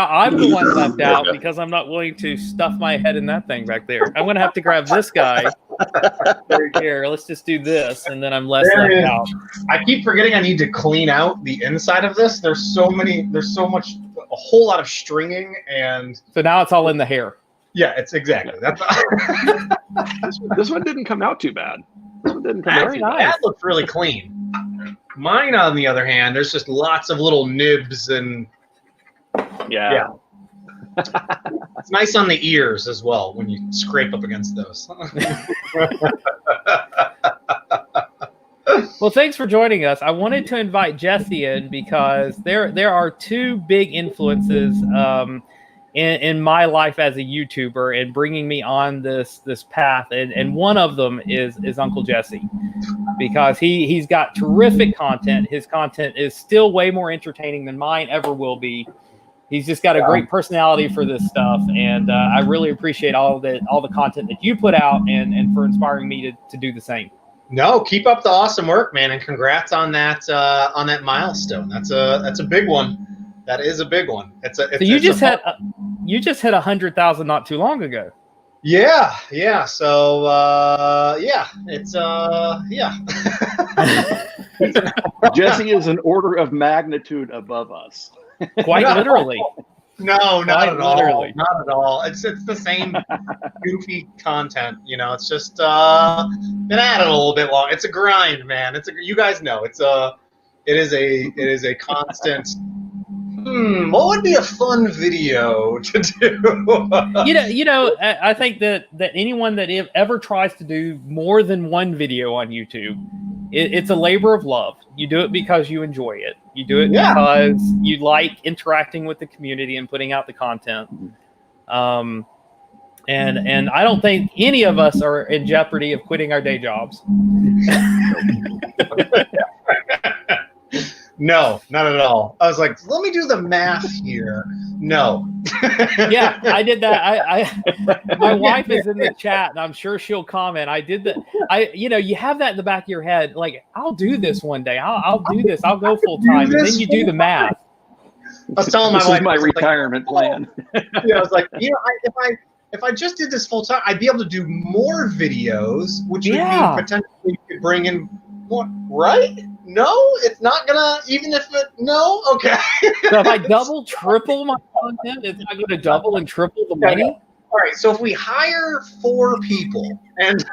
I'm the one left out because I'm not willing to stuff my head in that thing back there. I'm going to have to grab this guy right here. Let's just do this, and then I'm left out. I keep forgetting I need to clean out the inside of this. There's a whole lot of stringing, and so now it's all in the hair. Yeah, it's exactly. That's this one didn't come out too bad. This one didn't come out too bad. That looks really clean. Mine, on the other hand, there's just lots of little nibs and yeah. It's nice on the ears as well when you scrape up against those. Well, thanks for joining us. I wanted to invite Jesse in because there are two big influences in my life as a YouTuber and bringing me on this path, and one of them is Uncle Jesse, because he's got terrific content. His content is still way more entertaining than mine ever will be. He's just got a great personality for this stuff, and I really appreciate all the content that you put out and for inspiring me to do the same. No, keep up the awesome work, man, and congrats on that milestone. That's a big one. That is a big one. You just hit 100,000 not too long ago. Yeah. So it's yeah. Jesse is an order of magnitude above us. Quite literally. No, not at all. Literally. Not at all. It's the same goofy content. It's just been at it a little bit long. It's a grind, man. You guys know it is a constant. What would be a fun video to do? I think that anyone that ever tries to do more than one video on YouTube, it's a labor of love. You do it because you enjoy it. You do it because you like interacting with the community and putting out the content. And I don't think any of us are in jeopardy of quitting our day jobs. No, not at all. I was like, let me do the math here. No. Yeah, I did that. My wife is in the chat, and I'm sure she'll comment. I did that. You have that in the back of your head, like, I'll do this one day. I'll do this. I'll go full time, and then you do the math. I was telling my wife, this is my retirement plan. Yeah, I was like, if I just did this full time, I'd be able to do more videos, which would mean potentially could bring in more, right? No, it's not gonna. Even if it okay. So if I double, triple my content, it's not going to double and triple the money. All right. So if we hire 4 people, and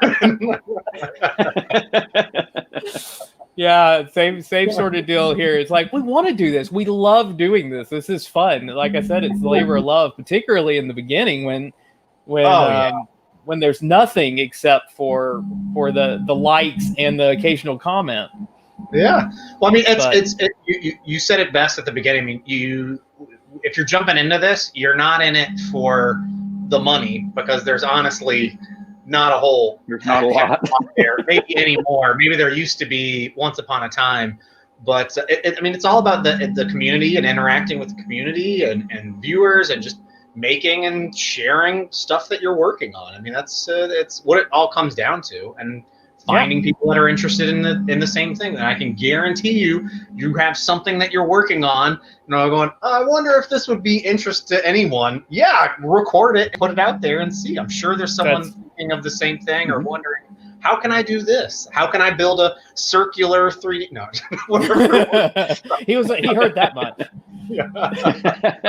Yeah, same sort of deal here. It's like we want to do this. We love doing this. This is fun. Like I said, it's the labor of love, particularly in the beginning when there's nothing except for the likes and the occasional comment. Yeah. Well, I mean, you said it best at the beginning. I mean, if you're jumping into this, you're not in it for the money, because there's honestly not a whole lot there, maybe anymore. Maybe there used to be once upon a time, but I mean, it's all about the community and interacting with the community and viewers and just making and sharing stuff that you're working on. I mean, that's what it all comes down to, and finding people that are interested in the same thing. And I can guarantee you have something that you're working on. Going, I wonder if this would be interest to anyone. Yeah, record it, put it out there, and see. I'm sure there's someone thinking of the same thing or wondering, how can I do this? How can I build a circular 3D? No, he heard that much. Yeah.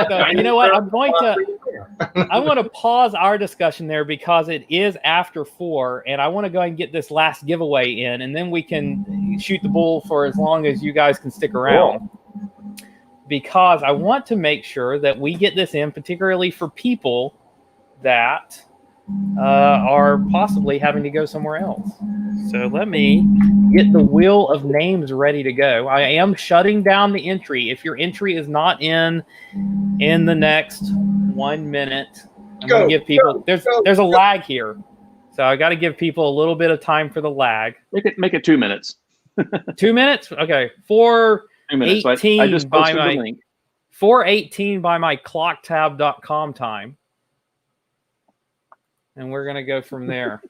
So, you know what? I want to pause our discussion there because it is after 4, and I want to go ahead and get this last giveaway in, and then we can shoot the bull for as long as you guys can stick around. Cool. Because I want to make sure that we get this in, particularly for people that are possibly having to go somewhere else. So let me get the wheel of names ready to go. I am shutting down the entry. If your entry is not in the next 1 minute, I'm going to give people. There's a lag here, so I got to give people a little bit of time for the lag. Make it 2 minutes. 2 minutes? Okay. 4:18 I just posted the link. 4:18 by my clocktab.com time. And we're going to go from there.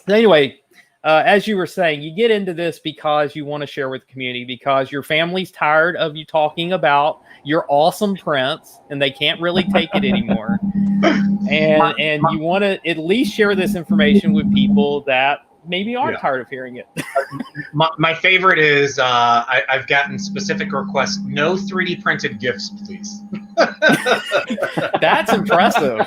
Anyway, as you were saying, you get into this because you want to share with the community, because your family's tired of you talking about your awesome prints and they can't really take it anymore. And you want to at least share this information with people that maybe are tired of hearing it. My favorite is I've gotten specific requests: no 3D printed GIFs, please. That's impressive.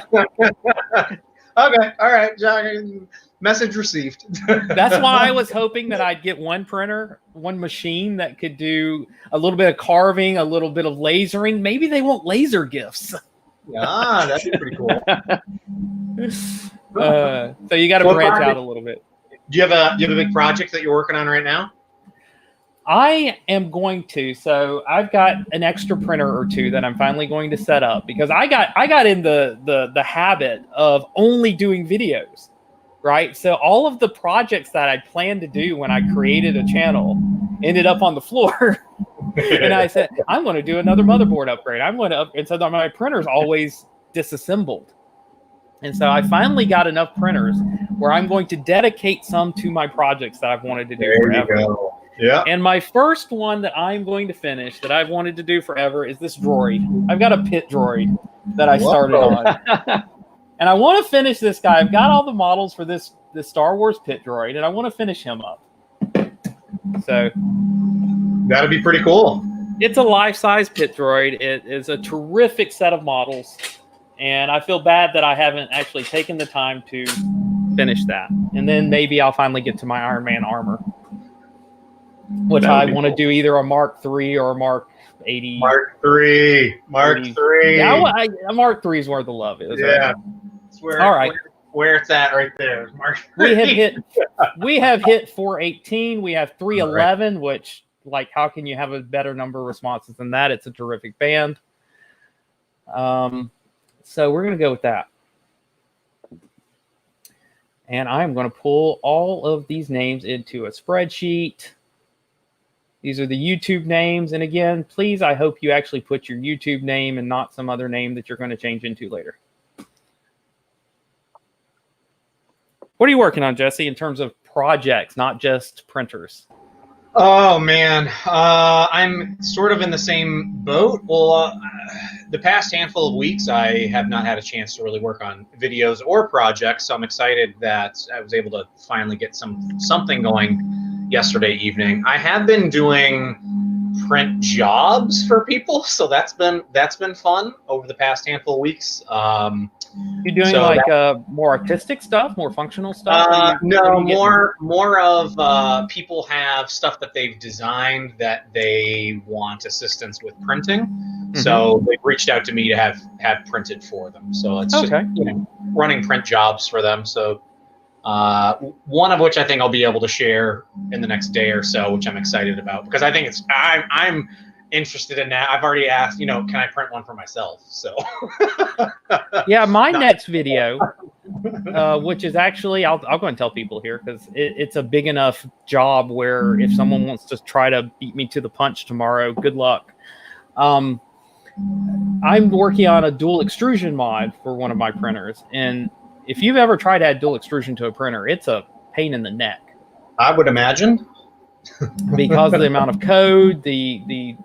Okay, all right, John. Message received. That's why I was hoping that I'd get one printer, one machine that could do a little bit of carving, a little bit of lasering. Maybe they want laser GIFs. Yeah, that'd be pretty cool. So you got to branch out a little bit. Do you have a big project that you're working on right now? I am going to. So I've got an extra printer or two that I'm finally going to set up, because I got in the habit of only doing videos, right? So all of the projects that I planned to do when I created a channel ended up on the floor. And I said, I'm going to do another motherboard upgrade. I'm going to upgrade. So that my printer's always disassembled. And so I finally got enough printers where I'm going to dedicate some to my projects that I've wanted to do forever. You go. Yeah. And my first one that I'm going to finish that I've wanted to do forever is this droid. I've got a pit droid that I started on. And I want to finish this guy. I've got all the models for this Star Wars pit droid, and I want to finish him up. So that'd be pretty cool. It's a life-size pit droid. It is a terrific set of models. And I feel bad that I haven't actually taken the time to finish that. And then maybe I'll finally get to my Iron Man armor, which I want to do either a Mark III or a Mark 80. Mark III. Yeah, a Mark III is where the love is. Yeah. Right? All right. Where it's at right there. Mark III. We have hit 418. We have 311, right, which, like, how can you have a better number of responses than that? It's a terrific band. So we're going to go with that. And I'm going to pull all of these names into a spreadsheet. These are the YouTube names. And again, please, I hope you actually put your YouTube name and not some other name that you're going to change into later. What are you working on, Jesse, in terms of projects, not just printers? Oh, man. I'm sort of in the same boat. Well, the past handful of weeks, I have not had a chance to really work on videos or projects, so I'm excited that I was able to finally get something going yesterday evening. I have been doing print jobs for people. So that's been fun over the past handful of weeks. You're doing so like more artistic stuff, more functional stuff? No, more of people have stuff that they've designed that they want assistance with printing. So they've reached out to me to have printed for them. So it's just running print jobs for them. So one of which I think I'll be able to share in the next day or so, which I'm excited about because I think I'm interested in that. I've already asked, can I print one for myself? So yeah, my next video, which is actually, I'll go and tell people here because it's a big enough job where if someone wants to try to beat me to the punch tomorrow, good luck. I'm working on a dual extrusion mod for one of my printers, and if you've ever tried to add dual extrusion to a printer, it's a pain in the neck. I would imagine. Because of the amount of code, you've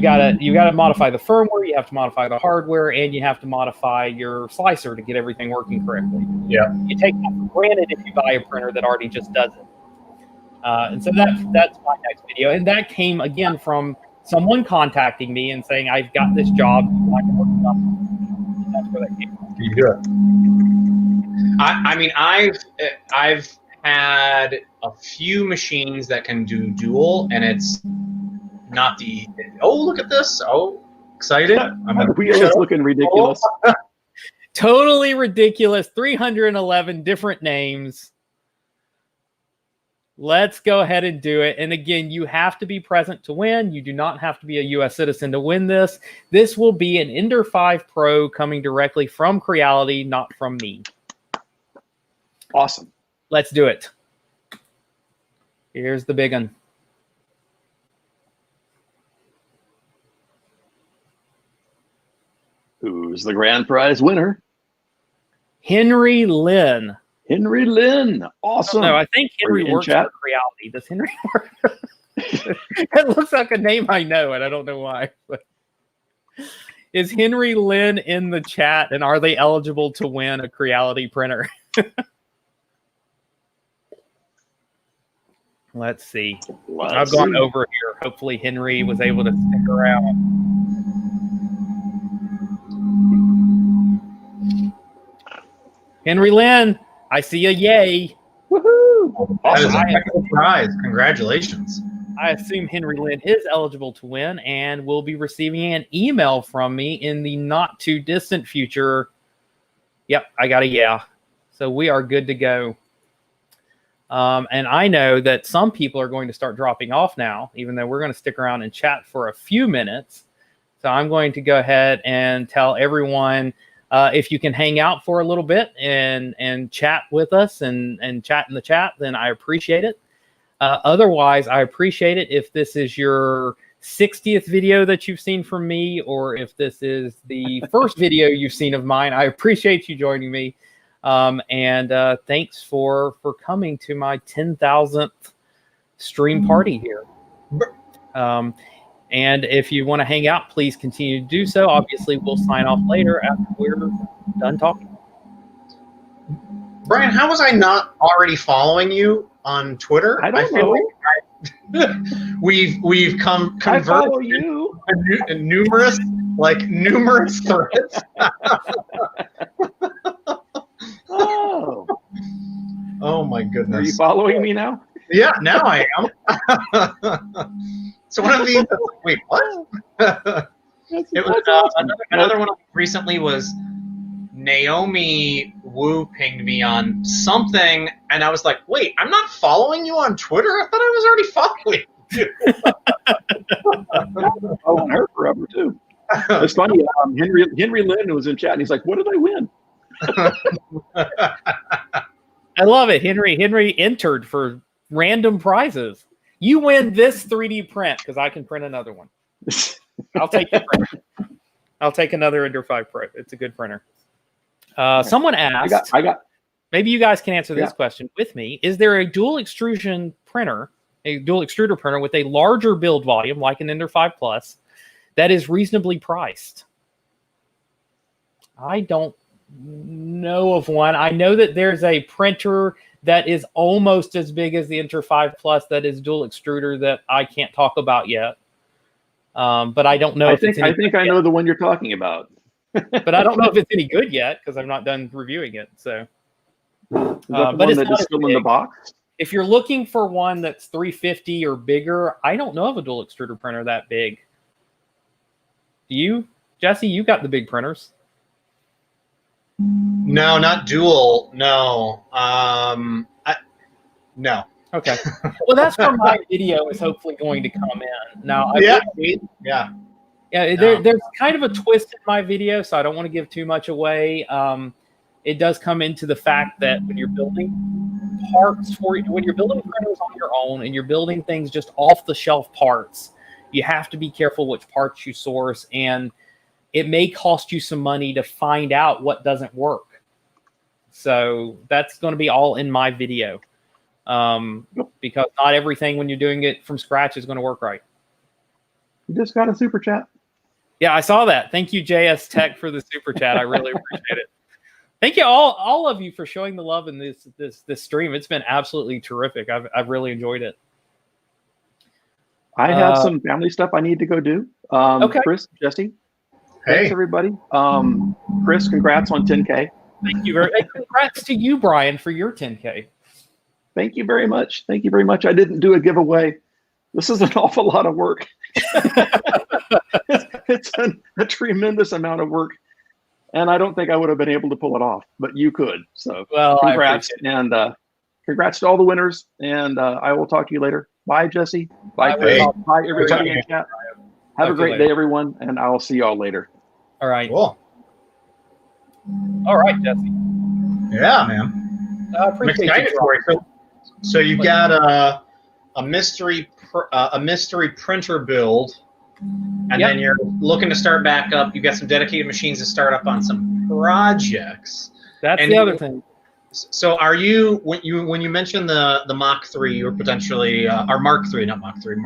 got to modify the firmware, you have to modify the hardware, and you have to modify your slicer to get everything working correctly. Yeah, you take that for granted if you buy a printer that already just does it. And so that's my next video, and that came again from someone contacting me and saying I've got this job. That's where that came from. You do it. I mean, I've had a few machines that can do dual, and it's not the. Oh, look at this! Oh, excited! My wheel is looking ridiculous. Totally ridiculous. 311 different names. Let's go ahead and do it. And again, you have to be present to win. You do not have to be a U.S. citizen to win this. This will be an Ender 5 Pro coming directly from Creality, not from me. Awesome. Let's do it. Here's the big one. Who's the grand prize winner? Henry Lynn. Henry Lynn. Awesome. No, I think Henry works for Creality. Does Henry work? It looks like a name I know, and I don't know why. But is Henry Lynn in the chat, and are they eligible to win a Creality printer? Let's see. I've gone over here. Hopefully Henry was able to stick around. Henry Lynn, I see a yay. Woohoo! Awesome. That is a prize. Congratulations. I assume Henry Lynn is eligible to win and will be receiving an email from me in the not too distant future. Yep, I got a yeah. So we are good to go. And I know that some people are going to start dropping off now, even though we're going to stick around and chat for a few minutes. So I'm going to go ahead and tell everyone if you can hang out for a little bit and chat with us and chat in the chat, then I appreciate it. Otherwise, I appreciate it if this is your 60th video that you've seen from me, or if this is the first video you've seen of mine. I appreciate you joining me. And thanks for coming to my 10,000th stream party here. And if you want to hang out, please continue to do so. Obviously, we'll sign off later after we're done talking. Brian, how was I not already following you on Twitter? I don't know. Like we've converted you numerous threads. Oh my goodness! Are you following me now? Yeah, now I am. So one of these. Wait, what? It was awesome. another one recently was Naomi Wu pinged me on something, and I was like, "Wait, I'm not following you on Twitter. I thought I was already following you." I've been following her forever too. It's funny. Henry Lynn was in chat, and he's like, "What did I win?" I love it. Henry entered for random prizes. You win this 3D print because I can print another one. I'll take the print. I'll take another Ender 5 Pro. It's a good printer. Someone asked, I got. Maybe you guys can answer this question with me. Is there a dual extrusion printer, a dual extruder printer with a larger build volume like an Ender 5 Plus that is reasonably priced? I don't know of one. I know that there's a printer that is almost as big as the Inter 5 Plus that is dual extruder that I can't talk about yet. But I don't know I think I know the one you're talking about. But I don't know if it's any good yet because I'm not done reviewing it. So, Is that the but one it's that not is as still in the big. box? If you're looking for one that's 350 or bigger, I don't know of a dual extruder printer that big. Do you, Jesse? You got the big printers. No, not dual. No. No. Okay. Well, that's where my video is hopefully going to come in. Now, Yeah. Yeah, there's kind of a twist in my video, so I don't want to give too much away. It does come into the fact that when you're building parts when you're building printers on your own and you're building things just off the shelf parts, you have to be careful which parts you source, and it may cost you some money to find out what doesn't work. So that's going to be all in my video, because not everything when you're doing it from scratch is going to work right. You just got a super chat. Yeah, I saw that. Thank you, JS Tech, for the super chat. I really appreciate it. Thank you all of you for showing the love in this stream. It's been absolutely terrific. I've really enjoyed it. I have some family stuff I need to go do. Okay. Kris, Jesse, Hey. thanks everybody. Kris, congrats on 10K. Thank you very much. Congrats to you, Brian, for your 10K. Thank you very much. Thank you very much. I didn't do a giveaway. This is an awful lot of work. It's a tremendous amount of work, and I don't think I would have been able to pull it off, but you could. So Well, congrats, and congrats to all the winners, and I will talk to you later. Bye, Jesse. Bye, Kris. Bye, everybody in chat. Have a great day, everyone, and I'll see y'all later. All right. Cool. All right, Jesse. Yeah, man. I I'm appreciate excited you. for it. So you've got a mystery printer build, and then you're looking to start back up. You've got some dedicated machines to start up on some projects. That's And the other thing. So are you when you mentioned the Mach 3 or potentially or Mark 3, not Mach 3?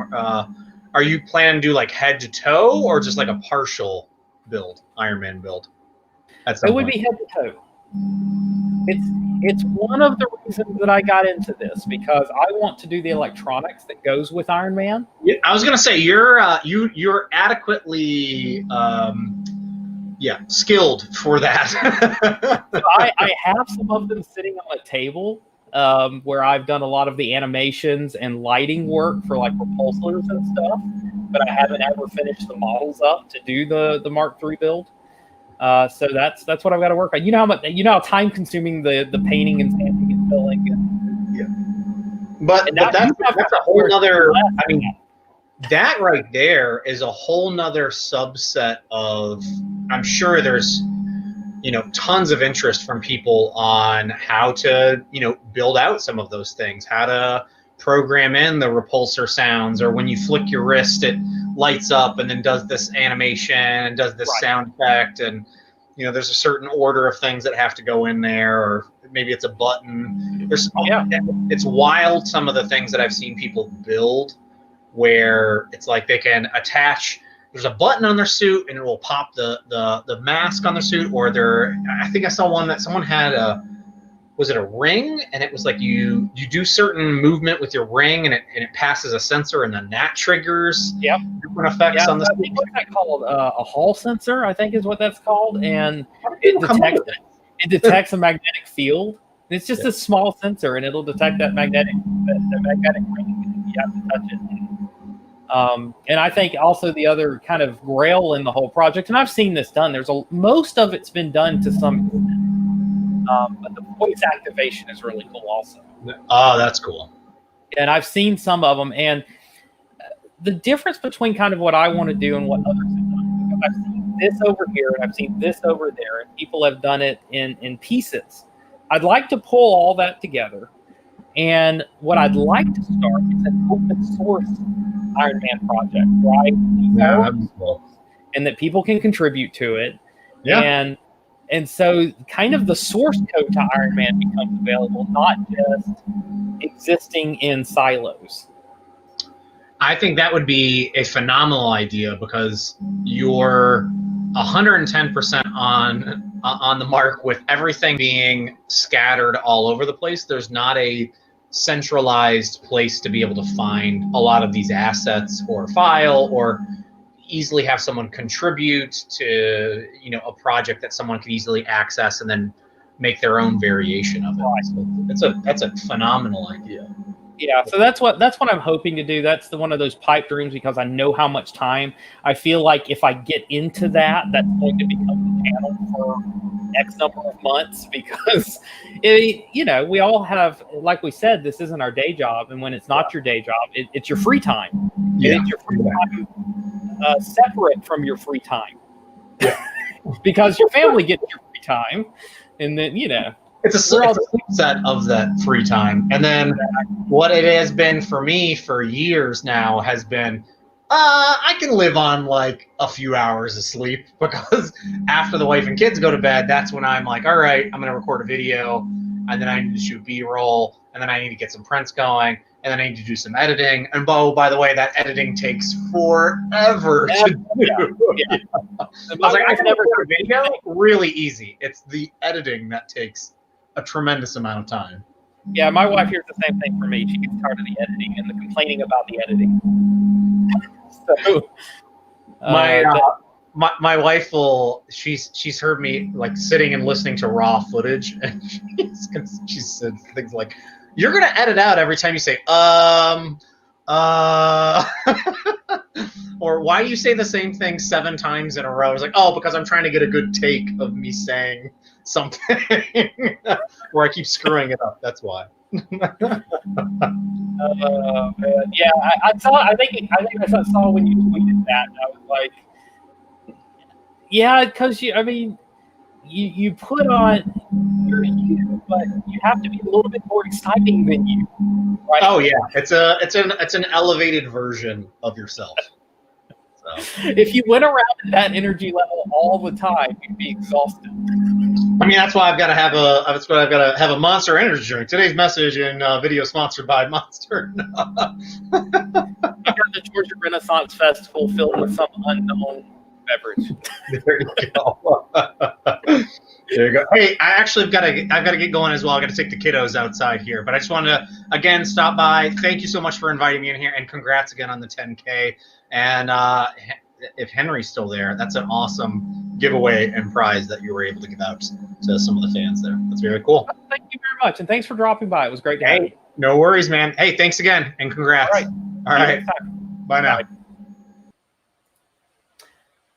Are you planning to do like head to toe or just like a partial build, Iron Man build? It would be head to toe. It's one of the reasons that I got into this, because I want to do the electronics that goes with Iron Man. Yeah, I was gonna say you're adequately skilled for that. So I have some of them sitting on a table where I've done a lot of the animations and lighting work for like repulsors and stuff, but I haven't ever finished the models up to do the Mark III build. So that's what I've got to work on. You know how time consuming the painting and sanding and filling. But that's a whole other. I mean, that right there is a whole nother subset of. I'm sure there's, tons of interest from people on how to, build out some of those things, how to program in the repulsor sounds, or when you flick your wrist, it lights up and then does this animation and does this sound effect, and there's a certain order of things that have to go in there, or maybe it's a button. It's wild, some of the things that I've seen people build where it's like they can attach, there's a button on their suit and it will pop the mask on their suit, or I think I saw one that someone had was it a ring, and it was like you do certain movement with your ring and it passes a sensor, and then that triggers different effects on the suit. What's that called? A Hall sensor, I think is what that's called, and it detects a magnetic field. It's just a small sensor, and it'll detect that magnetic ring. You have to touch it. And I think also the other kind of grail in the whole project, and I've seen this done. Most of it's been done to some extent. But the voice activation is really cool also. Oh, that's cool. And I've seen some of them, and the difference between kind of what I want to do and what others have done, because I've seen this over here and I've seen this over there, and people have done it in pieces. I'd like to pull all that together, and what I'd like to start is an open source Iron Man project, right? Yeah, that'd be cool. And that people can contribute to it. Yeah. And so kind of the source code to Iron Man becomes available, not just existing in silos. I think that would be a phenomenal idea, because you're 110% on the mark with everything being scattered all over the place. There's not a centralized place to be able to find a lot of these assets or file, or easily have someone contribute to, you know, a project that someone can easily access and then make their own variation of it. So that's a phenomenal idea. Yeah, so that's what I'm hoping to do. That's one of those pipe dreams, because I know how much time I feel like if I get into that, that's going to become the channel for X number of months, because you know, we all have, like we said, this isn't our day job, and when it's not your day job, it's your free time. Yeah. And it's your free time separate from your free time. Yeah. Because your family gets your free time, and then, you know, it's a subset of that free time. And then what it has been for me for years now has been, I can live on like a few hours of sleep, because after the wife and kids go to bed, that's when I'm like, all right, I'm going to record a video, and then I need to shoot B-roll, and then I need to get some prints going, and then I need to do some editing. And by the way, that editing takes forever to do. Yeah. I was like, I can never do a video really easy. It's the editing that takes a tremendous amount of time. Yeah, my wife hears the same thing from me. She gets tired of the editing and the complaining about the editing. So my wife will, she's heard me like sitting and listening to raw footage, and she said things like, "You're gonna edit out every time you say or why do you say the same thing 7 times in a row?" I was like, "Oh, because I'm trying to get a good take of me saying something where I keep screwing it up. That's why." Man. Yeah, I saw. I think I saw when you tweeted that. I was like, yeah, because you put on you, but you have to be a little bit more exciting than you, right? Oh yeah, it's an elevated version of yourself. So. If you went around at that energy level all the time, you'd be exhausted. I mean, that's why I've got to have a Monster energy drink. Today's message and video sponsored by Monster. You got the Georgia Renaissance Festival filled with some unknown beverage. There you go. There you go. Hey, I've got to get going as well. I got to take the kiddos outside here, but I just wanted to again stop by. Thank you so much for inviting me in here, and congrats again on the 10K. And if Henry's still there, that's an awesome giveaway and prize that you were able to give out to some of the fans there. That's very cool. Thank you very much, and thanks for dropping by. It was great to have you. No worries, man. Hey, thanks again, and congrats. All right. Bye now. Bye.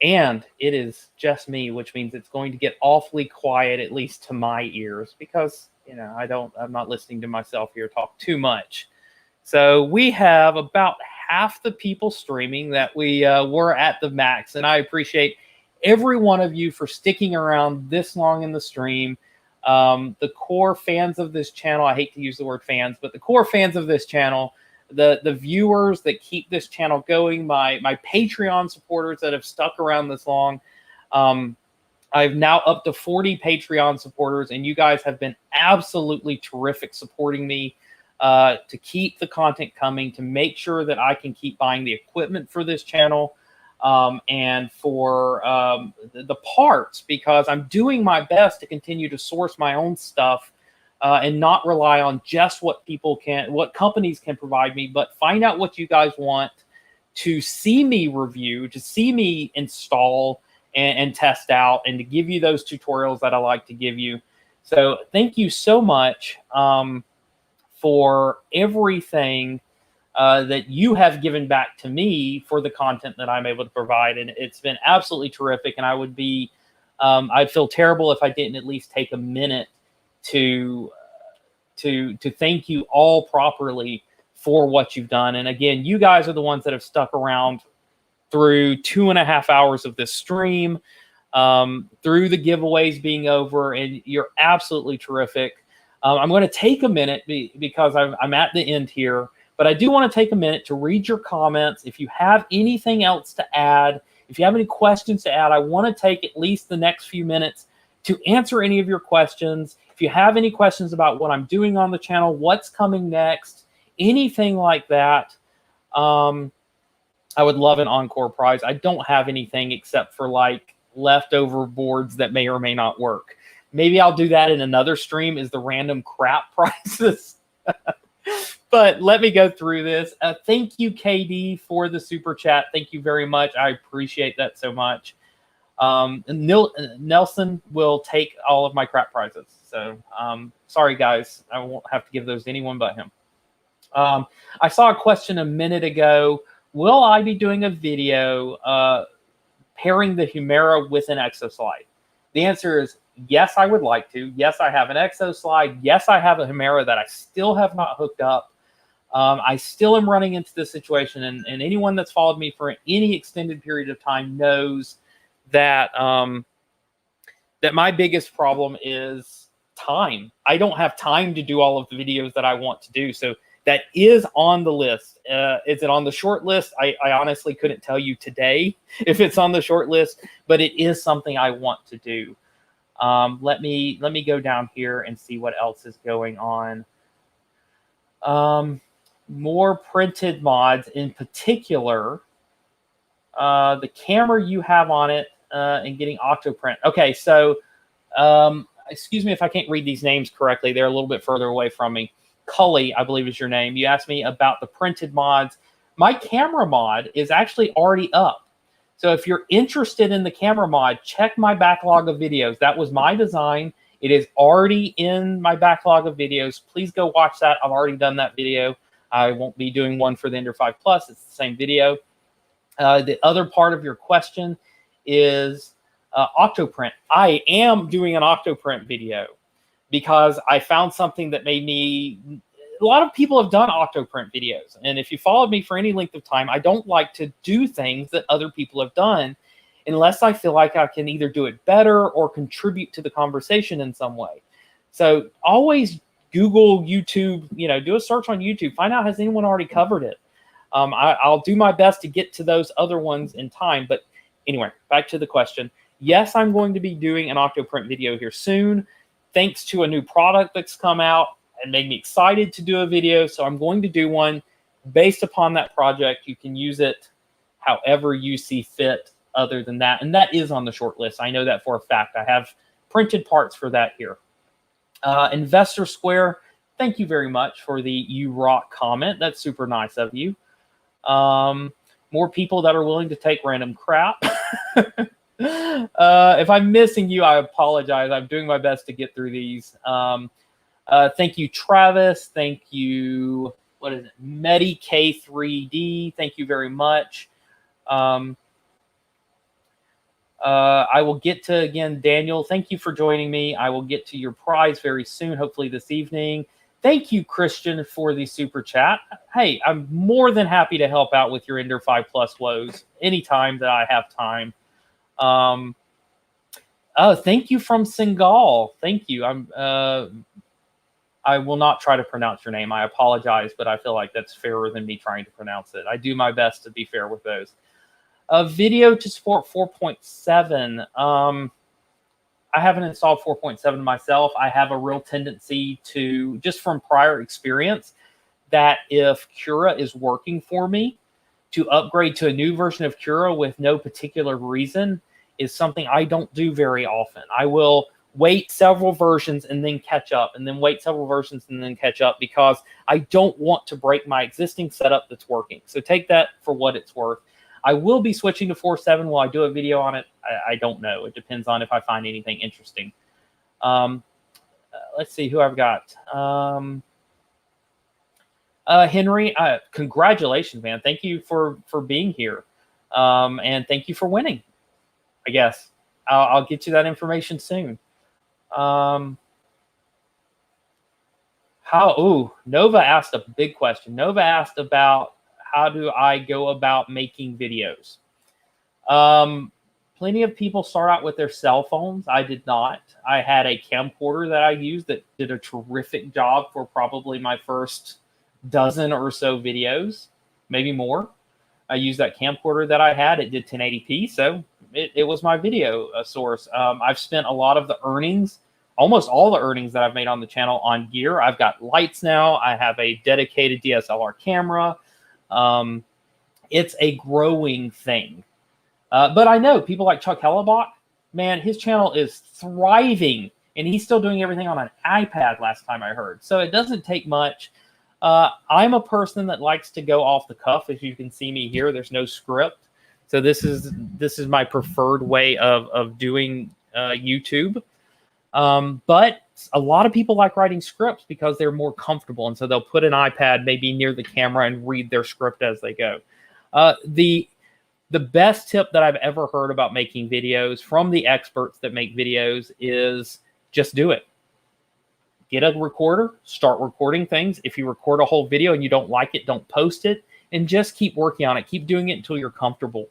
And it is just me, which means it's going to get awfully quiet, at least to my ears, because, you know, I'm not listening to myself here talk too much. So we have about half the people streaming that we were at the max, and I appreciate every one of you for sticking around this long in the stream. The core fans of this channel, I hate to use the word fans, but the core fans of this channel, the viewers that keep this channel going, my Patreon supporters that have stuck around this long. I've now up to 40 Patreon supporters, and you guys have been absolutely terrific supporting me to keep the content coming, to make sure that I can keep buying the equipment for this channel, and for the parts, because I'm doing my best to continue to source my own stuff and not rely on just what companies can provide me, but find out what you guys want to see me review, to see me install and test out, and to give you those tutorials that I like to give you. So thank you so much for everything that you have given back to me for the content that I'm able to provide. And it's been absolutely terrific. And I would be, I'd feel terrible if I didn't at least take a minute to thank you all properly for what you've done. And again, you guys are the ones that have stuck around through 2.5 hours of this stream, through the giveaways being over, and you're absolutely terrific. I'm going to take a minute because I'm at the end here, but I do want to take a minute to read your comments. If you have anything else to add, if you have any questions to add, I want to take at least the next few minutes to answer any of your questions. If you have any questions about what I'm doing on the channel, what's coming next, anything like that, I would love an encore prize. I don't have anything except for like leftover boards that may or may not work. Maybe I'll do that in another stream, is the random crap prices. But let me go through this. Thank you, KD, for the super chat. Thank you very much. I appreciate that so much. Nelson will take all of my crap prizes. So sorry, guys. I won't have to give those to anyone but him. I saw a question a minute ago. Will I be doing a video pairing the Humera with an exoslide? The answer is yes, I would like to. Yes, I have an exoslide. Yes, I have a Humera that I still have not hooked up. I still am running into this situation, and anyone that's followed me for any extended period of time knows that that my biggest problem is time. I don't have time to do all of the videos that I want to do. So that is on the list. Is it on the short list? I honestly couldn't tell you today if it's on the short list, but it is something I want to do. Let me go down here and see what else is going on. More printed mods, in particular, the camera you have on it and getting Octoprint. Okay, so excuse me if I can't read these names correctly. They're a little bit further away from me. Cully, I believe is your name. You asked me about the printed mods. My camera mod is actually already up. So if you're interested in the camera mod, check my backlog of videos. That was my design. It is already in my backlog of videos. Please go watch that. I've already done that video. I won't be doing one for the Ender 5 Plus. It's the same video. The other part of your question is Octoprint. I am doing an Octoprint video because I found something that made me... A lot of people have done Octoprint videos. And if you followed me for any length of time, I don't like to do things that other people have done unless I feel like I can either do it better or contribute to the conversation in some way. So always Google, YouTube, do a search on YouTube. Find out, has anyone already covered it? I'll do my best to get to those other ones in time. But anyway, back to the question. Yes, I'm going to be doing an Octoprint video here soon, thanks to a new product that's come out and made me excited to do a video. So I'm going to do one based upon that project. You can use it however you see fit other than that. And that is on the short list. I know that for a fact. I have printed parts for that here. Investor Square, thank you very much for the "You Rock" comment. That's super nice of you. More people that are willing to take random crap. If I'm missing you, I apologize. I'm doing my best to get through these. Thank you, Travis. Thank you, what is it? Medi K3D. Thank you very much. I will get to, again, Daniel, thank you for joining me. I will get to your prize very soon, hopefully this evening. Thank you, Christian, for the super chat. Hey, I'm more than happy to help out with your Ender 5 Plus woes anytime that I have time. Thank you from Singal. Thank you. I will not try to pronounce your name. I apologize, but I feel like that's fairer than me trying to pronounce it. I do my best to be fair with those. Video to support 4.7. I haven't installed 4.7 myself. I have a real tendency to, just from prior experience, that if Cura is working for me, to upgrade to a new version of Cura with no particular reason is something I don't do very often. I will wait several versions and then catch up, and then wait several versions and then catch up, because I don't want to break my existing setup that's working. So take that for what it's worth. I will be switching to 4.7. Will I do a video on it? I don't know. It depends on if I find anything interesting. Let's see who I've got. Henry, congratulations, man. Thank you for being here. And thank you for winning, I guess. I'll get you that information soon. Nova asked a big question. Nova asked about, how do I go about making videos? Plenty of people start out with their cell phones. I did not. I had a camcorder that I used that did a terrific job for probably my first dozen or so videos, maybe more. I used that camcorder that I had. It did 1080p, so it was my video source. I've spent a lot of the earnings, almost all the earnings that I've made on the channel, on gear. I've got lights now. I have a dedicated DSLR camera. It's a growing thing. But I know people like Chuck Hellebach, man, his channel is thriving, and he's still doing everything on an iPad last time I heard. So it doesn't take much. I'm a person that likes to go off the cuff. As you can see me here, there's no script. So this is my preferred way of doing YouTube. But a lot of people like writing scripts because they're more comfortable. And so they'll put an iPad maybe near the camera and read their script as they go. The best tip that I've ever heard about making videos from the experts that make videos is just do it. Get a recorder, start recording things. If you record a whole video and you don't like it, don't post it, and just keep working on it. Keep doing it until you're comfortable.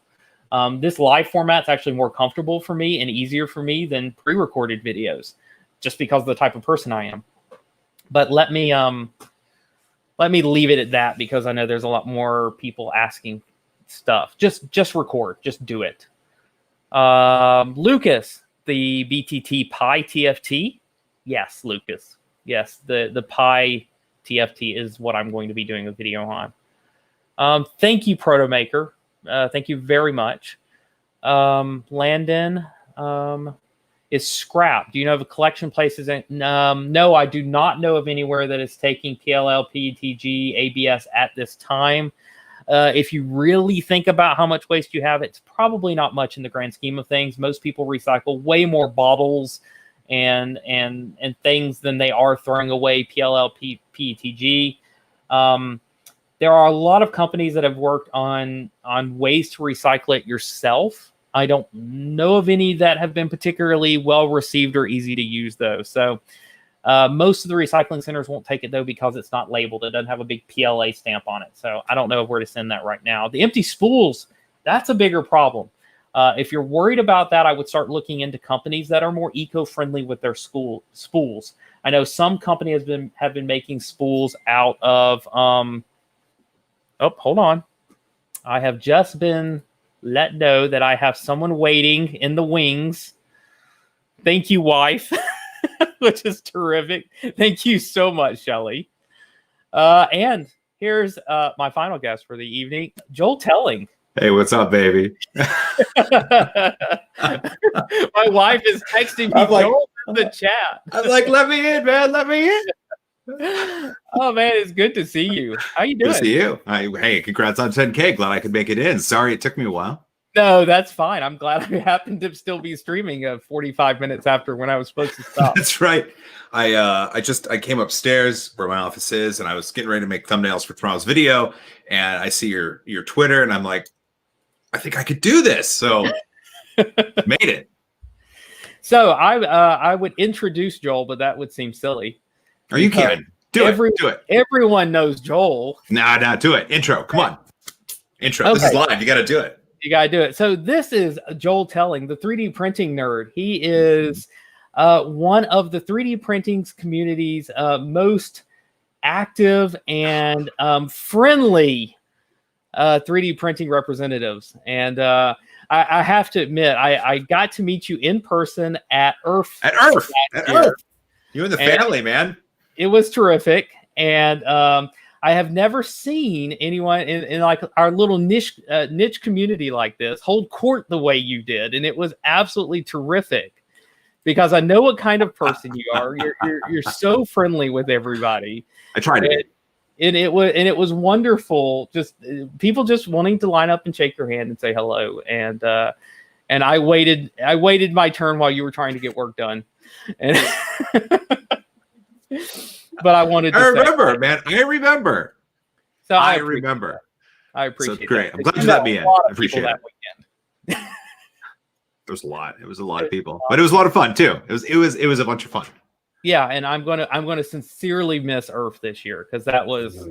This live format's actually more comfortable for me and easier for me than pre-recorded videos, just because of the type of person I am. But let me leave it at that, because I know there's a lot more people asking stuff. Just record, just do it. Lucas, the BTT Pi TFT. Yes, Lucas. Yes, the Pi TFT is what I'm going to be doing a video on. Thank you, Protomaker. Thank you very much. Landon is scrap. Do you know of a collection places? No, I do not know of anywhere that is taking PLL, PETG, ABS at this time. If you really think about how much waste you have, it's probably not much in the grand scheme of things. Most people recycle way more bottles and things than they are throwing away PLL, PETG. There are a lot of companies that have worked on ways to recycle it yourself. I don't know of any that have been particularly well received or easy to use, though. So most of the recycling centers won't take it, though, because it's not labeled. It doesn't have a big PLA stamp on it. So I don't know where to send that right now. The empty spools, that's a bigger problem. If you're worried about that, I would start looking into companies that are more eco-friendly with their spools. I know some companies have been making spools out of... oh, hold on. I have just been let know that I have someone waiting in the wings. Thank you, wife, which is terrific. Thank you so much, Shelley. And here's my final guest for the evening, Joel Telling. Hey, what's up, baby? My wife is texting me Joel in the chat. I'm like, let me in, man. Let me in. Oh man, it's good to see you. How you doing? Good to see you. Hey, congrats on 10K. Glad I could make it in. Sorry it took me a while. No, that's fine. I'm glad I happened to still be streaming 45 minutes after when I was supposed to stop. That's right. I came upstairs where my office is, and I was getting ready to make thumbnails for tomorrow's video, and I see your Twitter, and I'm like, I think I could do this. So made it. So I would introduce Joel, but that would seem silly. Are you kidding? Do it. Everyone knows Joel. Nah, do it. Intro. Come on. Intro. Okay. This is live. You got to do it. You got to do it. So this is Joel Telling, the 3D printing nerd. He is one of the 3D printing community's most active and friendly 3D printing representatives. And I have to admit, I got to meet you in person at EARTH. At EARTH. You and the family, man. It was terrific. And I have never seen anyone in like our little niche community like this hold court the way you did. And it was absolutely terrific, because I know what kind of person you are. You're so friendly with everybody. I tried it. And it was wonderful. Just people just wanting to line up and shake your hand and say hello. And I waited my turn while you were trying to get work done. And but I wanted to remember, man. I remember. So I remember. I appreciate it. Great. That. I'm glad you let me in. I appreciate it. That weekend. There was a lot. It was a lot of people. But it was a lot of fun too. It was a bunch of fun. Yeah, and I'm gonna sincerely miss EARTH this year, because that was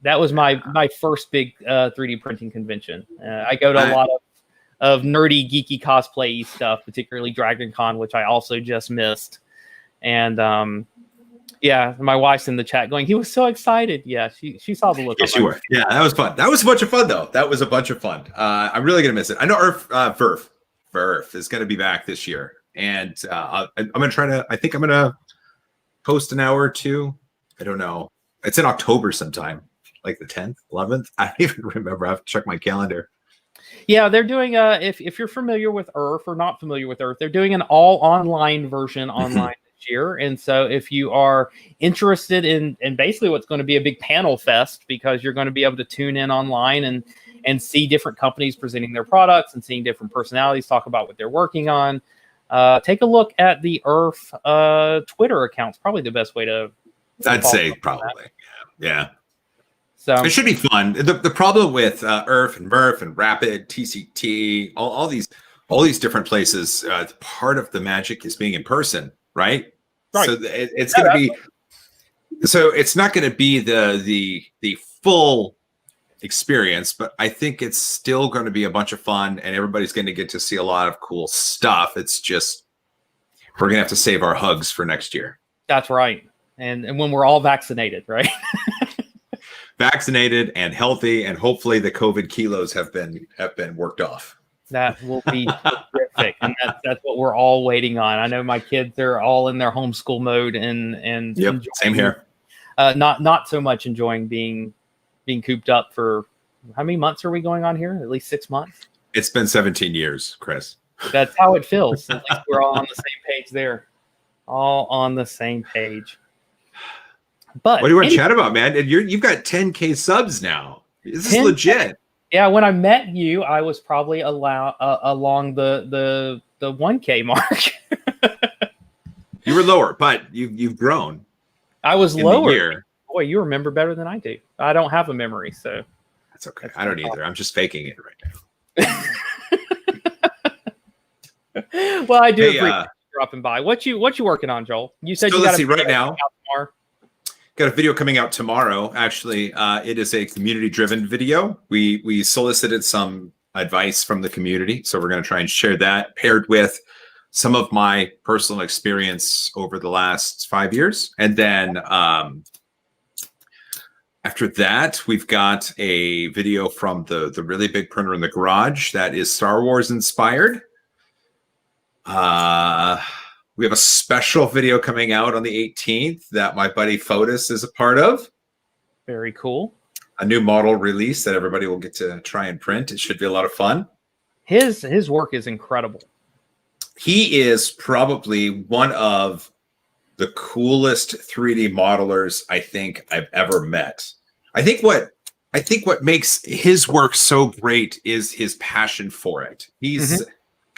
that was my first big 3D printing convention. I go to a lot of nerdy, geeky cosplay stuff, particularly Dragon Con, which I also just missed. And yeah, my wife's in the chat going, he was so excited. Yeah, she saw the look. Yes, you were. Yeah, that was fun. That was a bunch of fun, though. That was a bunch of fun. I'm really gonna miss it. I know EARTH is gonna be back this year. And I'm going to try to, I think I'm going to post an hour or two. I don't know. It's in October sometime, like the 10th, 11th. I don't even remember. I have to check my calendar. Yeah, they're doing if you're familiar with Earth or not familiar with Earth, they're doing an all online version online this year. And so if you are interested in basically what's going to be a big panel fest, because you're going to be able to tune in online and see different companies presenting their products and seeing different personalities talk about what they're working on. Take a look at the Earth Twitter account. It's probably the best way to I'd say probably. Yeah. So it should be fun. The problem with Earth and Murph and Rapid, TCT, all these different places, part of the magic is being in person, right? So it's going to be. So it's not going to be the full experience, but I think it's still going to be a bunch of fun, and everybody's going to get to see a lot of cool stuff. It's just we're going to have to save our hugs for next year. That's right, and when we're all vaccinated, right? Vaccinated and healthy, and hopefully the COVID kilos have been worked off. That will be terrific, and that's what we're all waiting on. I know my kids are all in their homeschool mode, and yep, same here. Not so much enjoying being cooped up for how many months are we going on here? At least 6 months. It's been 17 years, Chris. That's how it feels. At least we're all on the same page there. All on the same page. But what do you want to chat about, man? You've got 10K subs now. This is legit. Yeah, when I met you, I was probably along the 1K mark. You were lower, but you've grown. I was lower. Boy, you remember better than I do. I don't have a memory, so that's okay. I don't either. I'm just faking it right now. Well, I do appreciate you dropping by. What you working on, Joel? You said you got a right now. Got a video coming out tomorrow. Actually, it is a community-driven video. We solicited some advice from the community, so we're going to try and share that, paired with some of my personal experience over the last 5 years. And then after that, we've got a video from the really big printer in the garage that is Star Wars inspired. We have a special video coming out on the 18th that my buddy Fotis is a part of. Very cool. A new model release that everybody will get to try and print. It should be a lot of fun. His work is incredible. He is probably one of the coolest 3D modelers I think I've ever met. I think what makes his work so great is his passion for it.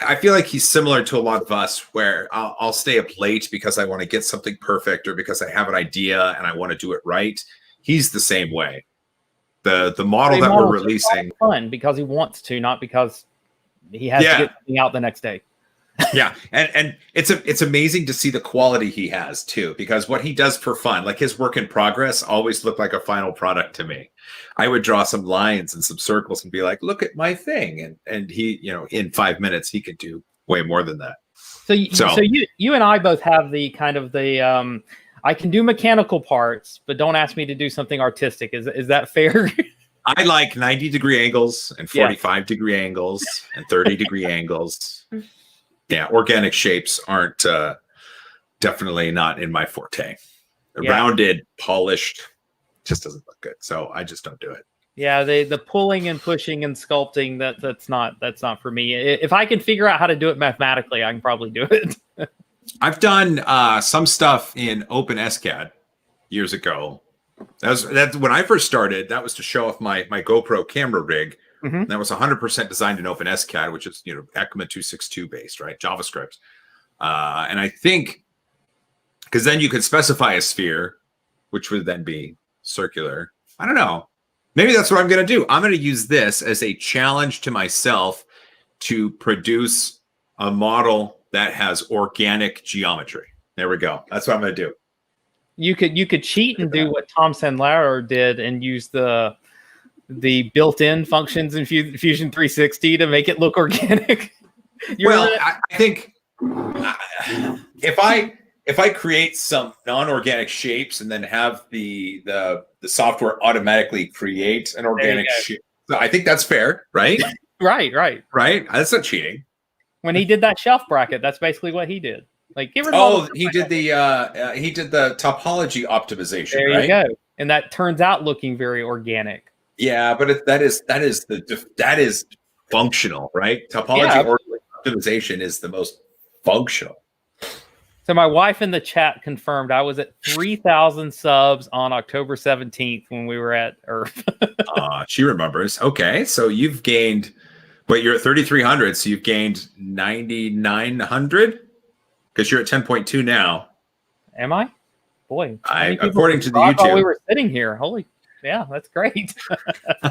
I feel like he's similar to a lot of us, where I'll stay up late because I want to get something perfect, or because I have an idea and I want to do it right. He's the same way. The model that we're releasing, fun because he wants to, not because he has to get something out the next day. Yeah, and it's amazing to see the quality he has too, because what he does for fun, like his work in progress, always looked like a final product to me. I would draw some lines and some circles and be like, "Look at my thing," and he, in 5 minutes he could do way more than that. So you and I both have the kind of the I can do mechanical parts, but don't ask me to do something artistic. Is that fair? I like 90-degree angles and 45-degree angles and 30-degree angles. Yeah, organic shapes aren't definitely not in my forte. Rounded, polished, just doesn't look good. So I just don't do it. Yeah, the pulling and pushing and sculpting, that's not for me. If I can figure out how to do it mathematically, I can probably do it. I've done some stuff in OpenSCAD years ago. That's when I first started. That was to show off my GoPro camera rig. Mm-hmm. That was 100% designed in OpenSCAD, which is ECMA 262 based, right? JavaScript. And I think because then you could specify a sphere, which would then be circular. I don't know. Maybe that's what I'm going to do. I'm going to use this as a challenge to myself to produce a model that has organic geometry. There we go. That's what I'm going to do. You could cheat and do what Tom Sandler did and use the built-in functions in Fusion 360 to make it look organic. I think if I create some non-organic shapes and then have the software automatically create an organic shape, I think that's fair, right? Right. That's not cheating. When he did that shelf bracket, that's basically what he did. Like, he did the topology optimization. There you go, and that turns out looking very organic. Yeah, but that is functional, right? Topology Yeah, or optimization is the most functional. So my wife in the chat confirmed I was at 3,000 subs on October 17th when we were at Earth. She remembers. Okay, so you've gained, but you're at 3,300, so you've gained 9,900 because you're at 10.2 now. Am I? Boy, according to the while YouTube, we were sitting here. Holy, yeah, that's great.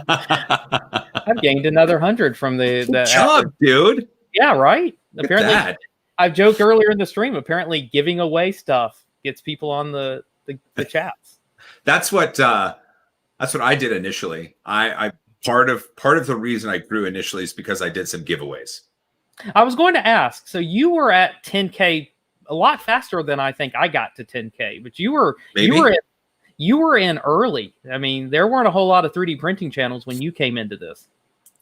I've gained another 100 from the job, dude. Yeah, right. Look Apparently, at that. I joked earlier in the stream. Apparently, giving away stuff gets people on the chats. That's what I did initially. I part of the reason I grew initially is because I did some giveaways. I was going to ask. So you were at 10K a lot faster than I think I got to 10K, but you were in early. I mean, there weren't a whole lot of 3D printing channels when you came into this.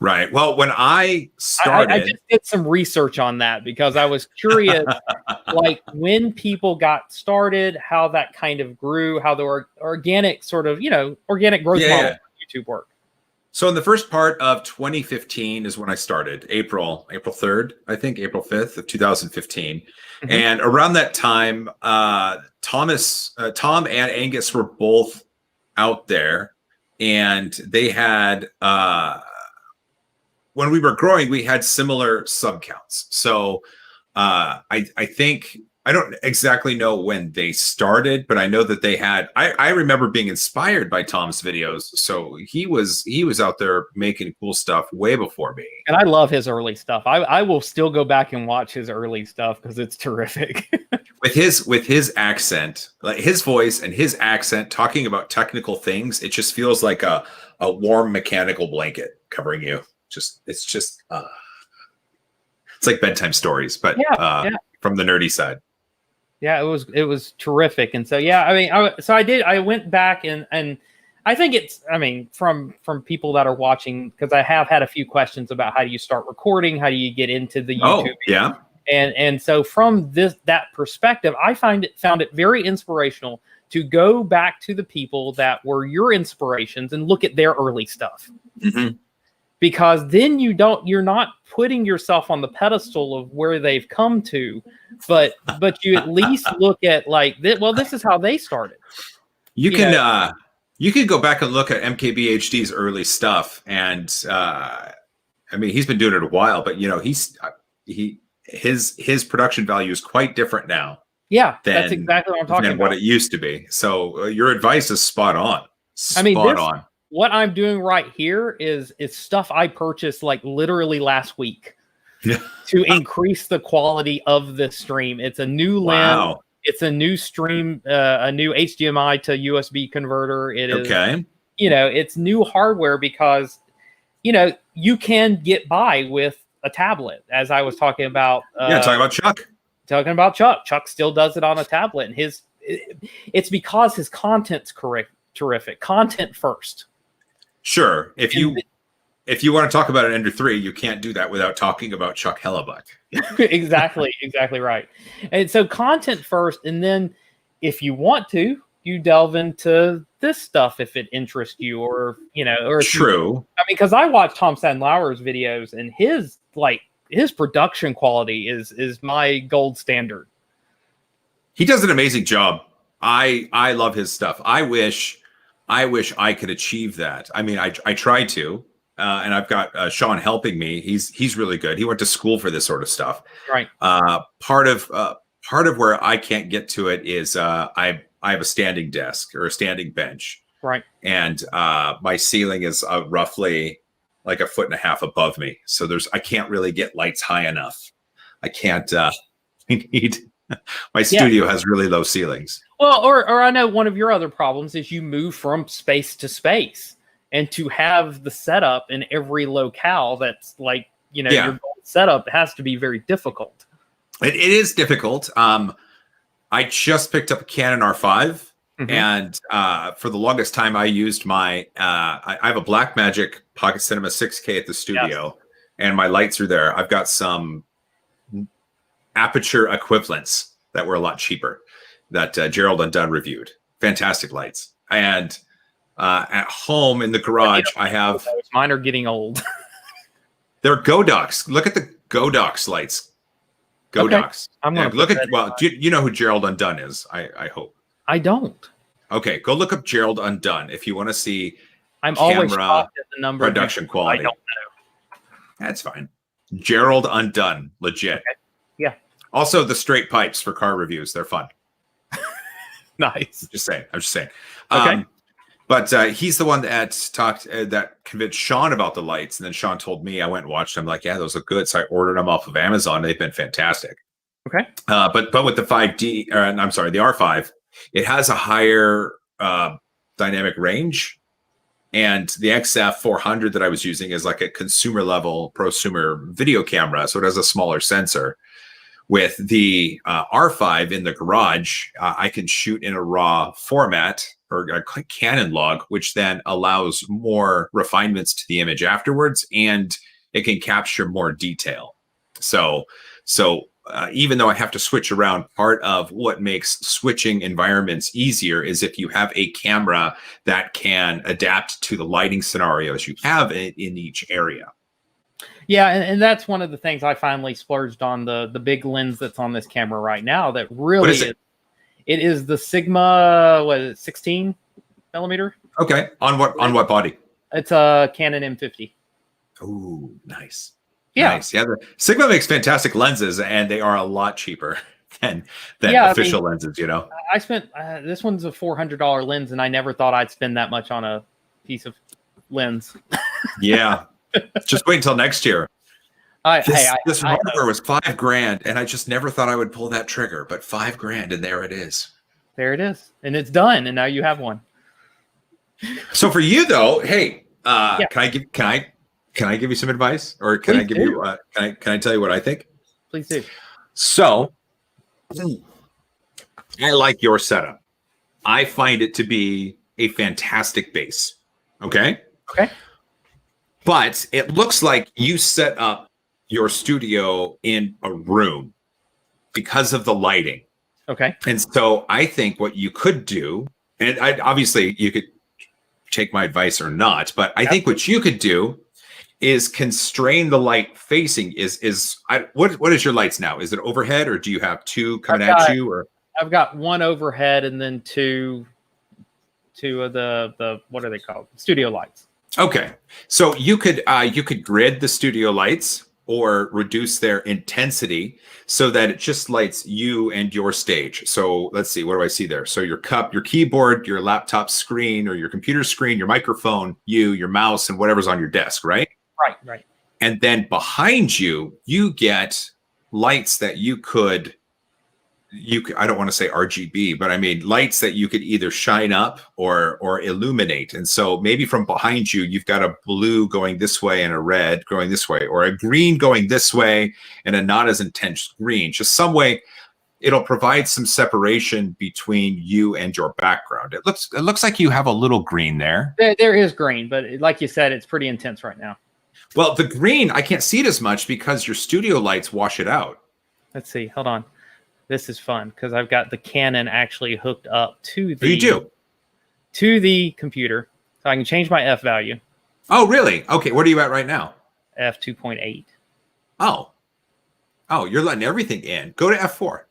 Right. Well, when I started, I just did some research on that because I was curious, like when people got started, how that kind of grew, how the organic sort of, organic growth model for YouTube worked. So in the first part of 2015 is when I started, April 3rd, I think, April 5th of 2015. Mm-hmm. And around that time, Tom and Angus were both out there, and they had, when we were growing, we had similar sub counts. So I think, I don't exactly know when they started, but I know that they had, I remember being inspired by Tom's videos. So he was out there making cool stuff way before me. And I love his early stuff. I will still go back and watch his early stuff because it's terrific. with his accent, like his voice and his accent talking about technical things, it just feels like a warm mechanical blanket covering you. It's like bedtime stories, but from the nerdy side. Yeah, it was terrific. And so, yeah, I mean, I went back and I think it's, I mean, from people that are watching, because I have had a few questions about how do you start recording? How do you get into the YouTube? Oh, yeah. And so from that perspective, I found it very inspirational to go back to the people that were your inspirations and look at their early stuff. Mm-hmm. Because then you're not putting yourself on the pedestal of where they've come to, but you at least look at like, this is how they started. You can go back and look at MKBHD's early stuff, and I mean, he's been doing it a while, but his production value is quite different now. Yeah, that's exactly what I'm talking about. What it used to be. So your advice is spot on. On. What I'm doing right here is stuff I purchased like literally last week to increase the quality of the stream. It's a new lens. It's a new stream, a new HDMI to USB converter. It is, it's new hardware because, you can get by with a tablet, as I was talking about. Talking about Chuck. Talking about Chuck. Chuck still does it on a tablet, and it's because his content's terrific. Content first. Sure. If you want to talk about an Ender 3, you can't do that without talking about Chuck Hellebuck. Exactly right. And so content first, and then if you want to, you delve into this stuff if it interests you, or true. Because I watch Tom Sandlauer's videos, and his production quality is my gold standard. He does an amazing job. I love his stuff. I wish I could achieve that. I mean, I try to, and I've got Sean helping me. He's really good. He went to school for this sort of stuff. Right. Part of where I can't get to it is I have a standing desk or a standing bench. Right. And my ceiling is roughly like 1.5 feet above me. So I can't really get lights high enough. I can't. My studio has really low ceilings. Well, or I know one of your other problems is you move from space to space, and to have the setup in every locale that's like, your setup has to be very difficult. It is difficult. I just picked up a Canon R5, mm-hmm. and for the longest time I used I have a Blackmagic Pocket Cinema 6K at the studio, and my lights are there. I've got some aperture equivalents that were a lot cheaper that Gerald Undone reviewed. Fantastic lights. And at home in the garage, I have... Mine are getting old. They're Godox. Look at the Godox lights. Godox. I'm gonna look put at. that Well, you know who Gerald Undone is. I hope. I don't. Okay, go look up Gerald Undone if you want to see I'm always camera shocked at the number production of quality. I don't know. That's fine. Gerald Undone, legit. Okay. Yeah. Also, the straight pipes for car reviews. They're fun. Nice. I'm just saying. Okay. But he's the one that talked that convinced Sean about the lights, and then Sean told me. I went and watched them. Like, yeah, those look good. So I ordered them off of Amazon. They've been fantastic. Okay. But with the 5D, I'm sorry, the R5, it has a higher dynamic range, and the XF 400 that I was using is like a consumer level prosumer video camera, so it has a smaller sensor. With the R5 in the garage, I can shoot in a RAW format or a Canon log, which then allows more refinements to the image afterwards, and it can capture more detail. So even though I have to switch around, part of what makes switching environments easier is if you have a camera that can adapt to the lighting scenarios you have in each area. Yeah, and that's one of the things I finally splurged on, the big lens that's on this camera right now. That really What is it? It is the Sigma, 16 millimeter. Okay, on what body? It's a Canon M50. Ooh, nice. Yeah. Nice. Yeah, the Sigma makes fantastic lenses, and they are a lot cheaper than official lenses. You know, I spent this one's a $400 lens, and I never thought I'd spend that much on a piece of lens. Yeah. Just wait until next year. This hardware was $5,000, and I just never thought I would pull that trigger. But $5,000, and there it is. There it is, and it's done, and now you have one. So for you though, hey, can I give you some advice, or can I tell you what I think? Please do. So I like your setup. I find it to be a fantastic base. Okay. Okay. But it looks like you set up your studio in a room because of the lighting. Okay. And so I think what you could do, and obviously you could take my advice or not, but I think what you could do is constrain the light facing. What is your lights now? Is it overhead, or do you have two coming at you? Or I've got one overhead and then two of the what are they called? Studio lights. Okay, so you could grid the studio lights or reduce their intensity so that it just lights you and your stage. So let's see, what do I see there? So your cup, your keyboard, your laptop screen or your computer screen, your microphone, your mouse, and whatever's on your desk, right? Right. And then behind you, you get lights that you could I don't want to say RGB, but I mean lights that you could either shine up or illuminate. And so maybe from behind you, you've got a blue going this way and a red going this way, or a green going this way and a not as intense green. Just some way it'll provide some separation between you and your background. It looks like you have a little green there. There is green, but like you said, it's pretty intense right now. Well, the green, I can't see it as much because your studio lights wash it out. Let's see. Hold on. This is fun because I've got the Canon actually hooked up to the computer, so I can change my f value. Oh, really? Okay, what are you at right now? F 2.8. Oh, you're letting everything in. Go to F4.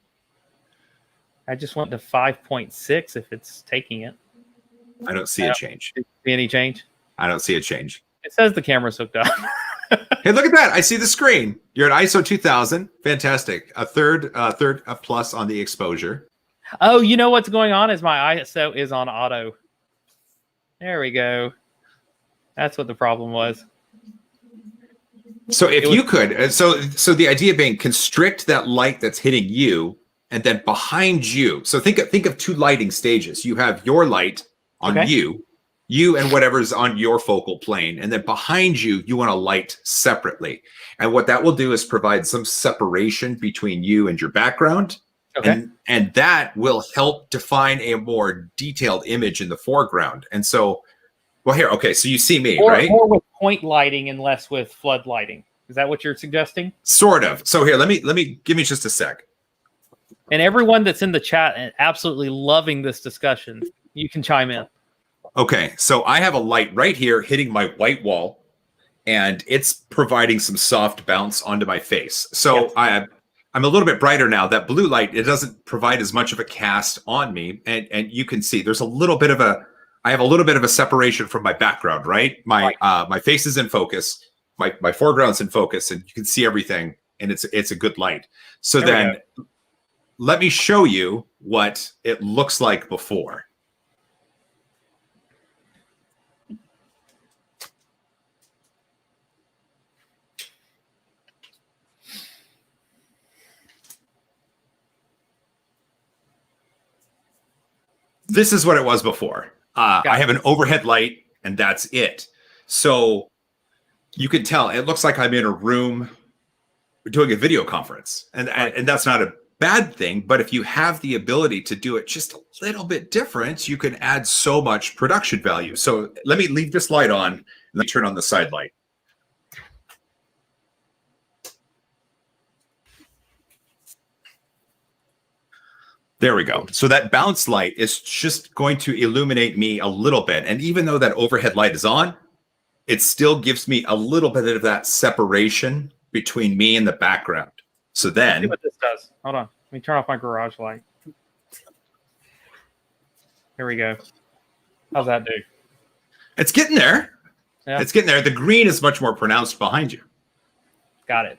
I just went to 5.6 if it's taking it. I don't see a change. See any change? I don't see a change. It says the camera's hooked up. Hey, look at that. I see the screen. You're at ISO 2000. Fantastic. A third plus on the exposure. Oh, you know what's going on is my ISO is on auto. There we go. That's what the problem was. So if you could, so the idea being constrict that light that's hitting you, and then behind you. So think of two lighting stages. You have your light on you and whatever's on your focal plane. And then behind you, you want to light separately. And what that will do is provide some separation between you and your background. Okay. And that will help define a more detailed image in the foreground. And so, well, here, okay, so you see me, right? More with point lighting and less with flood lighting. Is that what you're suggesting? Sort of. So here, let me give me just a sec. And everyone that's in the chat and absolutely loving this discussion, you can chime in. Okay, so I have a light right here hitting my white wall. and it's providing some soft bounce onto my face. So I'm a little bit brighter now. That blue light, it doesn't provide as much of a cast on me, and you can see there's a little bit of I have a little bit of a separation from my background, right? My face is in focus, my foreground's in focus, and you can see everything, and it's a good light. So then let me show you what it looks like before. This is what it was before. I have an overhead light, and that's it. So you can tell it looks like I'm in a room doing a video conference, and that's not a bad thing. But if you have the ability to do it just a little bit different, you can add so much production value. So let me leave this light on. Let me turn on the side light. There we go. So that bounce light is just going to illuminate me a little bit. And even though that overhead light is on, it still gives me a little bit of that separation between me and the background. So then... Let's see what this does. Hold on. Let me turn off my garage light. Here we go. How's that do? It's getting there. Yeah. It's getting there. The green is much more pronounced behind you. Got it.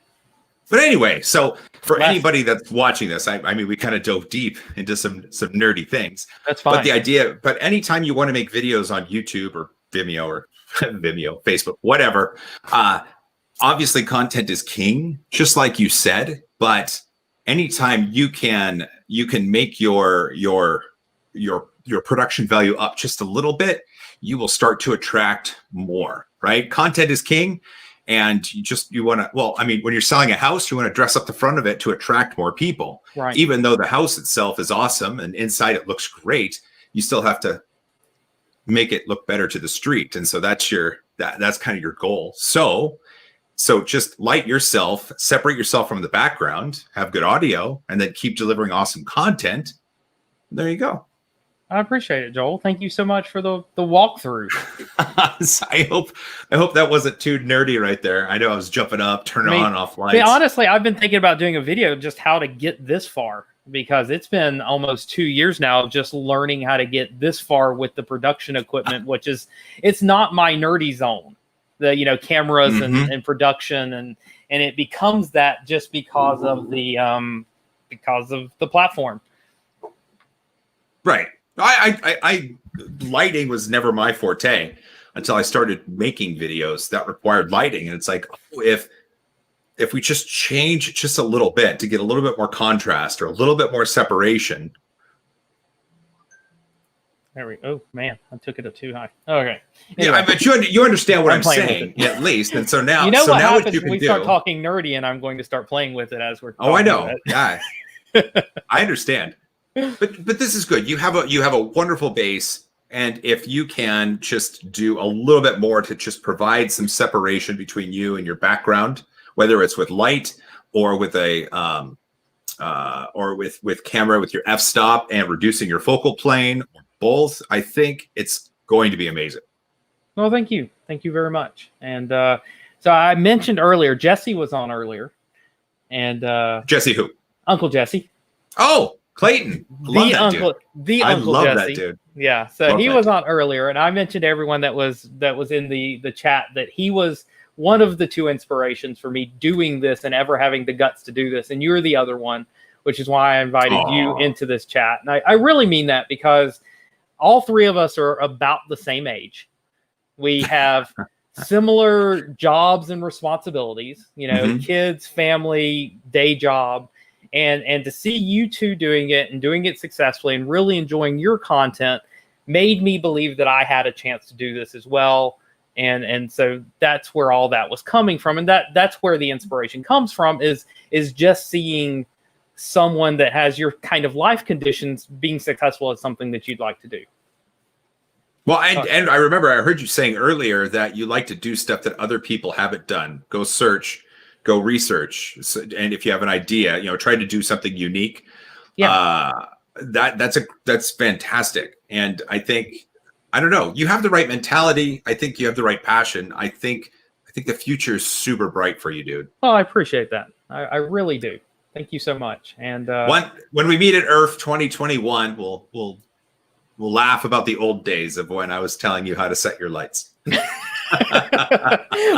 But anyway, so for anybody that's watching this, I mean, we kind of dove deep into some nerdy things. That's fine. But the idea, anytime you want to make videos on YouTube or Vimeo or Vimeo, Facebook, whatever, obviously content is king, just like you said. But anytime you can make your production value up just a little bit, you will start to attract more, right? Content is king. And you want to, well, I mean, when you're selling a house, you want to dress up the front of it to attract more people. Right. Even though the house itself is awesome and inside it looks great, you still have to make it look better to the street. And so that's kind of your goal. So just light yourself, separate yourself from the background, have good audio, and then keep delivering awesome content. There you go. I appreciate it, Joel. Thank you so much for the walkthrough. I hope that wasn't too nerdy right there. I know I was jumping up, turning on and off lights. Honestly, I've been thinking about doing a video just how to get this far, because it's been almost 2 years now of just learning how to get this far with the production equipment, which is, it's not my nerdy zone. The cameras and production and it becomes that just because of the platform. Right. I lighting was never my forte until I started making videos that required lighting. And it's like, oh, if we just change just a little bit to get a little bit more contrast or a little bit more separation. Oh man, I took it up too high. Okay. Anyway, yeah, but you understand what I'm saying at least. And so now, what happens what you when we start talking nerdy, and I'm going to start playing with it as we're talking. Oh, I know. Yeah, I understand. But this is good. You have a wonderful base, and if you can just do a little bit more to just provide some separation between you and your background, whether it's with light or with a or with camera with your f-stop and reducing your focal plane, or both, I think it's going to be amazing. Well, thank you very much. And so I mentioned earlier, Jesse was on earlier, and Jesse who? Uncle Jesse. Oh. Clayton, the uncle love Jesse. That dude. Yeah, so he was on earlier, and I mentioned to everyone that was in the chat that he was one of the two inspirations for me doing this and ever having the guts to do this, and you're the other one, which is why I invited you into this chat. And I really mean that, because all three of us are about the same age. We have similar jobs and responsibilities, kids, family, day job. And to see you two doing it and doing it successfully and really enjoying your content made me believe that I had a chance to do this as well. And so that's where all that was coming from. And that's where the inspiration comes from, is just seeing someone that has your kind of life conditions being successful at something that you'd like to do. Well, and I remember I heard you saying earlier that you like to do stuff that other people haven't done. Go search. Go research, and if you have an idea, try to do something unique. Yeah, that's fantastic. And I think, I don't know, you have the right mentality. I think you have the right passion. I think think the future is super bright for you, dude. Oh, I appreciate that. I really do. Thank you so much. And when we meet at Earth 2021, we'll laugh about the old days of when I was telling you how to set your lights.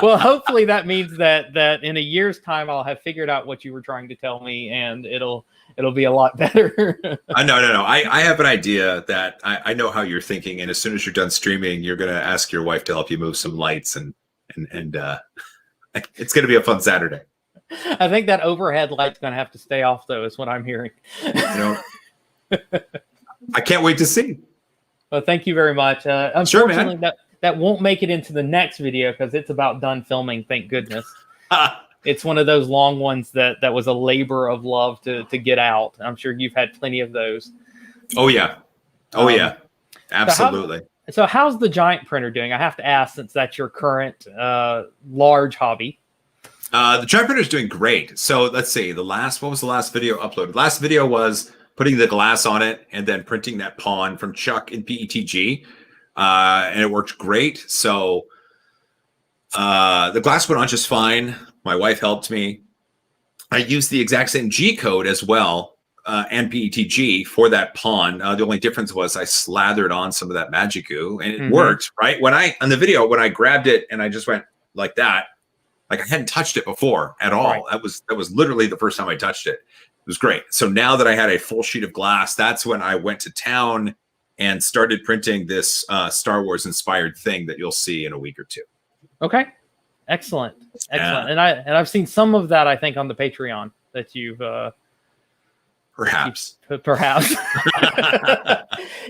Well, hopefully that means that in a year's time I'll have figured out what you were trying to tell me, and it'll be a lot better. No. I have an idea that I know how you're thinking, and as soon as you're done streaming, you're gonna ask your wife to help you move some lights, and it's gonna be a fun Saturday. I think that overhead light's gonna have to stay off, though, is what I'm hearing. I can't wait to see. Well, thank you very much. Unfortunately, that won't make it into the next video because it's about done filming. Thank goodness. It's one of those long ones that was a labor of love to get out. I'm sure you've had plenty of those. Oh yeah, absolutely. So how's the giant printer doing? I have to ask, since that's your current large hobby. The giant printer is doing great. So let's see. What was the last video uploaded? Last video was putting the glass on it and then printing that pawn from Chuck in PETG. And it worked great. So the glass went on just fine. My wife helped me. I used the exact same G code as well, and PETG for that pawn. The only difference was I slathered on some of that magic goo, and it worked, right? On the video, when I grabbed it and I just went like that, like I hadn't touched it before at all. Right. That was literally the first time I touched it. It was great. So now that I had a full sheet of glass, that's when I went to town and started printing this Star Wars inspired thing that you'll see in a week or two. Okay. Excellent. And I've seen some of that, I think, on the Patreon that you've perhaps.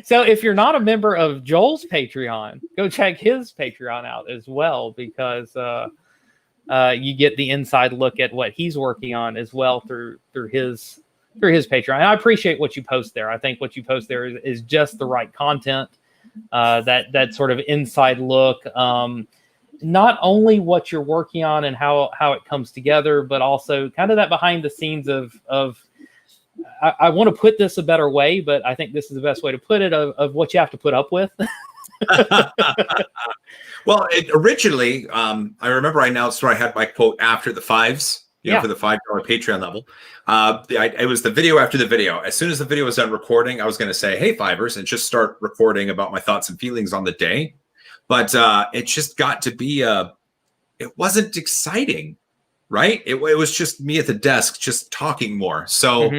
So if you're not a member of Joel's Patreon, go check his Patreon out as well, because you get the inside look at what he's working on as well through his Patreon. And I appreciate what you post there. I think what you post there is just the right content. That sort of inside look. Not only what you're working on and how it comes together, but also kind of that behind the scenes of I want to put this a better way, but I think this is the best way to put it, of what you have to put up with. Well, originally, I remember I announced where I had my quote after the fives, for the $5 Patreon level. It was the video after the video. As soon as the video was done recording, I was going to say, "Hey, Fivers," and just start recording about my thoughts and feelings on the day. But it just got to be it wasn't exciting, right? It was just me at the desk, just talking more. So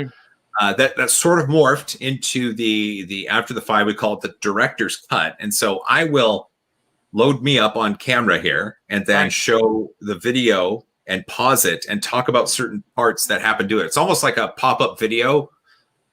that sort of morphed into the after the five, we call it the director's cut. And so I will load me up on camera here and then show the video and pause it and talk about certain parts that happen to it. It's almost like a pop-up video.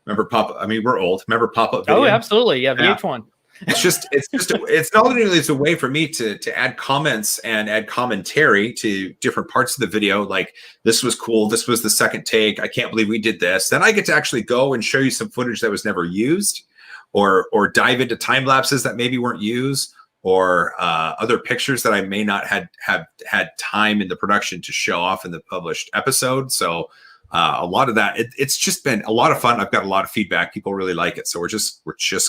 Remember pop-up? I mean, we're old. Remember pop-up video? Oh, absolutely. Yeah, VH1. It's not only a way for me to add comments and add commentary to different parts of the video, like this was cool, this was the second take, I can't believe we did this. Then I get to actually go and show you some footage that was never used, or dive into time lapses that maybe weren't used, or other pictures that I may not have had time in the production to show off in the published episode. So a lot of that, it's just been a lot of fun. I've got a lot of feedback. People really like it, so we're just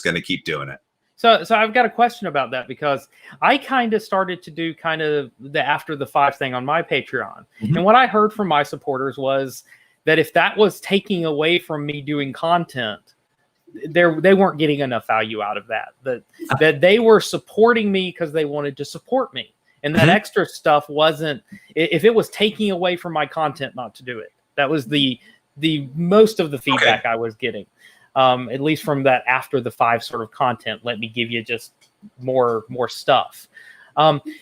going to keep doing it. So I've got a question about that, because I kind of started to do kind of the after the five thing on my Patreon. And what I heard from my supporters was that if that was taking away from me doing content, they weren't getting enough value out of that. That they were supporting me because they wanted to support me. And that extra stuff wasn't, if it was taking away from my content not to do it. That was the most of the feedback I was getting. At least from that after the five sort of content. Let me give you just more stuff.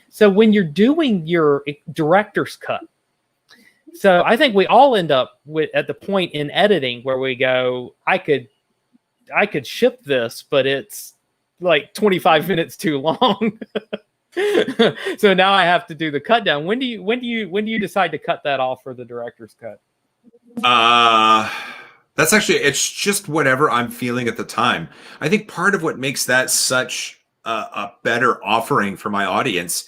So when you're doing your director's cut, so I think we all end up at the point in editing where we go, I could ship this, but it's like 25 minutes too long. So now I have to do the cut down. When do you decide to cut that off for the director's cut? That's actually, it's just whatever I'm feeling at the time. I think part of what makes that such a better offering for my audience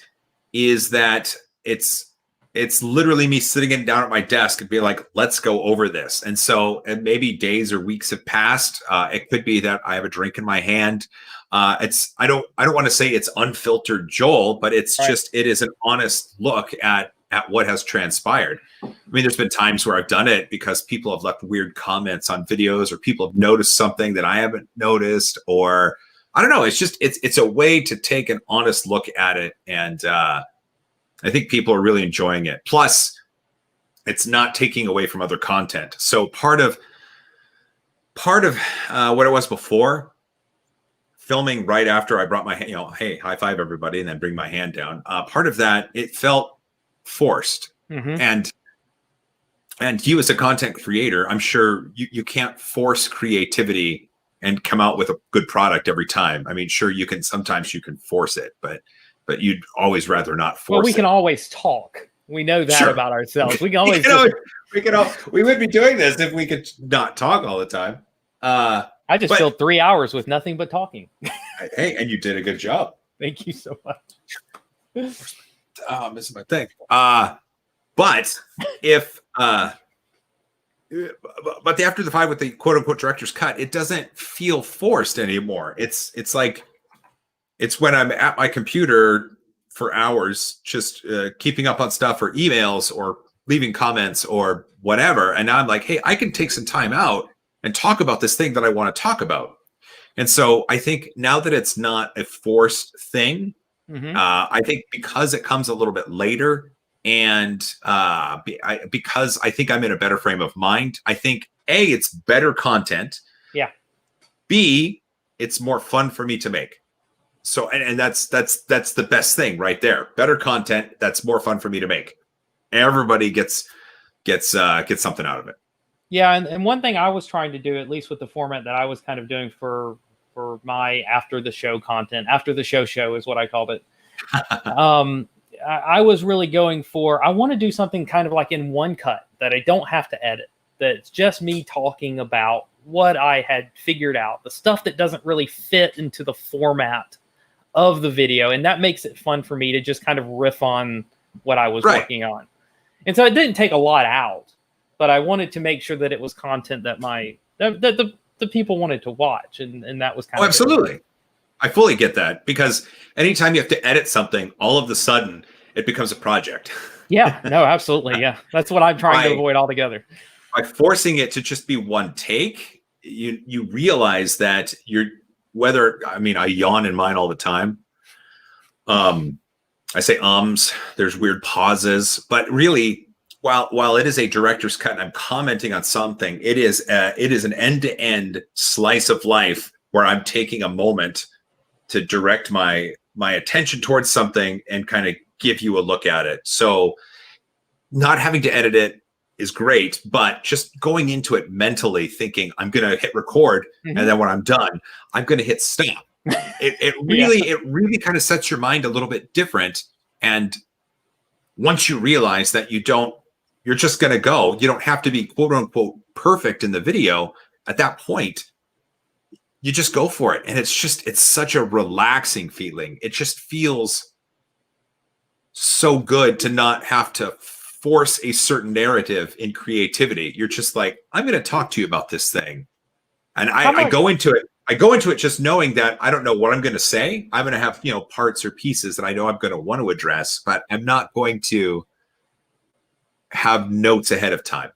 is that it's it's literally me sitting down at my desk and be like, let's go over this. And so, and maybe days or weeks have passed. It could be that I have a drink in my hand. I don't want to say it's unfiltered Joel, but it's just, it is an honest look at what has transpired. I mean, there's been times where I've done it because people have left weird comments on videos, or people have noticed something that I haven't noticed, or I don't know. It's just, it's a way to take an honest look at it. And, I think people are really enjoying it. Plus, it's not taking away from other content. So part of what it was before, filming right after I brought my hand, hey, high five everybody, and then bring my hand down. Part of that, it felt forced. And you as a content creator, I'm sure you can't force creativity and come out with a good product every time. I mean, sure, sometimes you can force it, but you'd always rather not force it. Well, we can always talk. We know that about ourselves. We can always we would be doing this if we could not talk all the time. I just filled 3 hours with nothing but talking. Hey, and you did a good job. Thank you so much. I'm missing my thing. But if but the After the Five with the quote unquote director's cut, it doesn't feel forced anymore. It's like, it's when I'm at my computer for hours, just keeping up on stuff or emails or leaving comments or whatever. And now I'm like, hey, I can take some time out and talk about this thing that I want to talk about. And so I think now that it's not a forced thing, I think because it comes a little bit later, and because I think I'm in a better frame of mind, I think A, it's better content. Yeah. B, it's more fun for me to make. So, and that's the best thing right there. Better content, that's more fun for me to make. Everybody gets something out of it. Yeah, and one thing I was trying to do, at least with the format that I was kind of doing for my after the show content, after the show is what I called it. I was really going for, I want to do something kind of like in one cut that I don't have to edit. That's just me talking about what I had figured out, the stuff that doesn't really fit into the format of the video. And that makes it fun for me to just kind of riff on what I was working on. And so it didn't take a lot out, but I wanted to make sure that it was content that the people wanted to watch. And that was kind of absolutely. I fully get that, because anytime you have to edit something, all of a sudden it becomes a project. Yeah, no, absolutely. Yeah. That's what I'm trying to avoid altogether. By forcing it to just be one take, you realize that I yawn in mine all the time. I say there's weird pauses, but really, while it is a director's cut and I'm commenting on something, it is an end-to-end slice of life where I'm taking a moment to direct my attention towards something and kind of give you a look at it. So not having to edit it is great, but just going into it mentally thinking I'm going to hit record, and then when I'm done, I'm going to hit stop. It really kind of sets your mind a little bit different. And once you realize that you're just going to go, you don't have to be quote unquote perfect in the video. At that point, you just go for it. And it's such a relaxing feeling. It just feels so good to not have to force a certain narrative in creativity. You're just like, I'm going to talk to you about this thing. And I go into it just knowing that I don't know what I'm going to say. I'm going to have, parts or pieces that I know I'm going to want to address, but I'm not going to have notes ahead of time.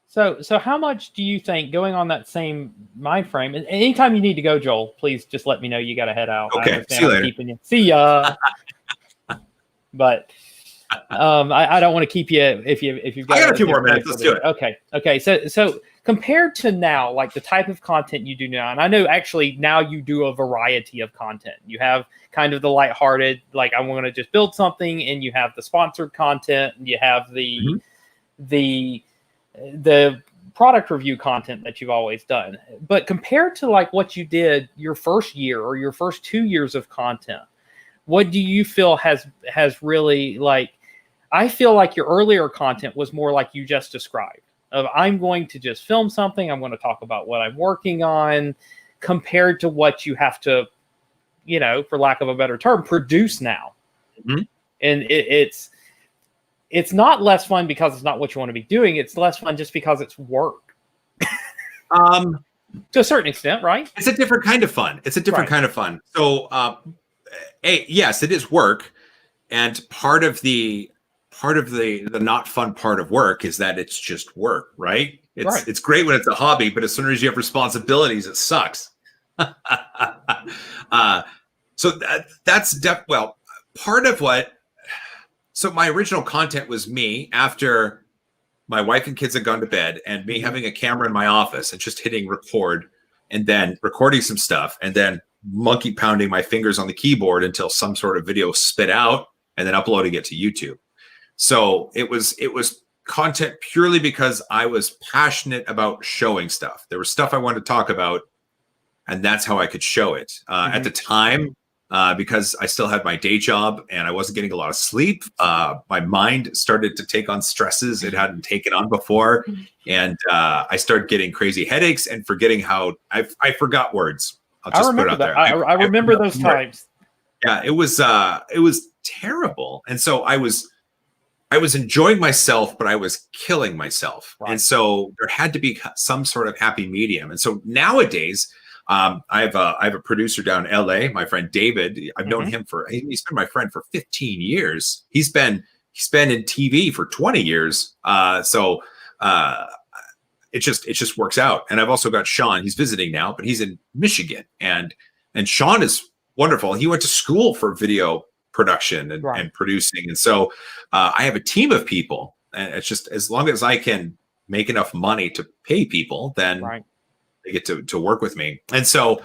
So how much do you think, going on that same mind frame, and anytime you need to go, Joel, please just let me know. You got to head out. Okay. See you later. See ya. But I don't want to keep you if you've got. I got a few more minutes. Let's do it. Okay. So compared to now, like the type of content you do now, and I know actually now you do a variety of content. You have kind of the lighthearted, like I'm going to just build something, and you have the sponsored content, and you have the product review content that you've always done. But compared to like what you did your first year or your first 2 years of content, what do you feel has really, like, I feel like your earlier content was more like you just described, of I'm going to just film something, I'm going to talk about what I'm working on, compared to what you have to, for lack of a better term, produce now. And it's not less fun because it's not what you want to be doing. It's less fun just because it's work. To a certain extent, right? It's a different kind of fun. It's a different kind of fun. So, yes, it is work, and part of the not fun part of work is that it's just work, right? It's great when it's a hobby, but as soon as you have responsibilities, it sucks. So that's part of what. So my original content was me after my wife and kids had gone to bed, and me having a camera in my office and just hitting record and then recording some stuff and then monkey pounding my fingers on the keyboard until some sort of video spit out and then uploading it to YouTube. So it was content purely because I was passionate about showing stuff. There was stuff I wanted to talk about, and that's how I could show it. At the time, because I still had my day job and I wasn't getting a lot of sleep, my mind started to take on stresses it hadn't taken on before. And I started getting crazy headaches and forgetting how I forgot words. I'll just put it out there. I remember those times. Yeah, it was terrible. And so I was enjoying myself, but I was killing myself. Right. And so there had to be some sort of happy medium. And so nowadays, I have a producer down in LA, my friend David. I've known him he's been my friend for 15 years. He's been in TV for 20 years. So it just works out. And I've also got Sean. He's visiting now, but he's in Michigan, and Sean is wonderful. He went to school for video production and producing. And so I have a team of people, and it's just, as long as I can make enough money to pay people, then they get to work with me. And so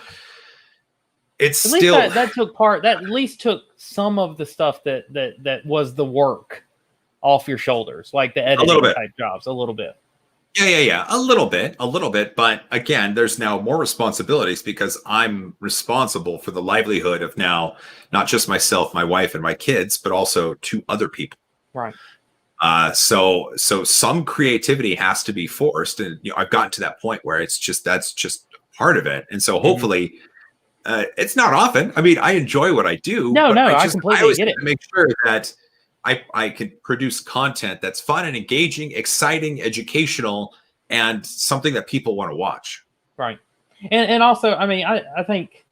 it's at still least that at least took some of the stuff that was the work off your shoulders, like the editing type jobs, a little bit. Yeah. A little bit. But again, there's now more responsibilities because I'm responsible for the livelihood of now, not just myself, my wife, and my kids, but also 2 other people. Right. So some creativity has to be forced. And, I've gotten to that point where that's just part of it. And so hopefully it's not often. I mean, I enjoy what I do. No, I completely get it. Make sure that I can produce content that's fun and engaging, exciting, educational, and something that people want to watch. Right. And also, I mean, I think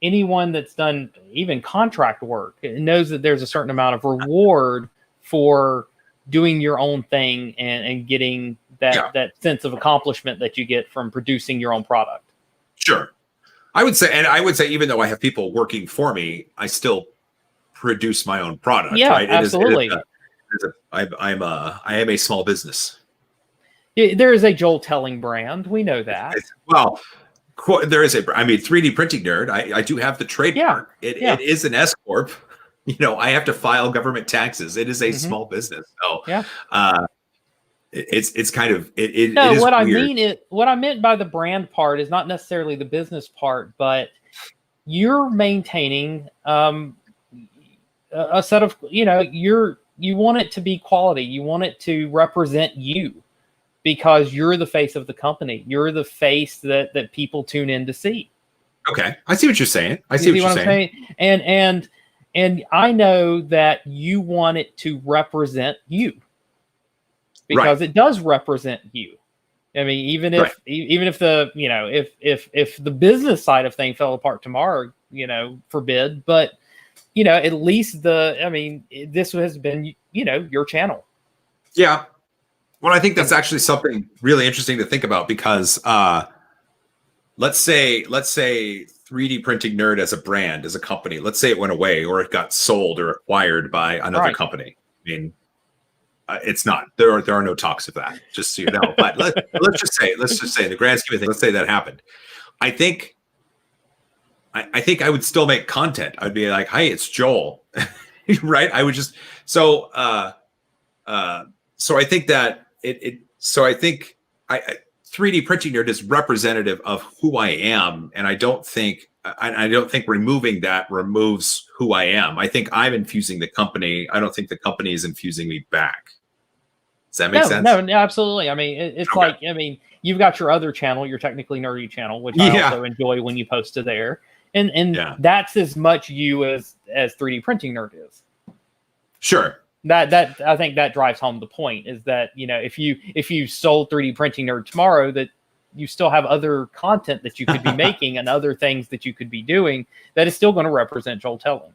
anyone that's done even contract work knows that there's a certain amount of reward for doing your own thing and getting that sense of accomplishment that you get from producing your own product. Sure. I would say, even though I have people working for me, I still produce my own product. Yeah, right? Absolutely. I am a small business. There is a Joel Telling brand. We know that. There is 3D Printing Nerd. I do have the trademark. It is an S Corp. I have to file government taxes. It is a small business. So it's kind of it is weird. What I meant by the brand part is not necessarily the business part, but you're maintaining a set of, you want it to be quality. You want it to represent you because you're the face of the company. You're the face that people tune in to see. Okay. I see what you're saying. I see what you're saying. And I know that you want it to represent you because it does represent you. I mean, even if the, if the business side of things fell apart tomorrow, forbid, but at least this has been, your channel. Yeah. Well, I think that's actually something really interesting to think about because let's say 3D Printing Nerd as a brand, as a company, let's say it went away or it got sold or acquired by another company. I mean, it's not, there are no talks of that, just so you know, but let's just say in the grand scheme of things, let's say that happened. I think I would still make content. I'd be like, "Hey, it's Joel," right? I would just so I think that I think 3D Printing Nerd is representative of who I am, and I don't think removing that removes who I am. I think I'm infusing the company. I don't think the company is infusing me back. Does that make sense? No, absolutely. I mean, it's like, you've got your other channel, your Technically Nerdy channel, which I also enjoy when you post to there. And that's as much you as 3D Printing Nerd is. Sure. That I think that drives home the point is that, you know, if you sold 3D Printing Nerd tomorrow, that you still have other content that you could be making and other things that you could be doing that is still going to represent Joel Telling.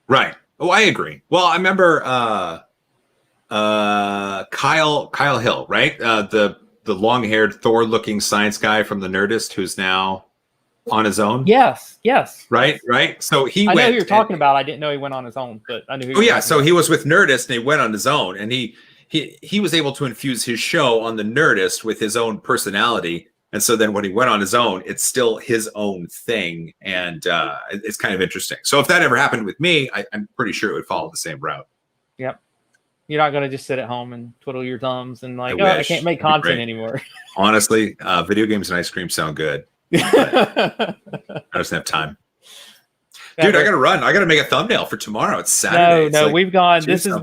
Right. Oh, I agree. Well, I remember Kyle Hill, right? The long-haired Thor-looking science guy from the Nerdist who's now on his own. Yes. Right. So he I went. know who you're talking about. I didn't know he went on his own, but I knew. Oh yeah. So he was with Nerdist and he went on his own, and he was able to infuse his show on the Nerdist with his own personality. And so then when he went on his own, it's still his own thing. And it's kind of interesting. So if that ever happened with me, I'm pretty sure it would follow the same route. Yep. You're not going to just sit at home and twiddle your thumbs and like, I can't make That'd be content great. anymore. Honestly, video games and ice cream sound good. I just have time. Dude, I got to run. I got to make a thumbnail for tomorrow. It's Saturday. No, like, we've gone. This is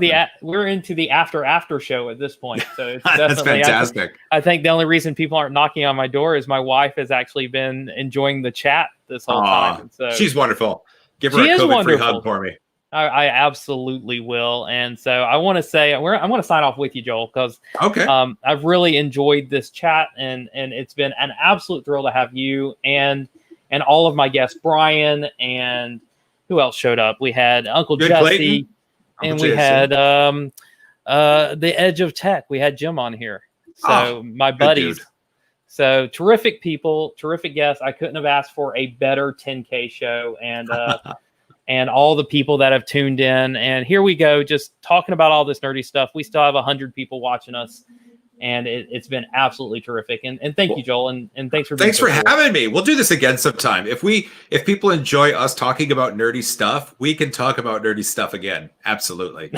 we're into the after show at this point. So it's that's fantastic. I think the only reason people aren't knocking on my door is my wife has actually been enjoying the chat this whole time. So she's wonderful. Give her a COVID-free hug for me. I absolutely will. And so I want to say I want to sign off with you, Joel, because I've really enjoyed this chat, and it's been an absolute thrill to have you and all of my guests, Brian, and who else showed up? We had Uncle Jesse, and we had the Edge of Tech. We had Jim on here. So my buddies. Dude. So terrific people, terrific guests. I couldn't have asked for a better 10K show, and and all the people that have tuned in. And here we go, just talking about all this nerdy stuff. We still have 100 people watching us, and it's been absolutely terrific. And thank you, Joel, and thanks for having me. We'll do this again sometime. If people enjoy us talking about nerdy stuff, we can talk about nerdy stuff again. Absolutely.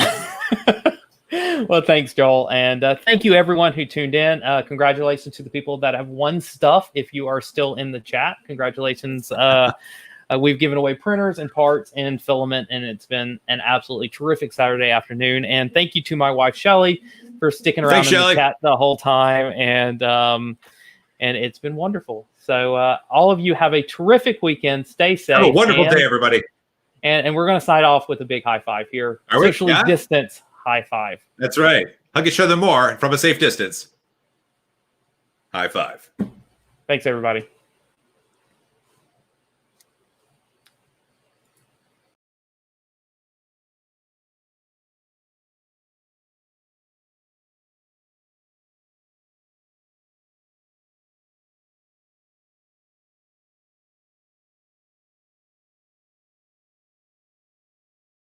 Well, thanks, Joel, and thank you everyone who tuned in. Congratulations to the people that have won stuff. If you are still in the chat, congratulations. We've given away printers and parts and filament, and it's been an absolutely terrific Saturday afternoon. And thank you to my wife, Shelly, for sticking around in the chat the whole time. And it's been wonderful. So all of you have a terrific weekend. Stay safe. Have a wonderful day, everybody. And we're going to sign off with a big high five here. Socially distance high five. That's right. Hug each other more from a safe distance. High five. Thanks, everybody.